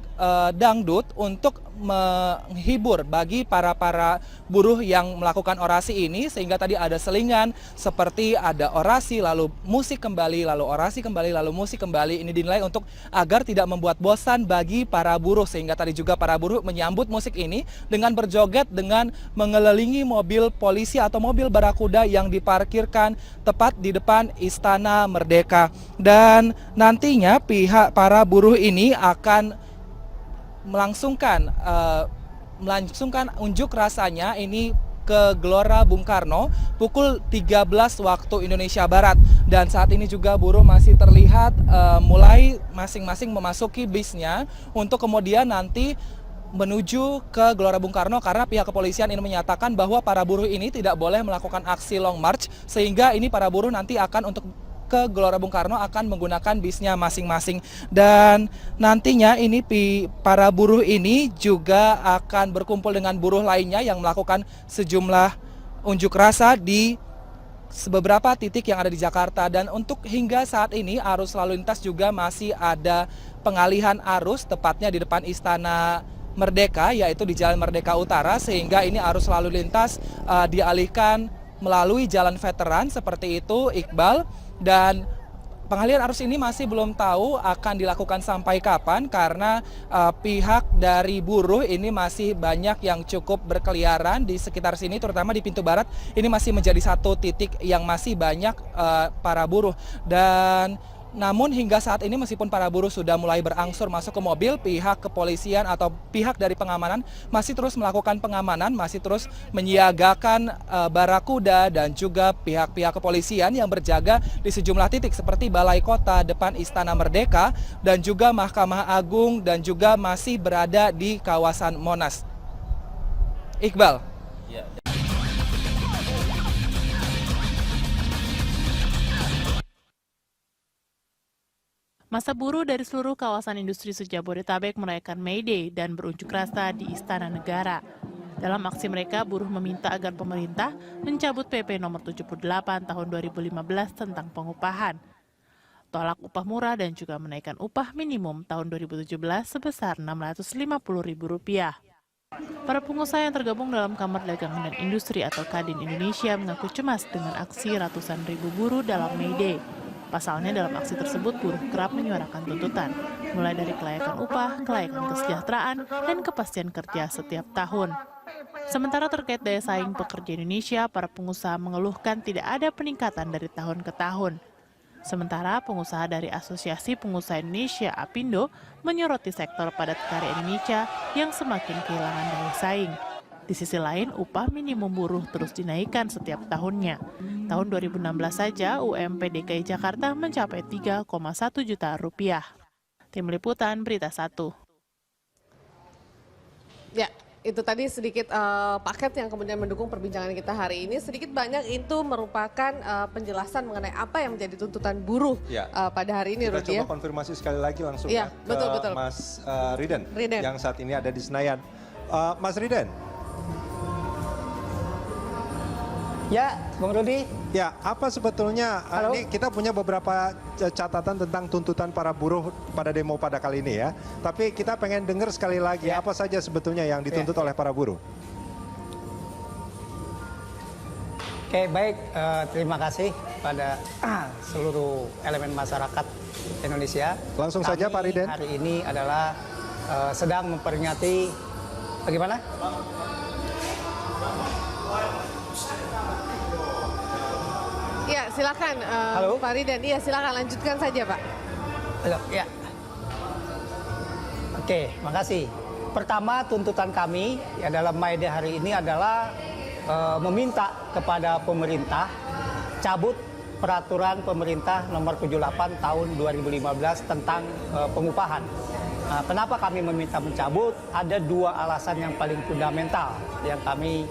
dangdut untuk menghibur bagi para buruh yang melakukan orasi ini, sehingga tadi ada selingan seperti ada orasi lalu musik kembali, lalu orasi kembali, lalu musik kembali. Ini dinilai untuk agar tidak membuat bosan bagi para buruh, sehingga tadi juga para buruh menyambut musik ini dengan berjoget dengan mengelilingi mobil polisi atau mobil barakuda yang diparkirkan tepat di depan Istana Merdeka. Dan nantinya pihak para buruh ini akan melangsungkan unjuk rasanya ini ke Gelora Bung Karno pukul 13 waktu Indonesia Barat. Dan saat ini juga buruh masih terlihat mulai masing-masing memasuki bisnya untuk kemudian nanti menuju ke Gelora Bung Karno, karena pihak kepolisian ini menyatakan bahwa para buruh ini tidak boleh melakukan aksi long march, sehingga ini para buruh nanti akan untuk ke Gelora Bung Karno akan menggunakan bisnya masing-masing. Dan nantinya ini para buruh ini juga akan berkumpul dengan buruh lainnya yang melakukan sejumlah unjuk rasa di beberapa titik yang ada di Jakarta. Dan untuk hingga saat ini arus lalu lintas juga masih ada pengalihan arus tepatnya di depan Istana Merdeka, yaitu di Jalan Merdeka Utara, sehingga ini arus lalu lintas dialihkan melalui Jalan Veteran seperti itu, Iqbal. Dan pengalihan arus ini masih belum tahu akan dilakukan sampai kapan, karena pihak dari buruh ini masih banyak yang cukup berkeliaran di sekitar sini, terutama di pintu barat. Ini masih menjadi satu titik yang masih banyak para buruh. Dan namun hingga saat ini meskipun para buruh sudah mulai berangsur masuk ke mobil, pihak kepolisian atau pihak dari pengamanan masih terus melakukan pengamanan, masih terus menyiagakan barakuda dan juga pihak-pihak kepolisian yang berjaga di sejumlah titik seperti Balai Kota, depan Istana Merdeka, dan juga Mahkamah Agung, dan juga masih berada di kawasan Monas. Iqbal. Ya. Massa buruh dari seluruh kawasan industri se-Jabodetabek merayakan May Day dan berunjuk rasa di Istana Negara. Dalam aksi mereka, buruh meminta agar pemerintah mencabut PP nomor 78 tahun 2015 tentang pengupahan, tolak upah murah, dan juga menaikkan upah minimum tahun 2017 sebesar Rp650.000. Para pengusaha yang tergabung dalam Kamar Dagang dan Industri atau Kadin Indonesia mengaku cemas dengan aksi ratusan ribu buruh dalam May Day. Pasalnya dalam aksi tersebut buruh kerap menyuarakan tuntutan, mulai dari kelayakan upah, kelayakan kesejahteraan, dan kepastian kerja setiap tahun. Sementara terkait daya saing pekerja Indonesia, para pengusaha mengeluhkan tidak ada peningkatan dari tahun ke tahun. Sementara pengusaha dari Asosiasi Pengusaha Indonesia (APindo) menyoroti sektor padat karya Indonesia yang semakin kehilangan daya saing. Di sisi lain, upah minimum buruh terus dinaikkan setiap tahunnya. Tahun 2016 saja, UMP DKI Jakarta mencapai Rp3,1 juta. Tim Liputan, Berita 1. Ya, itu tadi sedikit paket yang kemudian mendukung perbincangan kita hari ini. Sedikit banyak itu merupakan penjelasan mengenai apa yang menjadi tuntutan buruh pada hari ini, Kita Rudi. coba konfirmasi sekali lagi langsung ya, betul. Mas Riden yang saat ini ada di Senayan. Mas Riden. Ya, Bung Rudi. Ya, apa sebetulnya ini kita punya beberapa catatan tentang tuntutan para buruh pada demo pada kali ini ya. Tapi kita pengen dengar sekali lagi apa saja sebetulnya yang dituntut oleh para buruh. Oke, baik. Terima kasih pada seluruh elemen masyarakat Indonesia. Langsung saja Pak Riden. Hari ini adalah sedang memperingati bagaimana? Ya, silakan Pak Riden. Iya, silakan lanjutkan saja, Pak. Halo, ya. Oke, makasih. Pertama, tuntutan kami dalam May Day hari ini adalah meminta kepada pemerintah cabut peraturan pemerintah nomor 78 tahun 2015 tentang pengupahan. Nah, kenapa kami meminta mencabut? Ada dua alasan yang paling fundamental yang kami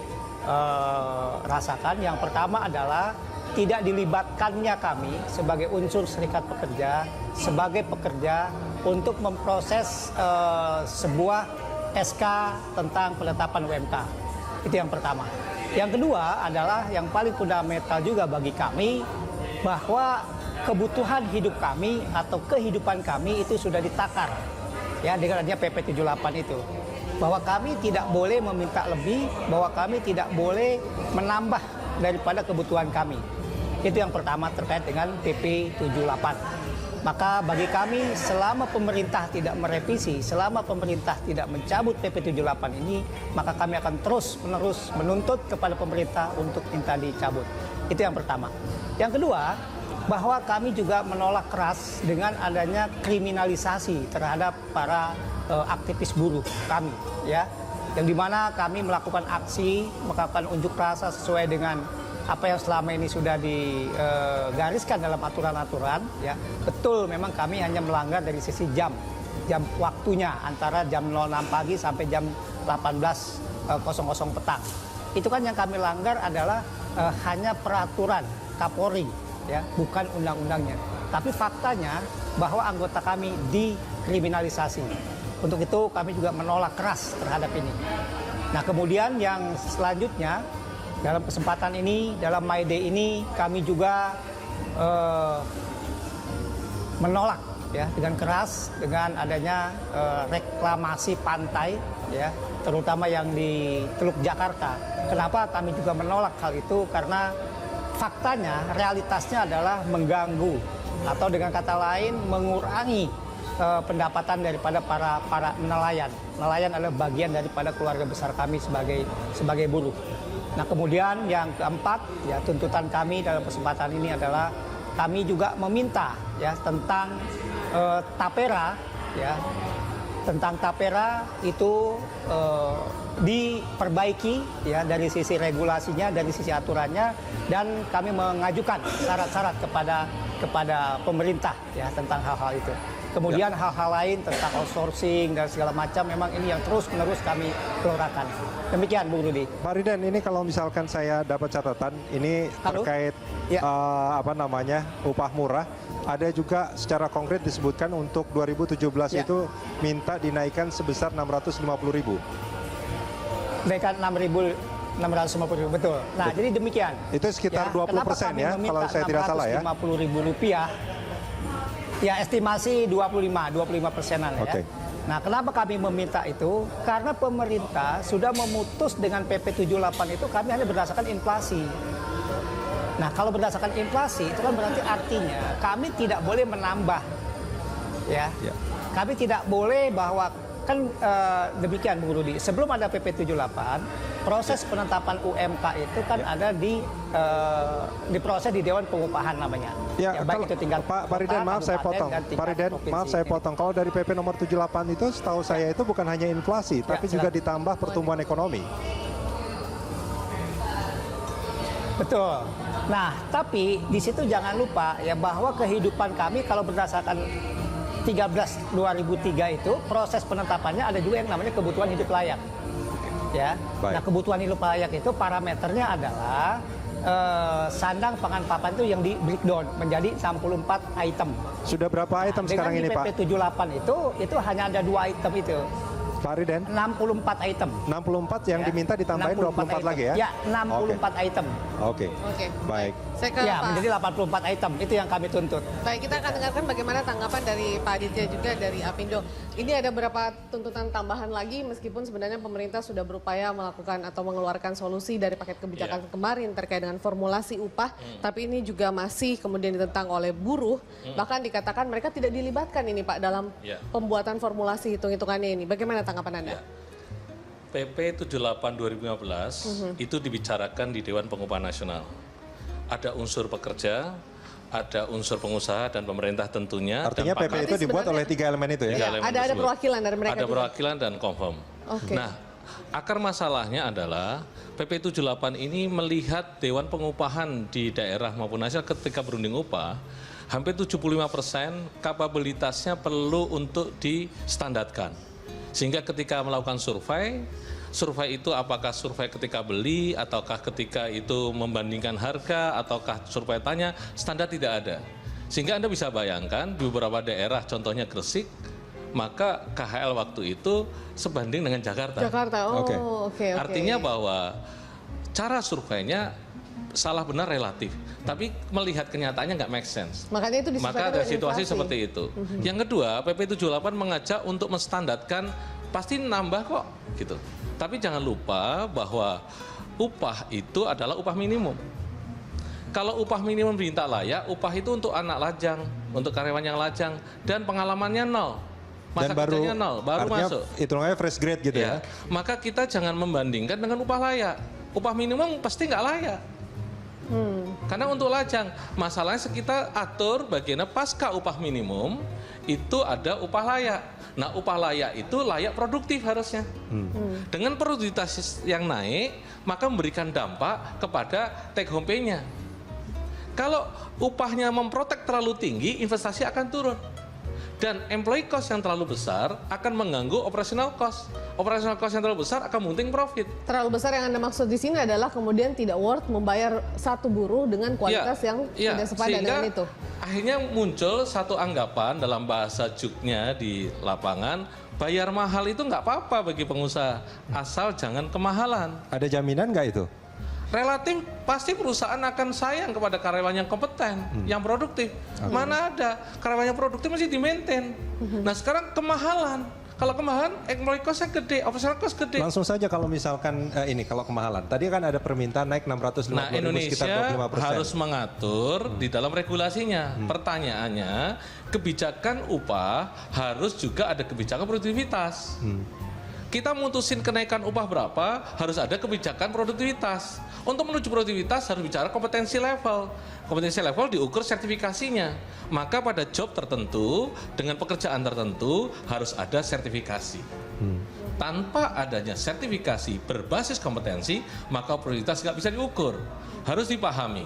rasakan. Yang pertama adalah tidak dilibatkannya kami sebagai unsur serikat pekerja, sebagai pekerja untuk memproses sebuah SK tentang penetapan UMK. Itu yang pertama. Yang kedua adalah yang paling fundamental juga bagi kami, bahwa kebutuhan hidup kami atau kehidupan kami itu sudah ditakar ya dengan adanya PP 78 itu. Bahwa kami tidak boleh meminta lebih, bahwa kami tidak boleh menambah daripada kebutuhan kami. Itu yang pertama terkait dengan PP 78. Maka bagi kami selama pemerintah tidak merevisi, selama pemerintah tidak mencabut PP 78 ini, maka kami akan terus-menerus menuntut kepada pemerintah untuk minta dicabut. Itu yang pertama. Yang kedua, bahwa kami juga menolak keras dengan adanya kriminalisasi terhadap para aktivis buruh kami, ya, yang dimana kami melakukan aksi, melakukan unjuk rasa sesuai dengan apa yang selama ini sudah digariskan dalam aturan-aturan, ya. Betul, memang kami hanya melanggar dari sisi jam waktunya antara jam 06 pagi sampai jam 18.00 petang. Itu kan yang kami langgar adalah hanya peraturan Kapolri, ya, bukan undang-undangnya. Tapi faktanya bahwa anggota kami dikriminalisasi. Untuk itu kami juga menolak keras terhadap ini. Nah, kemudian yang selanjutnya, dalam kesempatan ini, dalam My Day ini, kami juga menolak, ya, dengan keras dengan adanya reklamasi pantai, ya, terutama yang di Teluk Jakarta. Kenapa kami juga menolak hal itu? Karena faktanya, realitasnya adalah mengganggu atau dengan kata lain mengurangi pendapatan daripada para nelayan. Nelayan adalah bagian daripada keluarga besar kami sebagai buruh. Nah, kemudian yang keempat, ya, tuntutan kami dalam kesempatan ini adalah kami juga meminta, ya, tentang tapera, ya, tentang tapera itu diperbaiki, ya, dari sisi regulasinya, dari sisi aturannya, dan kami mengajukan syarat-syarat kepada pemerintah, ya, tentang hal-hal itu. Kemudian hal-hal lain tentang outsourcing dan segala macam, memang ini yang terus-menerus kami gelorakan. Demikian, Bung Rudi. Pak Riden, ini kalau misalkan saya dapat catatan, ini terkait upah murah, ada juga secara konkret disebutkan untuk 2017 itu minta dinaikkan sebesar 650.000. Dinaikkan 650.000, betul. Nah, jadi demikian. Itu sekitar 20% ya, kalau saya tidak salah ya. Rp650.000. Ya, estimasi 25%-an, ya. Nah, kenapa kami meminta itu? Karena pemerintah sudah memutus dengan PP 78 itu kami hanya berdasarkan inflasi. Nah, kalau berdasarkan inflasi itu kan berarti artinya kami tidak boleh menambah, ya. Kami tidak boleh bahwa kan demikian, Bung Rudi. Sebelum ada PP 78, proses penetapan UMK itu kan ada diproses di Dewan Pengupahan namanya. Ya, baik itu tinggal Pak Riden, maaf saya potong. Pak Riden, maaf saya potong. Kalau dari PP nomor 78 itu setahu saya itu bukan hanya inflasi, tapi juga ditambah pertumbuhan ekonomi. Betul. Nah, tapi di situ jangan lupa, ya, bahwa kehidupan kami kalau berdasarkan 13/2003 itu proses penetapannya ada juga yang namanya kebutuhan hidup layak. Ya. Nah, kebutuhan hidup layak itu parameternya adalah sandang, pangan, papan itu yang di breakdown menjadi 64 item. Sudah berapa item sekarang ini, Pak? Dengan PP 78 itu hanya ada 2 item itu. Pak Riden? 64 item. 64 yang diminta ditambahin 24 lagi ya? Ya, 64 item. Oke. Baik. Saya ke ya, Pak. menjadi 84 item. Itu yang kami tuntut. Baik, kita akan dengarkan bagaimana tanggapan dari Pak Aditya juga dari Apindo. Ini ada beberapa tuntutan tambahan lagi meskipun sebenarnya pemerintah sudah berupaya melakukan atau mengeluarkan solusi dari paket kebijakan kemarin terkait dengan formulasi upah, tapi ini juga masih kemudian ditentang oleh buruh. Bahkan dikatakan mereka tidak dilibatkan ini, Pak, dalam pembuatan formulasi hitung-hitungannya ini. Bagaimana tanggapan Anda? PP 78 2015 itu dibicarakan di Dewan Pengupahan Nasional. Ada unsur pekerja, ada unsur pengusaha dan pemerintah tentunya. Artinya PP itu dibuat oleh 3 elemen itu ya? Tiga elemen ada perwakilan dari mereka. Ada perwakilan dan confirm. Nah, akar masalahnya adalah PP 78 ini melihat Dewan Pengupahan di daerah maupun nasional ketika berunding upah, hampir 75% kapabilitasnya perlu untuk distandarkan. Sehingga ketika melakukan survei itu apakah survei ketika beli, ataukah ketika itu membandingkan harga, ataukah survei tanya, standar tidak ada. Sehingga Anda bisa bayangkan di beberapa daerah, contohnya Gresik, maka KHL waktu itu sebanding dengan Jakarta. Oke. Artinya bahwa cara surveinya salah benar relatif, tapi melihat kenyataannya nggak make sense. Makanya itu maka ada situasi seperti itu. Yang kedua, PP 78 mengajak untuk menstandarkan, pasti nambah kok, gitu. Tapi jangan lupa bahwa upah itu adalah upah minimum. Kalau upah minimum diminta layak, upah itu untuk anak lajang, untuk karyawan yang lajang, dan pengalamannya nol. Masa kerjanya nol, baru masuk. Itu namanya fresh grade gitu ya. Maka kita jangan membandingkan dengan upah layak. Upah minimum pasti nggak layak. Karena untuk lajang, masalahnya kita atur bagiannya pasca upah minimum, itu ada upah layak. Nah, upah layak itu layak produktif harusnya. Dengan produktivitas yang naik, maka memberikan dampak kepada take home pay-nya. Kalau upahnya memprotek terlalu tinggi, investasi akan turun. Dan employee cost yang terlalu besar akan mengganggu operational cost. Operational cost yang terlalu besar akan mengunting profit. Terlalu besar yang Anda maksud di sini adalah kemudian tidak worth membayar satu buruh dengan kualitas yang tidak sepadan dengan itu. Akhirnya muncul satu anggapan dalam bahasa juknya di lapangan, bayar mahal itu nggak apa-apa bagi pengusaha, asal jangan kemahalan. Ada jaminan nggak itu? Relatif pasti perusahaan akan sayang kepada karyawan yang kompeten, yang produktif. Mana ada karyawan yang produktif masih di-maintain. Nah sekarang kemahalan. Kalau kemahalan, employee cost-nya gede, operational cost gede. Langsung saja kalau misalkan kalau kemahalan. Tadi kan ada permintaan naik 650 nah, ribu, sekitar 25%. Indonesia harus mengatur di dalam regulasinya. Pertanyaannya, kebijakan upah harus juga ada kebijakan produktivitas. Kita mutusin kenaikan upah berapa, harus ada kebijakan produktivitas. Untuk menuju produktivitas harus bicara kompetensi level. Kompetensi level diukur sertifikasinya. Maka pada job tertentu, dengan pekerjaan tertentu, harus ada sertifikasi. Tanpa adanya sertifikasi berbasis kompetensi, maka produktivitas nggak bisa diukur. Harus dipahami.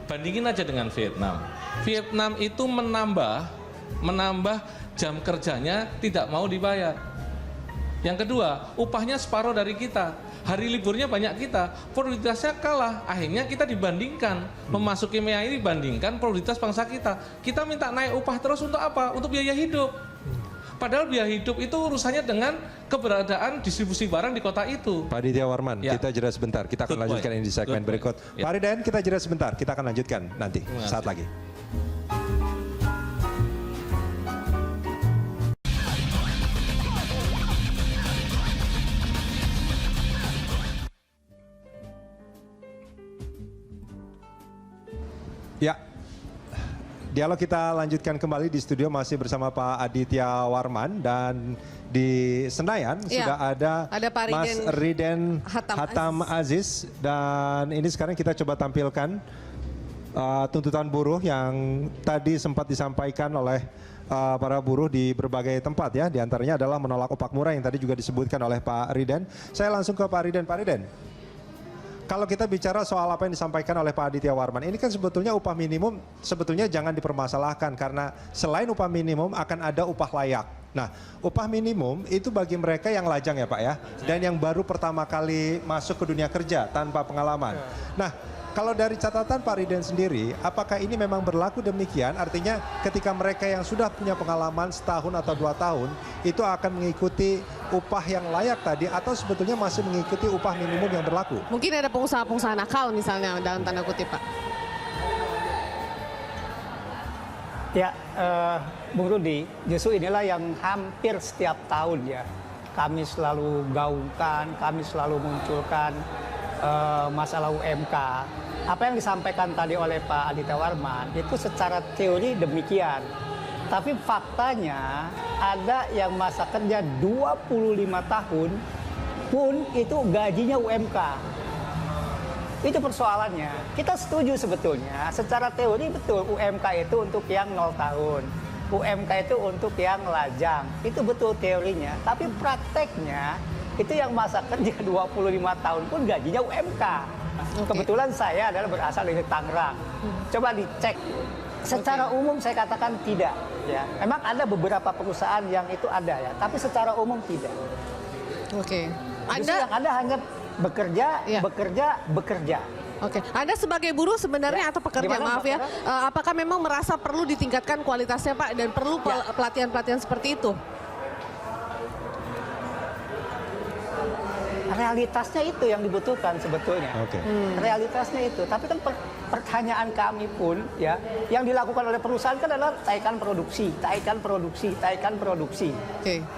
Bandingin aja dengan Vietnam. Vietnam itu menambah jam kerjanya tidak mau dibayar. Yang kedua, upahnya separuh dari kita. Hari liburnya banyak kita, produktivitasnya kalah. Akhirnya kita dibandingkan, memasuki MEA ini dibandingkan produktivitas bangsa kita. Kita minta naik upah terus untuk apa? Untuk biaya hidup. Padahal biaya hidup itu urusannya dengan keberadaan distribusi barang di kota itu. Pak Aditya Warman, kita jeda sebentar. Kita akan lanjutkan ini di segmen berikut. Pak Riden, kita jeda sebentar. Kita akan lanjutkan nanti, saat lagi. Ya, dialog kita lanjutkan kembali di studio masih bersama Pak Aditya Warman, dan di Senayan sudah ada Pak Mas Riden Hatam Aziz, dan ini sekarang kita coba tampilkan tuntutan buruh yang tadi sempat disampaikan oleh para buruh di berbagai tempat ya, diantaranya adalah menolak upah murah yang tadi juga disebutkan oleh Pak Riden. Saya langsung ke Pak Riden. Pak Riden, kalau kita bicara soal apa yang disampaikan oleh Pak Aditya Warman, ini kan sebetulnya upah minimum sebetulnya jangan dipermasalahkan, karena selain upah minimum akan ada upah layak. Nah, upah minimum itu bagi mereka yang lajang ya Pak ya, dan yang baru pertama kali masuk ke dunia kerja tanpa pengalaman. Nah, kalau dari catatan Pak Riden sendiri, apakah ini memang berlaku demikian? Artinya ketika mereka yang sudah punya pengalaman setahun atau 2 tahun, itu akan mengikuti upah yang layak tadi, atau sebetulnya masih mengikuti upah minimum yang berlaku? Mungkin ada pengusaha-pengusaha nakal misalnya dalam tanda kutip Pak. Ya, Bung Rudi, justru inilah yang hampir setiap tahun ya kami selalu gaungkan, kami selalu munculkan masalah UMK. Apa yang disampaikan tadi oleh Pak Aditya Warman itu secara teori demikian. Tapi faktanya ada yang masa kerja 25 tahun pun itu gajinya UMK. Itu persoalannya. Kita setuju sebetulnya secara teori betul UMK itu untuk yang 0 tahun. UMK itu untuk yang lajang. Itu betul teorinya. Tapi prakteknya itu yang masa kerja 25 tahun pun gajinya UMK. Kebetulan saya adalah berasal dari Tangerang. Coba dicek. Secara umum saya katakan tidak. Ya, memang ada beberapa perusahaan yang itu ada ya, tapi secara umum tidak. Oke. Yang ada hanya bekerja. Oke, Anda sebagai buruh sebenarnya atau pekerja, Gimana, maaf ya, apakah memang merasa perlu ditingkatkan kualitasnya Pak dan perlu pelatihan-pelatihan seperti itu? Realitasnya itu yang dibutuhkan sebetulnya. Realitasnya itu. Tapi kan pertanyaan kami pun ya, yang dilakukan oleh perusahaan kan adalah taikan produksi.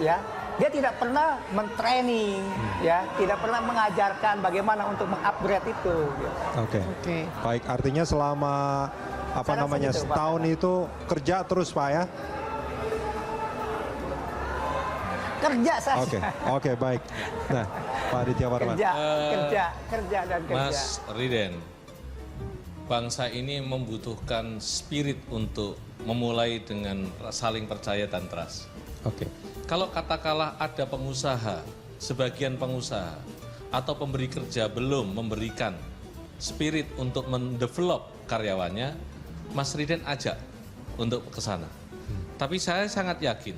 Ya. Dia tidak pernah men-training, ya, tidak pernah mengajarkan bagaimana untuk mengupgrade itu. Oke. Baik, artinya selama setahun itu kerja terus Pak ya? Kerja saja. Oke, baik. Nah, Pak Aditya Warman. Kerja dan kerja. Mas Riden, bangsa ini membutuhkan spirit untuk memulai dengan saling percaya dan trust. Kalau katakanlah ada pengusaha, sebagian pengusaha atau pemberi kerja belum memberikan spirit untuk mendevelop karyawannya, Mas Riden ajak untuk ke sana. Tapi saya sangat yakin,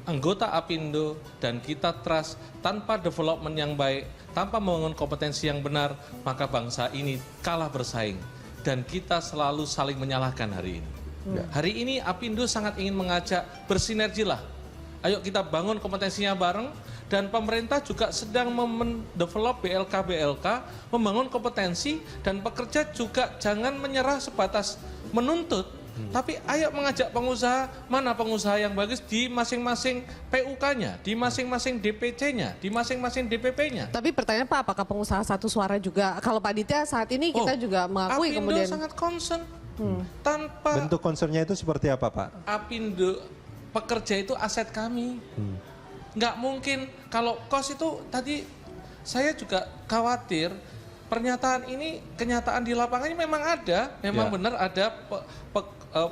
anggota Apindo dan kita trust tanpa development yang baik, tanpa membangun kompetensi yang benar, maka bangsa ini kalah bersaing. Dan kita selalu saling menyalahkan hari ini. Hari ini Apindo sangat ingin mengajak bersinergilah. Ayo kita bangun kompetensinya bareng, dan pemerintah juga sedang mendevelop BLK, membangun kompetensi, dan pekerja juga jangan menyerah sebatas menuntut, tapi ayo mengajak pengusaha, mana pengusaha yang bagus di masing-masing PUK-nya, di masing-masing DPC-nya, di masing-masing DPP-nya. Tapi pertanyaan Pak, apakah pengusaha satu suara juga? Kalau Pak Aditya saat ini kita juga mengakui Apindo kemudian sangat concern. Tanpa bentuk concernnya itu seperti apa Pak? Apindo, pekerja itu aset kami. Nggak mungkin kalau kos itu tadi saya juga khawatir pernyataan ini, kenyataan di lapangannya memang ada, memang benar ada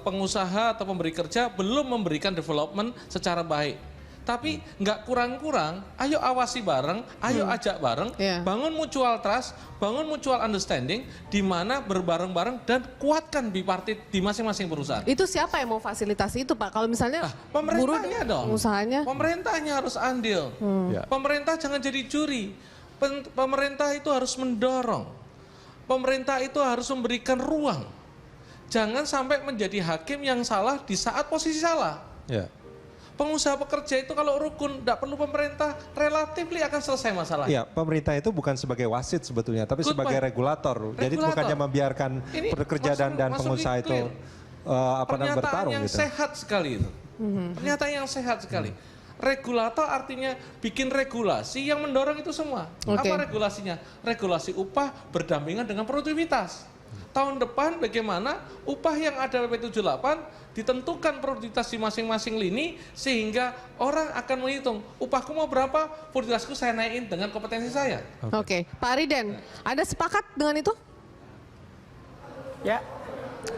pengusaha atau pemberi kerja belum memberikan development secara baik. Tapi nggak kurang-kurang, ayo awasi bareng, ayo ajak bareng, bangun mutual trust, bangun mutual understanding, di mana berbareng-bareng dan kuatkan bipartit di masing-masing perusahaan. itu siapa yang mau fasilitasi itu Pak? Kalau misalnya Pemerintahnya dong, usahanya, pemerintahnya harus andil. Pemerintah jangan jadi juri. Pemerintah itu harus mendorong. Pemerintah itu harus memberikan ruang. Jangan sampai menjadi hakim yang salah di saat posisi salah. Pengusaha pekerja itu kalau rukun, tidak perlu pemerintah, relatif akan selesai masalah. Iya, pemerintah itu bukan sebagai wasit sebetulnya, tapi sebagai regulator. Jadi bukannya membiarkan pekerja dan pengusaha itu bertarung pernyataan yang gitu. sehat sekali itu. Pernyataan yang sehat sekali. Regulator artinya bikin regulasi yang mendorong itu semua. Apa regulasinya? Regulasi upah berdampingan dengan produktivitas. Tahun depan bagaimana upah yang ada PP 78 ditentukan produktivitas di masing-masing lini, sehingga orang akan menghitung upahku mau berapa, produktivitasku saya naikin dengan kompetensi saya. Oke. Pak Riden, Anda sepakat dengan itu? Ya.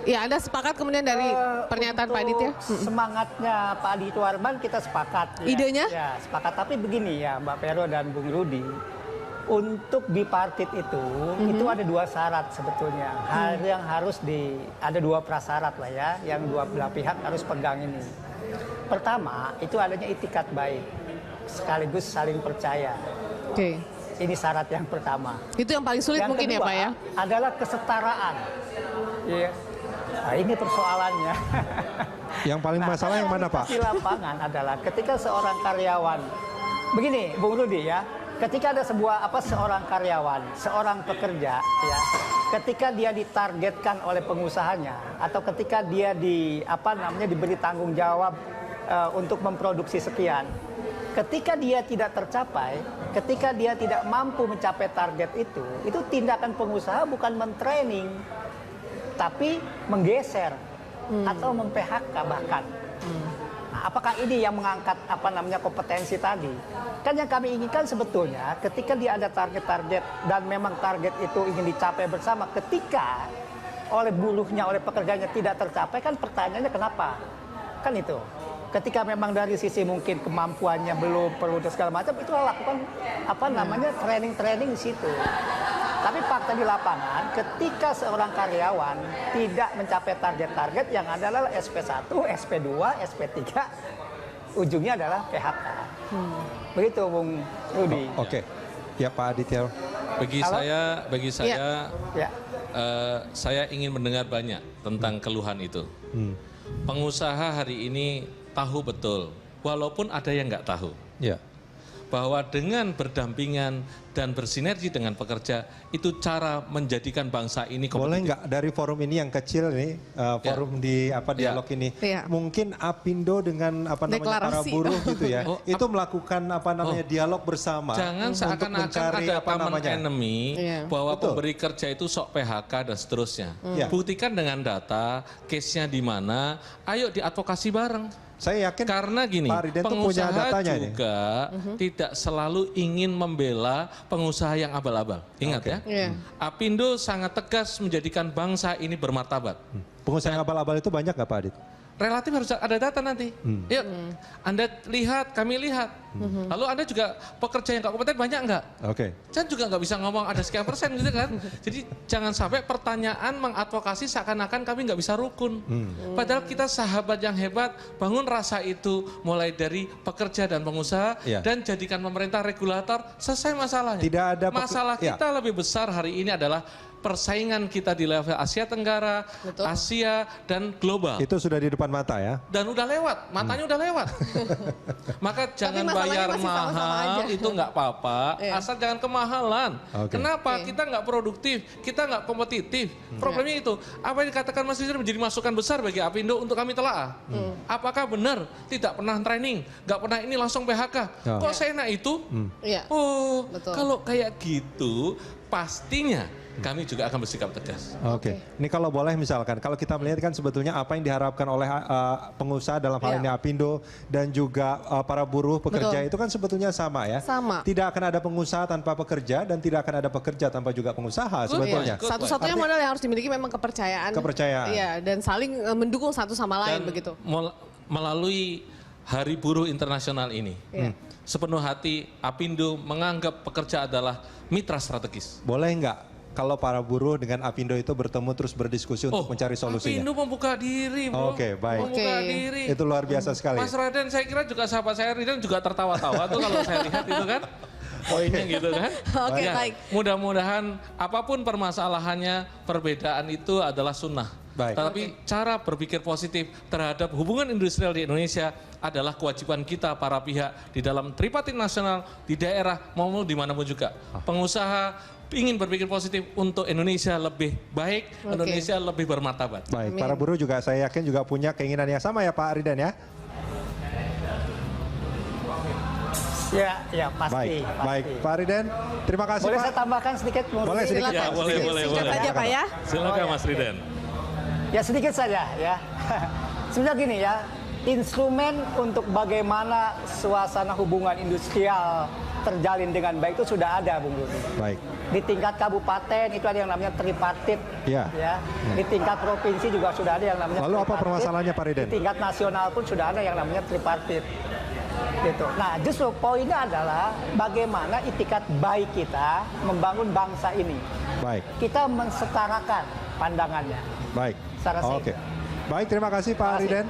Ya, Anda sepakat kemudian dari pernyataan Pak Aditya? Semangatnya Pak Aditya Warman kita sepakat. Idenya? Ya, sepakat. Tapi begini ya Mbak Pero dan Bung Rudi, untuk bipartit itu ada dua syarat sebetulnya. Hal yang harus ada dua prasyarat lah ya, yang dua belah pihak harus pegang ini. Pertama, itu adanya itikat baik, sekaligus saling percaya. Ini syarat yang pertama. Itu yang paling sulit yang mungkin kedua, ya Pak ya? Adalah kesetaraan. Iya. Nah, ini persoalannya. Yang paling masalah yang mana Pak? Di lapangan adalah ketika seorang karyawan, begini Bung Rudi ya, ketika ada seorang karyawan, seorang pekerja ya, ketika dia ditargetkan oleh pengusahanya atau ketika dia diberi tanggung jawab untuk memproduksi sekian, ketika dia tidak tercapai, ketika dia tidak mampu mencapai target itu tindakan pengusaha bukan men-training, tapi menggeser atau mem-PHK bahkan. Nah, apakah ini yang mengangkat kompetensi tadi? Kan yang kami inginkan sebetulnya ketika dia ada target-target dan memang target itu ingin dicapai bersama, ketika oleh buruhnya, oleh pekerjanya tidak tercapai, kan pertanyaannya kenapa? Kan itu. ketika memang dari sisi mungkin kemampuannya belum perlu dan segala macam, itu lakukan training di situ. Tapi fakta di lapangan, ketika seorang karyawan tidak mencapai target-target yang adalah SP1, SP2, SP3, ujungnya adalah PHK. Begitu Bung Rudi. Oke. Ya Pak Aditya. Bagi saya, saya ingin mendengar banyak tentang keluhan itu. Pengusaha hari ini tahu betul, walaupun ada yang nggak tahu. Ya. Bahwa dengan berdampingan dan bersinergi dengan pekerja, itu cara menjadikan bangsa ini kompetitif. Boleh nggak dari forum ini yang kecil nih, forum di dialog ini, mungkin Apindo dengan para buruh gitu ya, itu melakukan dialog bersama. Jangan seakan-akan ada common enemy, bahwa pemberi kerja itu sok PHK dan seterusnya. Buktikan dengan data, case-nya di mana, ayo diadvokasi bareng. Saya yakin karena gini, pengusaha juga tidak selalu ingin membela pengusaha yang abal-abal. Ingat ya, Apindo sangat tegas menjadikan bangsa ini bermartabat. Pengusaha yang abal-abal itu banyak nggak Pak Adit? Relatif harus ada data nanti. Yuk, Anda lihat, kami lihat. Lalu Anda juga pekerja yang nggak kompeten banyak nggak? Oke. Kan juga nggak bisa ngomong ada sekian persen gitu kan. Jadi jangan sampai pertanyaan mengadvokasi seakan-akan kami nggak bisa rukun. Padahal kita sahabat yang hebat, bangun rasa itu mulai dari pekerja dan pengusaha dan jadikan pemerintah regulator, selesai masalahnya. Tidak ada masalah kita lebih besar hari ini adalah persaingan kita di level Asia Tenggara, Asia, dan global. Itu sudah di depan mata ya? Dan udah lewat, matanya udah lewat. Maka jangan bayar mahal, itu nggak apa-apa, asal jangan kemahalan. Kenapa? Kita nggak produktif, kita nggak kompetitif. Problemnya itu, apa yang dikatakan Mas Rizal menjadi masukan besar bagi Apindo untuk kami telaah. Apakah benar tidak pernah training, nggak pernah ini langsung PHK? Kok seenak itu? Oh, kalau kayak gitu, pastinya kami juga akan bersikap tegas. Oke. Ini kalau boleh misalkan, kalau kita melihat kan sebetulnya apa yang diharapkan oleh pengusaha dalam hal ini Apindo dan juga para buruh pekerja itu kan sebetulnya sama ya. Sama. Tidak akan ada pengusaha tanpa pekerja dan tidak akan ada pekerja tanpa juga pengusaha sebetulnya. Satu-satunya modal yang harus dimiliki memang kepercayaan. Iya, dan saling mendukung satu sama lain begitu. Melalui Hari Buruh Internasional ini, sepenuh hati Apindo menganggap pekerja adalah mitra strategis. Boleh nggak? Kalau para buruh dengan Apindo itu bertemu terus berdiskusi untuk mencari solusinya. Apindo membuka diri, bro. Oke, baik. Membuka diri. Itu luar biasa sekali. Mas Raden, saya kira juga sahabat saya Raden juga tertawa-tawa tuh kalau saya lihat itu kan. Poinnya gitu kan. Baik. Mudah-mudahan apapun permasalahannya, perbedaan itu adalah sunnah. Tapi cara berpikir positif terhadap hubungan industrial di Indonesia adalah kewajiban kita para pihak di dalam tripartit nasional, di daerah maupun dimanapun juga. Pengusaha ingin berpikir positif untuk Indonesia lebih baik, Indonesia lebih bermartabat. Baik, para buruh juga saya yakin juga punya keinginan yang sama ya Pak Ridan ya? Ya pasti. Baik, Pak Ridan, terima kasih boleh Pak. Saya tambahkan sedikit? Boleh sedikit. Ya, boleh. Singkat aja Pak ya. Silakan Mas Ridan. Ya sedikit saja ya. Sebenarnya gini ya, instrumen untuk bagaimana suasana hubungan industrial terjalin dengan baik itu sudah ada, Bung Rudi. Baik. Di tingkat kabupaten itu ada yang namanya tripartit, ya. Di tingkat provinsi juga sudah ada yang namanya. Lalu apa permasalahannya Pak Ridan? Di tingkat nasional pun sudah ada yang namanya tripartit. Gitu. Nah, justru poinnya adalah bagaimana itikat baik kita membangun bangsa ini. Baik. Kita mensetarakan pandangannya. Baik. Oke. Baik, terima kasih Pak Ridan.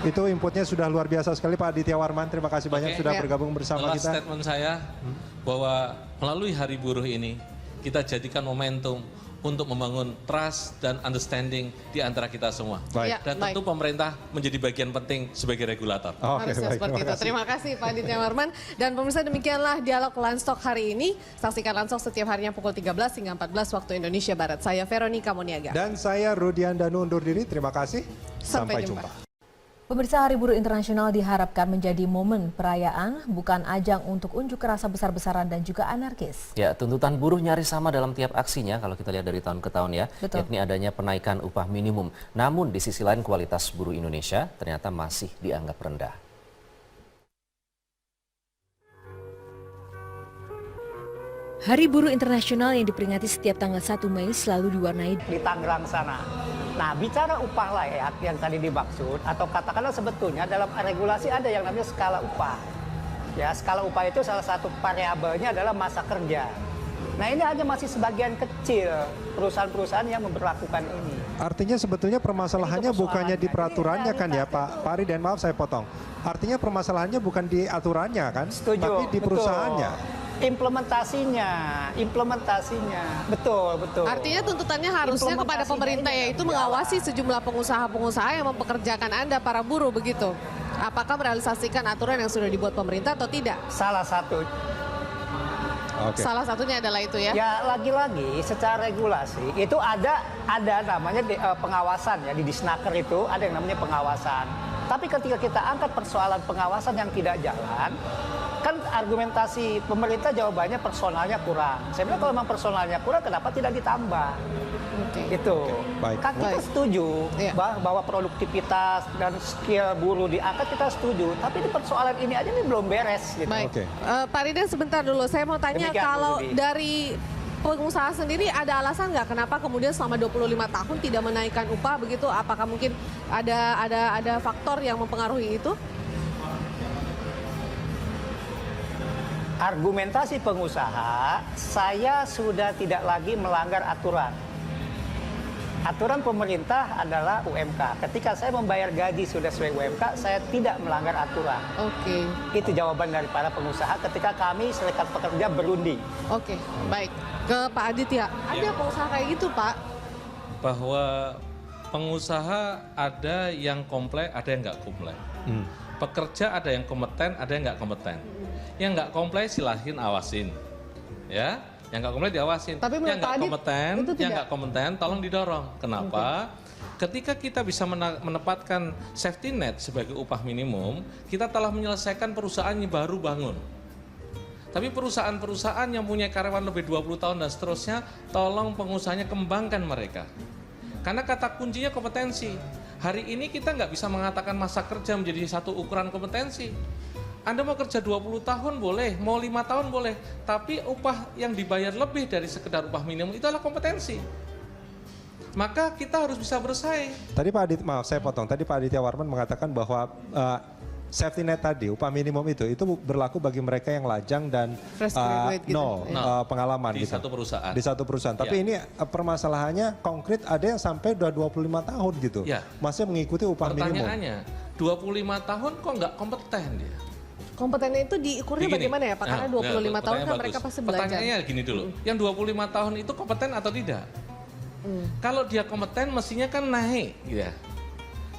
Itu inputnya sudah luar biasa sekali Pak Aditya Warman. Terima kasih banyak sudah bergabung bersama kita. Statement saya bahwa melalui Hari Buruh ini kita jadikan momentum untuk membangun trust dan understanding di antara kita semua. Dan tentu pemerintah menjadi bagian penting sebagai regulator. Harusnya seperti itu. Terima kasih Pak Aditya Warman. Dan pemirsa, demikianlah dialog Landstalk hari ini. Saksikan Landstalk setiap harinya pukul 13 hingga 14 waktu Indonesia Barat. Saya Veronica Moniaga. Dan saya Rudian Danu undur diri. Terima kasih. Sampai jumpa. Pemirsa, Hari Buruh Internasional diharapkan menjadi momen perayaan, bukan ajang untuk unjuk rasa besar-besaran dan juga anarkis. Ya, tuntutan buruh nyaris sama dalam tiap aksinya kalau kita lihat dari tahun ke tahun ya, yakni adanya penaikan upah minimum. Namun di sisi lain kualitas buruh Indonesia ternyata masih dianggap rendah. Hari Buruh Internasional yang diperingati setiap tanggal 1 Mei selalu diwarnai di Tangerang sana. Nah, bicara upah layak yang tadi dimaksud, atau katakanlah sebetulnya dalam regulasi ada yang namanya skala upah. Ya, skala upah itu salah satu variabelnya adalah masa kerja. Nah, ini hanya masih sebagian kecil perusahaan-perusahaan yang memperlakukan ini. Artinya sebetulnya permasalahannya bukannya di peraturannya kan ya Pak Pari, dan maaf saya potong. Artinya permasalahannya bukan di aturannya kan, Setuju, tapi di betul. perusahaannya. Implementasinya, betul. Artinya tuntutannya harusnya kepada pemerintah, yaitu mengawasi sejumlah pengusaha-pengusaha yang mempekerjakan Anda, para buruh, begitu. Apakah merealisasikan aturan yang sudah dibuat pemerintah atau tidak? Salah satu. Salah satunya adalah itu ya? Ya, lagi-lagi secara regulasi itu ada namanya pengawasan ya, di Disnaker itu ada yang namanya pengawasan. Tapi ketika kita angkat persoalan pengawasan yang tidak jalan, kan argumentasi pemerintah jawabannya personalnya kurang. Saya bilang kalau memang personalnya kurang, kenapa tidak ditambah? Itu. Baik. Kan kita setuju bahwa produktivitas dan skill buruh diangkat, kita setuju. Tapi di persoalan ini aja ini belum beres. Gitu. Baik. Pak Riden, sebentar dulu. Saya mau tanya, Demikian, kalau Bu Ludi. dari pengusaha sendiri ada alasan nggak kenapa kemudian selama 25 tahun tidak menaikkan upah begitu? Apakah mungkin ada faktor yang mempengaruhi itu? Argumentasi pengusaha, saya sudah tidak lagi melanggar aturan. Aturan pemerintah adalah UMK. Ketika saya membayar gaji sudah sesuai UMK, saya tidak melanggar aturan. Oke. Itu jawaban dari para pengusaha ketika kami serikat pekerja berunding. Oke, baik. Ke Pak Aditya, ada pengusaha kayak gitu, Pak? Bahwa pengusaha ada yang komplain, ada yang nggak komplain. Pekerja ada yang kompeten, ada yang nggak kompeten. Yang nggak komplain silahkan awasin, ya. Yang nggak komplain diawasin. Tapi yang nggak kompeten, yang nggak kompeten, tolong didorong. Kenapa? Ketika kita bisa menempatkan safety net sebagai upah minimum, kita telah menyelesaikan perusahaan yang baru bangun. Tapi perusahaan-perusahaan yang punya karyawan lebih 20 tahun dan seterusnya, tolong pengusahanya kembangkan mereka. Karena kata kuncinya kompetensi. Hari ini kita nggak bisa mengatakan masa kerja menjadi satu ukuran kompetensi. Anda mau kerja 20 tahun boleh, mau 5 tahun boleh, tapi upah yang dibayar lebih dari sekedar upah minimum itu adalah kompetensi. Maka kita harus bisa bersaing. Tadi Pak Aditya, maaf saya potong, tadi Pak Aditya Warman mengatakan bahwa safety net tadi, upah minimum itu berlaku bagi mereka yang lajang dan nol pengalaman di gitu. satu perusahaan. Di satu perusahaan. Tapi ini permasalahannya konkret, ada yang sampai udah 25 tahun gitu. Ya. Masih mengikuti upah minimum. Pertanyaannya, 25 tahun kok nggak kompeten dia? Kompetennya itu diukurnya bagaimana ya Pak? Karena 25 tahun kan mereka pasti belajar. Pertanyaannya gini dulu, yang 25 tahun itu kompeten atau tidak? Kalau dia kompeten mestinya kan naik gitu ya.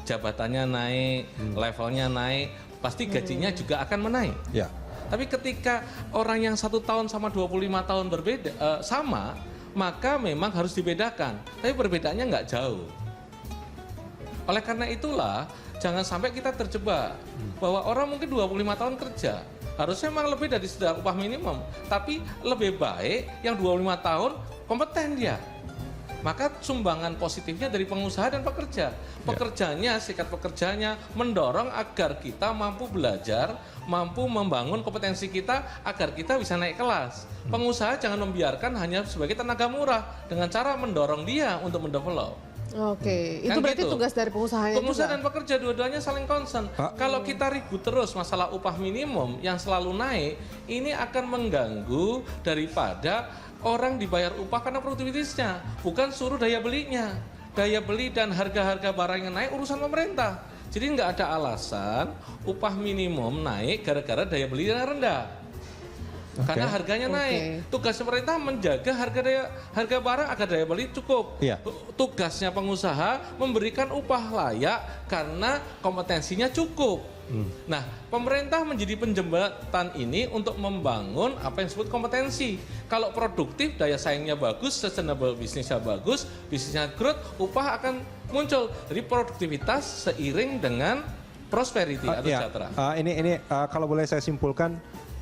Jabatannya naik, levelnya naik, pasti gajinya juga akan menaik. Ya. Tapi ketika orang yang 1 tahun sama 25 tahun berbeda sama, maka memang harus dibedakan. Tapi perbedaannya nggak jauh. Oleh karena itulah jangan sampai kita terjebak bahwa orang mungkin 25 tahun kerja, harusnya memang lebih dari sekedar upah minimum, tapi lebih baik yang 25 tahun kompeten dia. Maka sumbangan positifnya dari pengusaha dan pekerja. Pekerjanya, serikat pekerjanya mendorong agar kita mampu belajar, mampu membangun kompetensi kita agar kita bisa naik kelas. Pengusaha jangan membiarkan hanya sebagai tenaga murah dengan cara mendorong dia untuk mendevelop. Oke, itu Kan berarti gitu. tugas dari pengusahanya Pengusaha juga. dan pekerja dua-duanya saling concern. Kalau kita ribut terus masalah upah minimum yang selalu naik, ini akan mengganggu daripada orang dibayar upah karena produktivitasnya, bukan suruh daya belinya. Daya beli dan harga-harga barang yang naik urusan pemerintah. Jadi nggak ada alasan upah minimum naik gara-gara daya beli yang rendah. Karena harganya naik. Tugas pemerintah menjaga harga barang agar daya beli cukup. Tugasnya pengusaha memberikan upah layak karena kompetensinya cukup. Nah, pemerintah menjadi penjembatan ini untuk membangun apa yang disebut kompetensi. Kalau produktif, daya saingnya bagus, sustainable bisnisnya bagus, bisnisnya growth, upah akan muncul. Jadi produktivitas seiring dengan prosperity atau sejahtera. Ini kalau boleh saya simpulkan,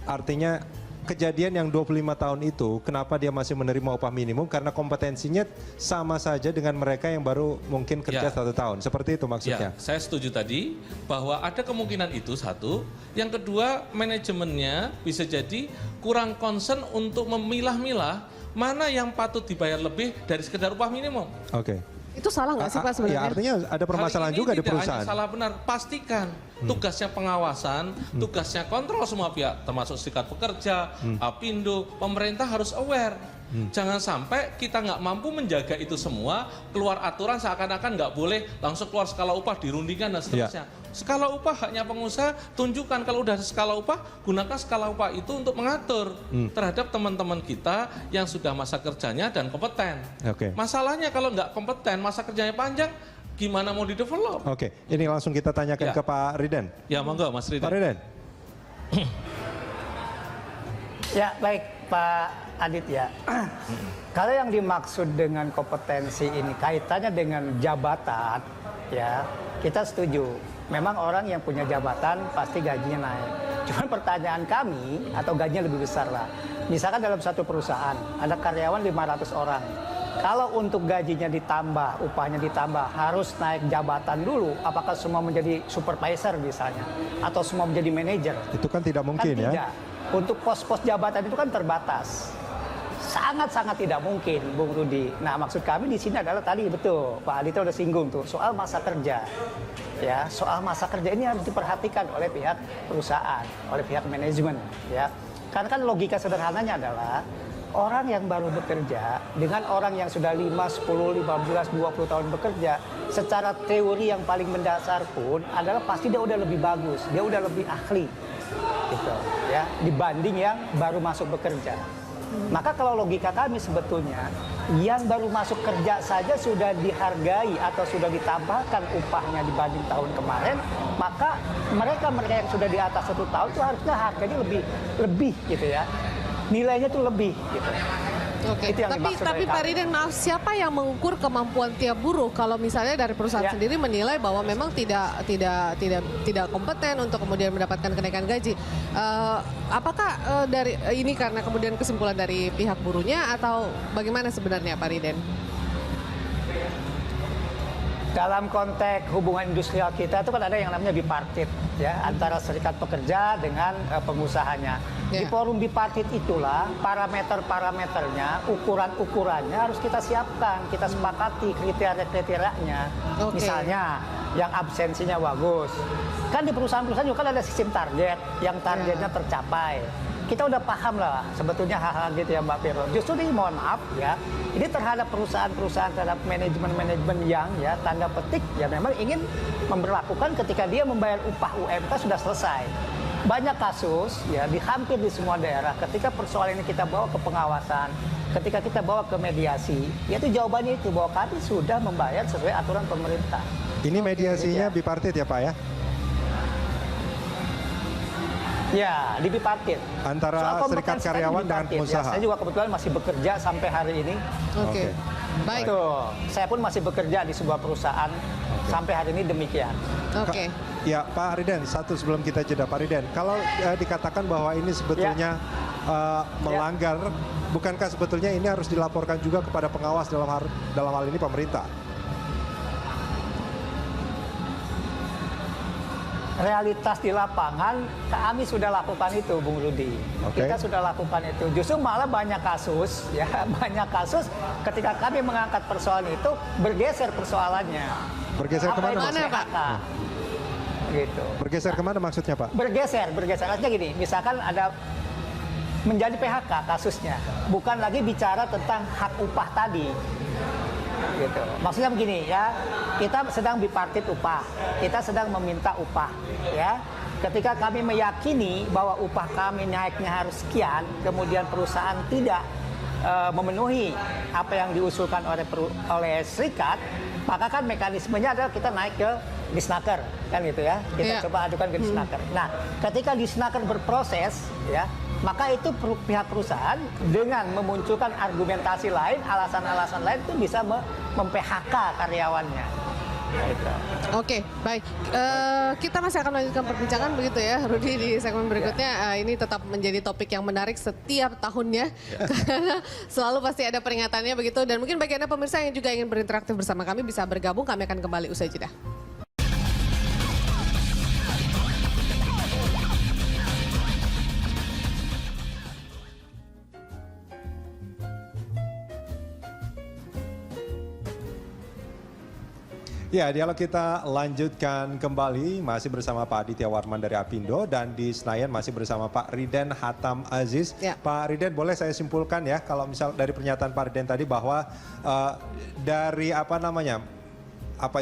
artinya kejadian yang 25 tahun itu, kenapa dia masih menerima upah minimum? Karena kompetensinya sama saja dengan mereka yang baru mungkin kerja 1 tahun. Seperti itu maksudnya? Ya, saya setuju tadi bahwa ada kemungkinan itu satu. Yang kedua, manajemennya bisa jadi kurang concern untuk memilah-milah mana yang patut dibayar lebih dari sekedar upah minimum. Oke. Itu salah nggak sih Pak sebenarnya? Ya, artinya ada permasalahan juga di perusahaan. Tidak hanya salah benar, pastikan tugasnya pengawasan, tugasnya kontrol semua pihak, termasuk serikat pekerja, Apindo, pemerintah harus aware. Jangan sampai kita nggak mampu menjaga itu semua, keluar aturan seakan-akan nggak boleh langsung keluar skala upah, dirundingkan dan seterusnya. Skala upah haknya pengusaha, tunjukkan kalau udah skala upah, gunakan skala upah itu untuk mengatur terhadap teman-teman kita yang sudah masa kerjanya dan kompeten. Masalahnya kalau nggak kompeten, masa kerjanya panjang, gimana mau di-develop? Ini langsung kita tanyakan ke Pak Riden. Ya, monggo Mas Riden. Pak Riden. Ya, baik Pak Adit ya. Kalau yang dimaksud dengan kompetensi ini kaitannya dengan jabatan, ya kita setuju. Memang orang yang punya jabatan pasti gajinya naik. Cuman pertanyaan kami atau gajinya lebih besar lah. Misalkan dalam satu perusahaan ada karyawan 500 orang. Kalau untuk gajinya ditambah, upahnya ditambah, harus naik jabatan dulu. Apakah semua menjadi supervisor misalnya? Atau semua menjadi manajer? Itu kan tidak mungkin Kan ya. tidak. Untuk pos-pos jabatan itu kan terbatas. Sangat-sangat tidak mungkin, Bung Rudi. Nah, maksud kami di sini adalah tadi betul, Pak Adito udah singgung tuh soal masa kerja. Ya, soal masa kerja ini harus diperhatikan oleh pihak perusahaan, oleh pihak manajemen, ya. Karena kan logika sederhananya adalah orang yang baru bekerja dengan orang yang sudah 5, 10, 15, 20 tahun bekerja, secara teori yang paling mendasar pun adalah pasti dia udah lebih bagus, dia udah lebih ahli. Gitu, ya, dibanding yang baru masuk bekerja. Maka kalau logika kami sebetulnya yang baru masuk kerja saja sudah dihargai atau sudah ditambahkan upahnya dibanding tahun kemarin, maka mereka yang sudah di atas 1 tahun itu harusnya harganya lebih gitu ya, nilainya tuh lebih gitu. Oke, tapi Pak Riden, maaf, siapa yang mengukur kemampuan tiap buruh kalau misalnya dari perusahaan sendiri menilai bahwa memang tidak kompeten untuk kemudian mendapatkan kenaikan gaji? Apakah dari ini karena kemudian kesimpulan dari pihak buruhnya atau bagaimana sebenarnya Pak Riden? Dalam konteks hubungan industrial kita itu kan ada yang namanya bipartit ya, antara serikat pekerja dengan pengusahanya. Di forum bipartit itulah parameter-parameternya, ukuran-ukurannya harus kita siapkan, kita sepakati kriteria-kriterianya. Misalnya yang absensinya bagus. Kan di perusahaan-perusahaan juga kan ada sistem target, yang targetnya tercapai. Kita udah paham lah sebetulnya hal-hal gitu ya Mbak Vero. Justru ini mohon maaf ya, ini terhadap perusahaan-perusahaan, terhadap manajemen-manajemen yang ya tanda petik ya memang ingin memberlakukan ketika dia membayar upah UMK sudah selesai. Banyak kasus ya hampir di semua daerah ketika persoalan ini kita bawa ke pengawasan, ketika kita bawa ke mediasi, yaitu jawabannya itu bahwa kami sudah membayar sesuai aturan pemerintah. Ini mediasinya bipartit ya Pak ya? Ya, di bipartit. Antara serikat karyawan dengan pengusaha. Ya, saya juga kebetulan masih bekerja sampai hari ini. Oke. Baik. Tuh, saya pun masih bekerja di sebuah perusahaan sampai hari ini demikian. Oke. Ya, Pak Riden, satu sebelum kita jeda, Pak Riden, kalau dikatakan bahwa ini sebetulnya melanggar, bukankah sebetulnya ini harus dilaporkan juga kepada pengawas dalam hal ini pemerintah? Realitas di lapangan kami sudah lakukan itu, Bung Rudi. Kita sudah lakukan itu. Justru malah banyak kasus, ya banyak kasus ketika kami mengangkat persoalan itu bergeser persoalannya. Bergeser kemana maksudnya? Pak? Gitu. Bergeser kemana maksudnya Pak? Bergeser. Artinya gini, misalkan ada menjadi PHK kasusnya, bukan lagi bicara tentang hak upah tadi. Gitu. Maksudnya begini ya, kita sedang bipartit upah, kita sedang meminta upah ya. Ketika kami meyakini bahwa upah kami naiknya harus sekian, kemudian perusahaan tidak memenuhi apa yang diusulkan oleh serikat, maka kan mekanismenya adalah kita naik ke Disnaker kan gitu ya. Kita coba ajukan ke Disnaker. Nah, ketika Disnaker berproses ya, maka itu pihak perusahaan dengan memunculkan argumentasi lain, alasan-alasan lain itu bisa mem-PHK karyawannya. Oke, baik. Kita masih akan melanjutkan perbincangan begitu ya, Rudi, di segmen berikutnya. Ini tetap menjadi topik yang menarik setiap tahunnya, karena selalu pasti ada peringatannya begitu. Dan mungkin bagi Anda pemirsa yang juga ingin berinteraktif bersama kami bisa bergabung. Kami akan kembali usai jeda. Ya, dialog kita lanjutkan kembali masih bersama Pak Aditya Warman dari Apindo dan di Senayan masih bersama Pak Riden Hatam Aziz. Ya. Pak Riden, boleh saya simpulkan ya kalau misal dari pernyataan Pak Riden tadi bahwa dari apa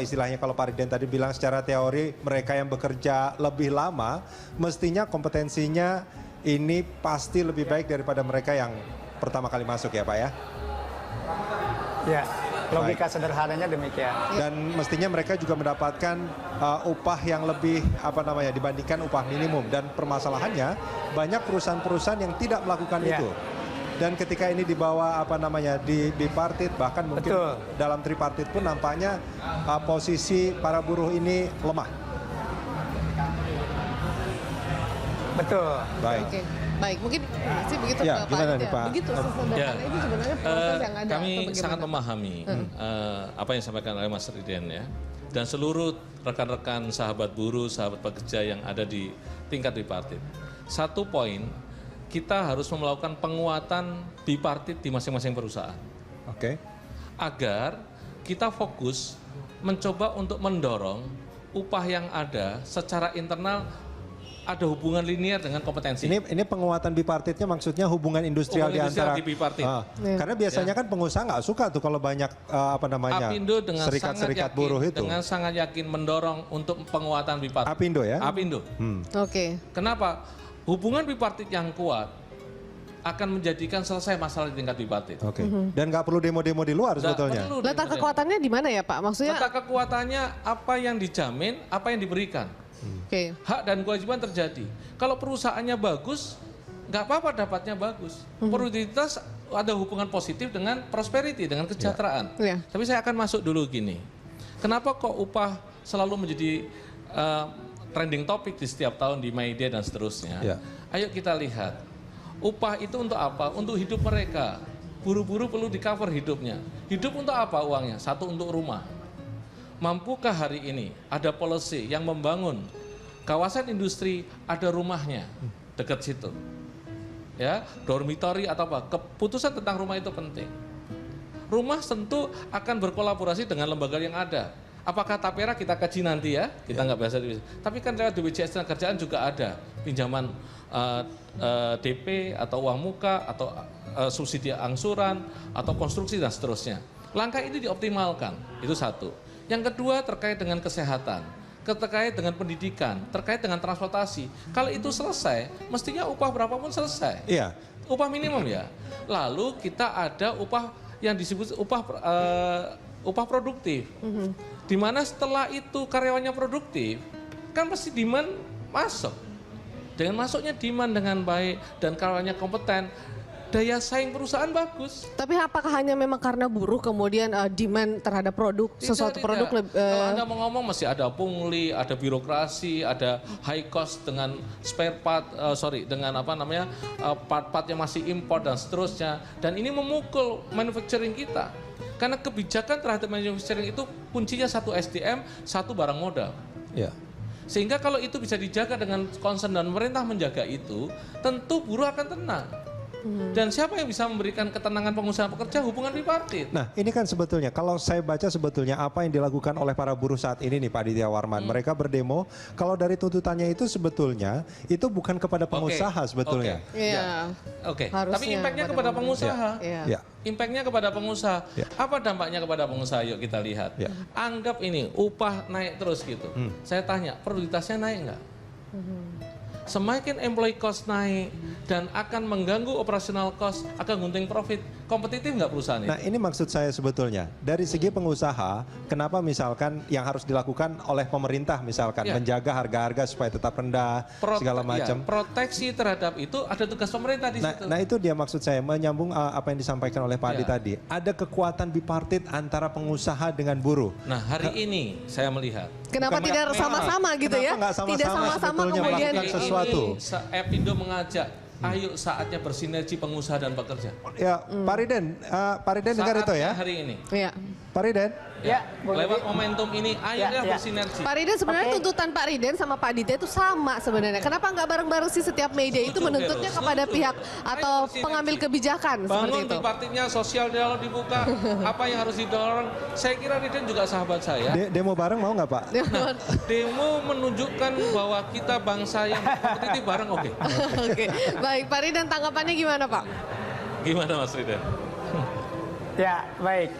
istilahnya kalau Pak Riden tadi bilang secara teori mereka yang bekerja lebih lama mestinya kompetensinya ini pasti lebih baik daripada mereka yang pertama kali masuk ya Pak ya? Ya, logika sederhananya demikian. Dan mestinya mereka juga mendapatkan upah yang lebih dibandingkan upah minimum, dan permasalahannya banyak perusahaan-perusahaan yang tidak melakukan itu. Dan ketika ini dibawa di bipartit, bahkan mungkin dalam tripartit pun nampaknya posisi para buruh ini lemah. Betul. Baik. Oke. Baik, mungkin masih begitu Ya, Pak gimana Aditya. nih, Pak? Begitu sesederhana itu sebenarnya proses yang ada. Kami atau bagaimana? sangat memahami apa yang disampaikan oleh Mas Riden ya. Dan seluruh rekan-rekan sahabat buruh, sahabat pekerja yang ada di tingkat bipartit. Satu poin, kita harus melakukan penguatan bipartit di masing-masing perusahaan. Oke. Agar kita fokus mencoba untuk mendorong upah yang ada secara internal ada hubungan linear dengan kompetensi. Ini penguatan bipartitnya maksudnya hubungan industrial di antara di bipartit. Karena biasanya kan pengusaha nggak suka tuh kalau banyak Apindo dengan serikat-serikat buruh itu. Dengan sangat yakin mendorong untuk penguatan bipartit. Apindo ya? Apindo. Oke. Kenapa? Hubungan bipartit yang kuat akan menjadikan selesai masalah di tingkat bipartit. Oke. Dan nggak perlu demo-demo di luar sebetulnya. Letak kekuatannya di mana ya Pak? Maksudnya letak kekuatannya apa yang dijamin, apa yang diberikan. Hak dan kewajiban terjadi. Kalau perusahaannya bagus, nggak apa-apa dapatnya bagus. Produktivitas ada hubungan positif dengan prosperity, dengan kesejahteraan. Tapi saya akan masuk dulu gini. Kenapa kok upah selalu menjadi trending topik di setiap tahun di May Day dan seterusnya? Ayo kita lihat. Upah itu untuk apa? Untuk hidup mereka. Buruh-buruh perlu di-cover hidupnya. Hidup untuk apa uangnya? Satu, untuk rumah. Mampukah hari ini ada policy yang membangun kawasan industri ada rumahnya dekat situ, ya, dormitory atau apa? Keputusan tentang rumah itu penting. Rumah tentu akan berkolaborasi dengan lembaga yang ada. Apakah Tapera kita kaji nanti ya? Kita nggak biasa. Tapi kan lewat BPJS Tenagakerjaan juga ada pinjaman DP atau uang muka atau subsidi angsuran atau konstruksi dan seterusnya. Langkah ini dioptimalkan. Itu satu. Yang kedua terkait dengan kesehatan, terkait dengan pendidikan, terkait dengan transportasi. Kalau itu selesai, mestinya upah berapapun selesai. Iya. Upah minimum ya. Lalu kita ada upah yang disebut upah produktif. Di mana setelah itu karyawannya produktif, kan pasti demand masuk. Dengan masuknya demand dengan baik dan karyawannya kompeten, daya saing perusahaan bagus. Tapi apakah hanya memang karena buruh kemudian demand terhadap produk, sesuatu produk lebih... Kalau Anda mau ngomong masih ada pungli, ada birokrasi, ada high cost dengan spare part, dengan part-part yang masih import dan seterusnya. Dan ini memukul manufacturing kita. Karena kebijakan terhadap manufacturing itu kuncinya satu SDM, satu barang modal. Ya. Sehingga kalau itu bisa dijaga dengan concern dan pemerintah menjaga itu, tentu buruh akan tenang. Dan siapa yang bisa memberikan ketenangan pengusaha pekerja? Hubungan bipartit. Nah, ini kan sebetulnya kalau saya baca sebetulnya apa yang dilakukan oleh para buruh saat ini nih Pak Aditya Warman. Mereka berdemo, kalau dari tuntutannya itu sebetulnya itu bukan kepada pengusaha sebetulnya. Oke. Tapi impactnya kepada pengusaha. Impactnya kepada pengusaha. Apa dampaknya kepada pengusaha? Yuk kita lihat. Anggap ini upah naik terus gitu. Saya tanya, produktivitasnya naik nggak? Semakin employee cost naik dan akan mengganggu operational cost, akan gunting profit, kompetitif nggak perusahaan ini? Nah ini maksud saya sebetulnya, dari segi pengusaha, kenapa misalkan yang harus dilakukan oleh pemerintah misalkan, menjaga harga-harga supaya tetap rendah, segala macam. Proteksi terhadap itu ada tugas pemerintah di situ. Nah itu dia maksud saya, menyambung apa yang disampaikan oleh Pak Adi tadi. Ada kekuatan bipartit antara pengusaha dengan buruh. Nah hari ini saya melihat. Kenapa tidak sama-sama gitu ya? Tidak sama-sama kemudian sesuatu. Apindo mengajak, ayo saatnya bersinergi pengusaha dan pekerja. Ya, Pak Riden dengar itu ya. Hari ini. Pak Riden. Ya, lewat momentum ini akhirnya bersinergi. Pak Riden, sebenarnya tuntutan Pak Riden sama Pak Aditya itu sama sebenarnya. Kenapa nggak bareng-bareng sih setiap media itu menuntutnya kepada pihak atau pengambil kebijakan seperti Bangun itu? tripartitnya, sosial dialog dibuka, apa yang harus didorong. Saya kira Riden juga sahabat saya. Demo bareng mau nggak Pak? Demo menunjukkan bahwa kita bangsa yang kompetitif bareng, oke. Oke, baik Pak Riden, tanggapannya gimana Pak? Gimana Mas Riden? Ya, baik,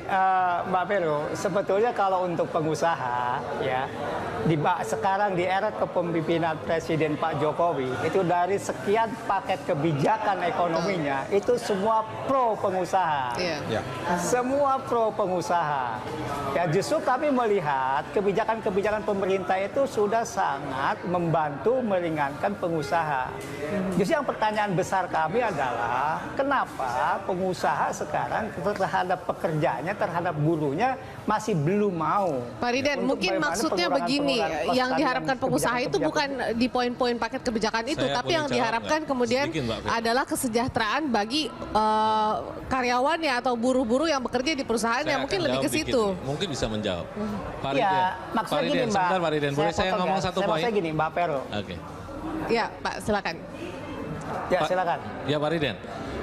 Mbak Vero. Sebetulnya kalau untuk pengusaha, ya, sekarang di era kepemimpinan Presiden Pak Jokowi, itu dari sekian paket kebijakan ekonominya, itu semua pro pengusaha. Semua pro pengusaha. Ya, justru kami melihat kebijakan-kebijakan pemerintah itu sudah sangat membantu meringankan pengusaha. Justru yang pertanyaan besar kami adalah, kenapa pengusaha sekarang terhadap pekerjanya, terhadap buruhnya masih belum mau. Pak Riden, mungkin maksudnya begini, yang diharapkan pengusaha itu bukan di poin-poin paket kebijakan itu, tapi yang diharapkan kemudian adalah kesejahteraan bagi karyawannya atau buruh-buruh yang bekerja di perusahaannya, mungkin lebih ke situ. Mungkin bisa menjawab. Pak Riden, Ya, maksudnya gini Mbak. sebentar Pak Riden, boleh saya ngomong satu poin? Maksudnya gini Mbak Pero. Oke. Ya Pak, silakan. Ya, silakan. Ya Pak Riden.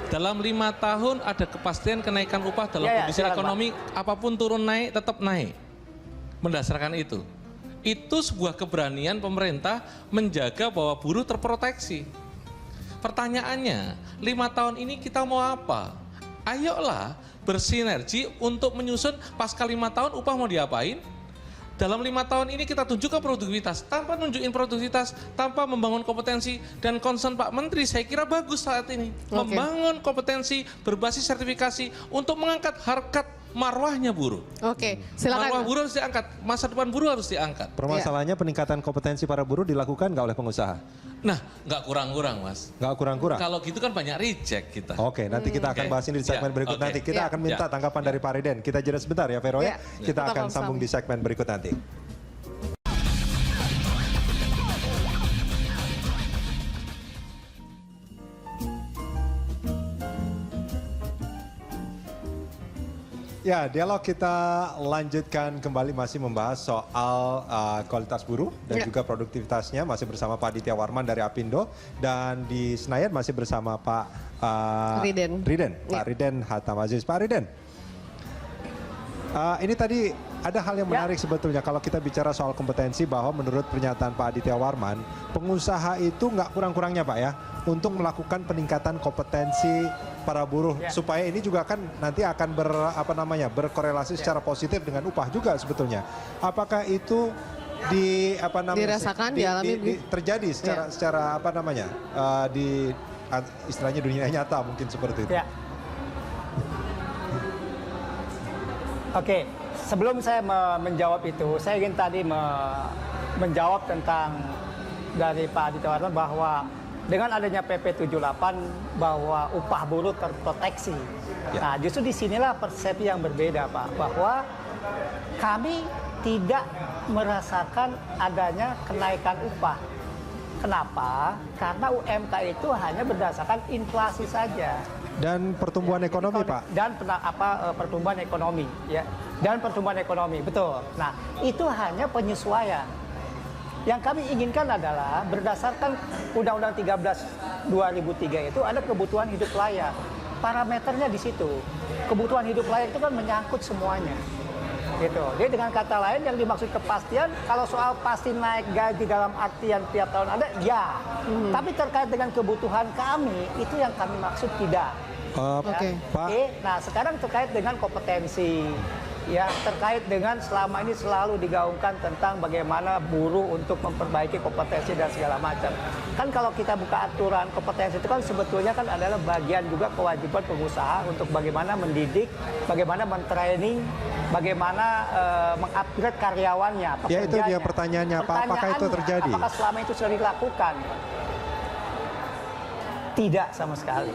Dalam 5 tahun ada kepastian kenaikan upah dalam kondisi ekonomi, apapun turun naik tetap naik. Mendasarkan itu. Itu sebuah keberanian pemerintah menjaga bahwa buruh terproteksi. Pertanyaannya, 5 tahun ini kita mau apa? Ayolah bersinergi untuk menyusun pasca 5 tahun upah mau diapain? Dalam 5 tahun ini kita tunjukkan produktivitas. Tanpa nunjukin produktivitas, tanpa membangun kompetensi dan concern Pak Menteri, saya kira bagus saat ini. Membangun kompetensi berbasis sertifikasi untuk mengangkat harkat marwahnya buruh. Oke, silakan. Marwah buruh harus diangkat, masa depan buruh harus diangkat. Permasalahannya peningkatan kompetensi para buruh dilakukan nggak oleh pengusaha? Nah, nggak kurang-kurang Mas. Nggak kurang-kurang? Kalau gitu kan banyak reject kita. Oke, nanti kita akan bahas ini di segmen berikut nanti. Kita akan minta tanggapan dari Pak Riden. Kita jeda sebentar ya Vero ya. Kita akan sambung di segmen berikut nanti. Ya, dialog kita lanjutkan kembali, masih membahas soal kualitas buruh dan juga produktivitasnya, masih bersama Pak Aditya Warman dari Apindo, dan di Senayan masih bersama Pak Riden. Pak Riden Hatam Aziz. Pak Riden, ini tadi ada hal yang menarik sebetulnya kalau kita bicara soal kompetensi, bahwa menurut pernyataan Pak Aditya Warman, pengusaha itu nggak kurang-kurangnya Pak ya untuk melakukan peningkatan kompetensi para buruh, supaya ini juga kan nanti akan berkorelasi secara positif dengan upah juga sebetulnya. Apakah itu dirasakan, dialami, terjadi secara di istilahnya dunia nyata mungkin seperti itu? Oke, sebelum saya menjawab itu, saya ingin tadi menjawab tentang dari Pak Aditya Warman bahwa dengan adanya PP 78 bahwa upah buruh terproteksi. Nah, justru disinilah persepsi yang berbeda Pak, bahwa kami tidak merasakan adanya kenaikan upah. Kenapa? Karena UMK itu hanya berdasarkan inflasi saja. Dan pertumbuhan ekonomi Pak. Dan pertumbuhan ekonomi, ya. Dan pertumbuhan ekonomi, betul. Nah, itu hanya penyesuaian. Yang kami inginkan adalah berdasarkan Undang-Undang 13 2003 itu ada kebutuhan hidup layak. Parameternya di situ. Kebutuhan hidup layak itu kan menyangkut semuanya. Gitu. Jadi dengan kata lain yang dimaksud kepastian, kalau soal pasti naik gaji dalam artian tiap tahun ada, ya. Tapi terkait dengan kebutuhan kami, itu yang kami maksud tidak. Pak. Nah, sekarang terkait dengan kompetensi. Ya, terkait dengan selama ini selalu digaungkan tentang bagaimana buruh untuk memperbaiki kompetensi dan segala macam. Kan kalau kita buka aturan kompetensi itu kan sebetulnya kan adalah bagian juga kewajiban pengusaha untuk bagaimana mendidik, bagaimana mentraining, bagaimana mengupgrade karyawannya, pekerjanya. Ya, itu dia pertanyaannya, Pak. Apakah itu terjadi? Apakah selama itu sudah dilakukan? Tidak sama sekali.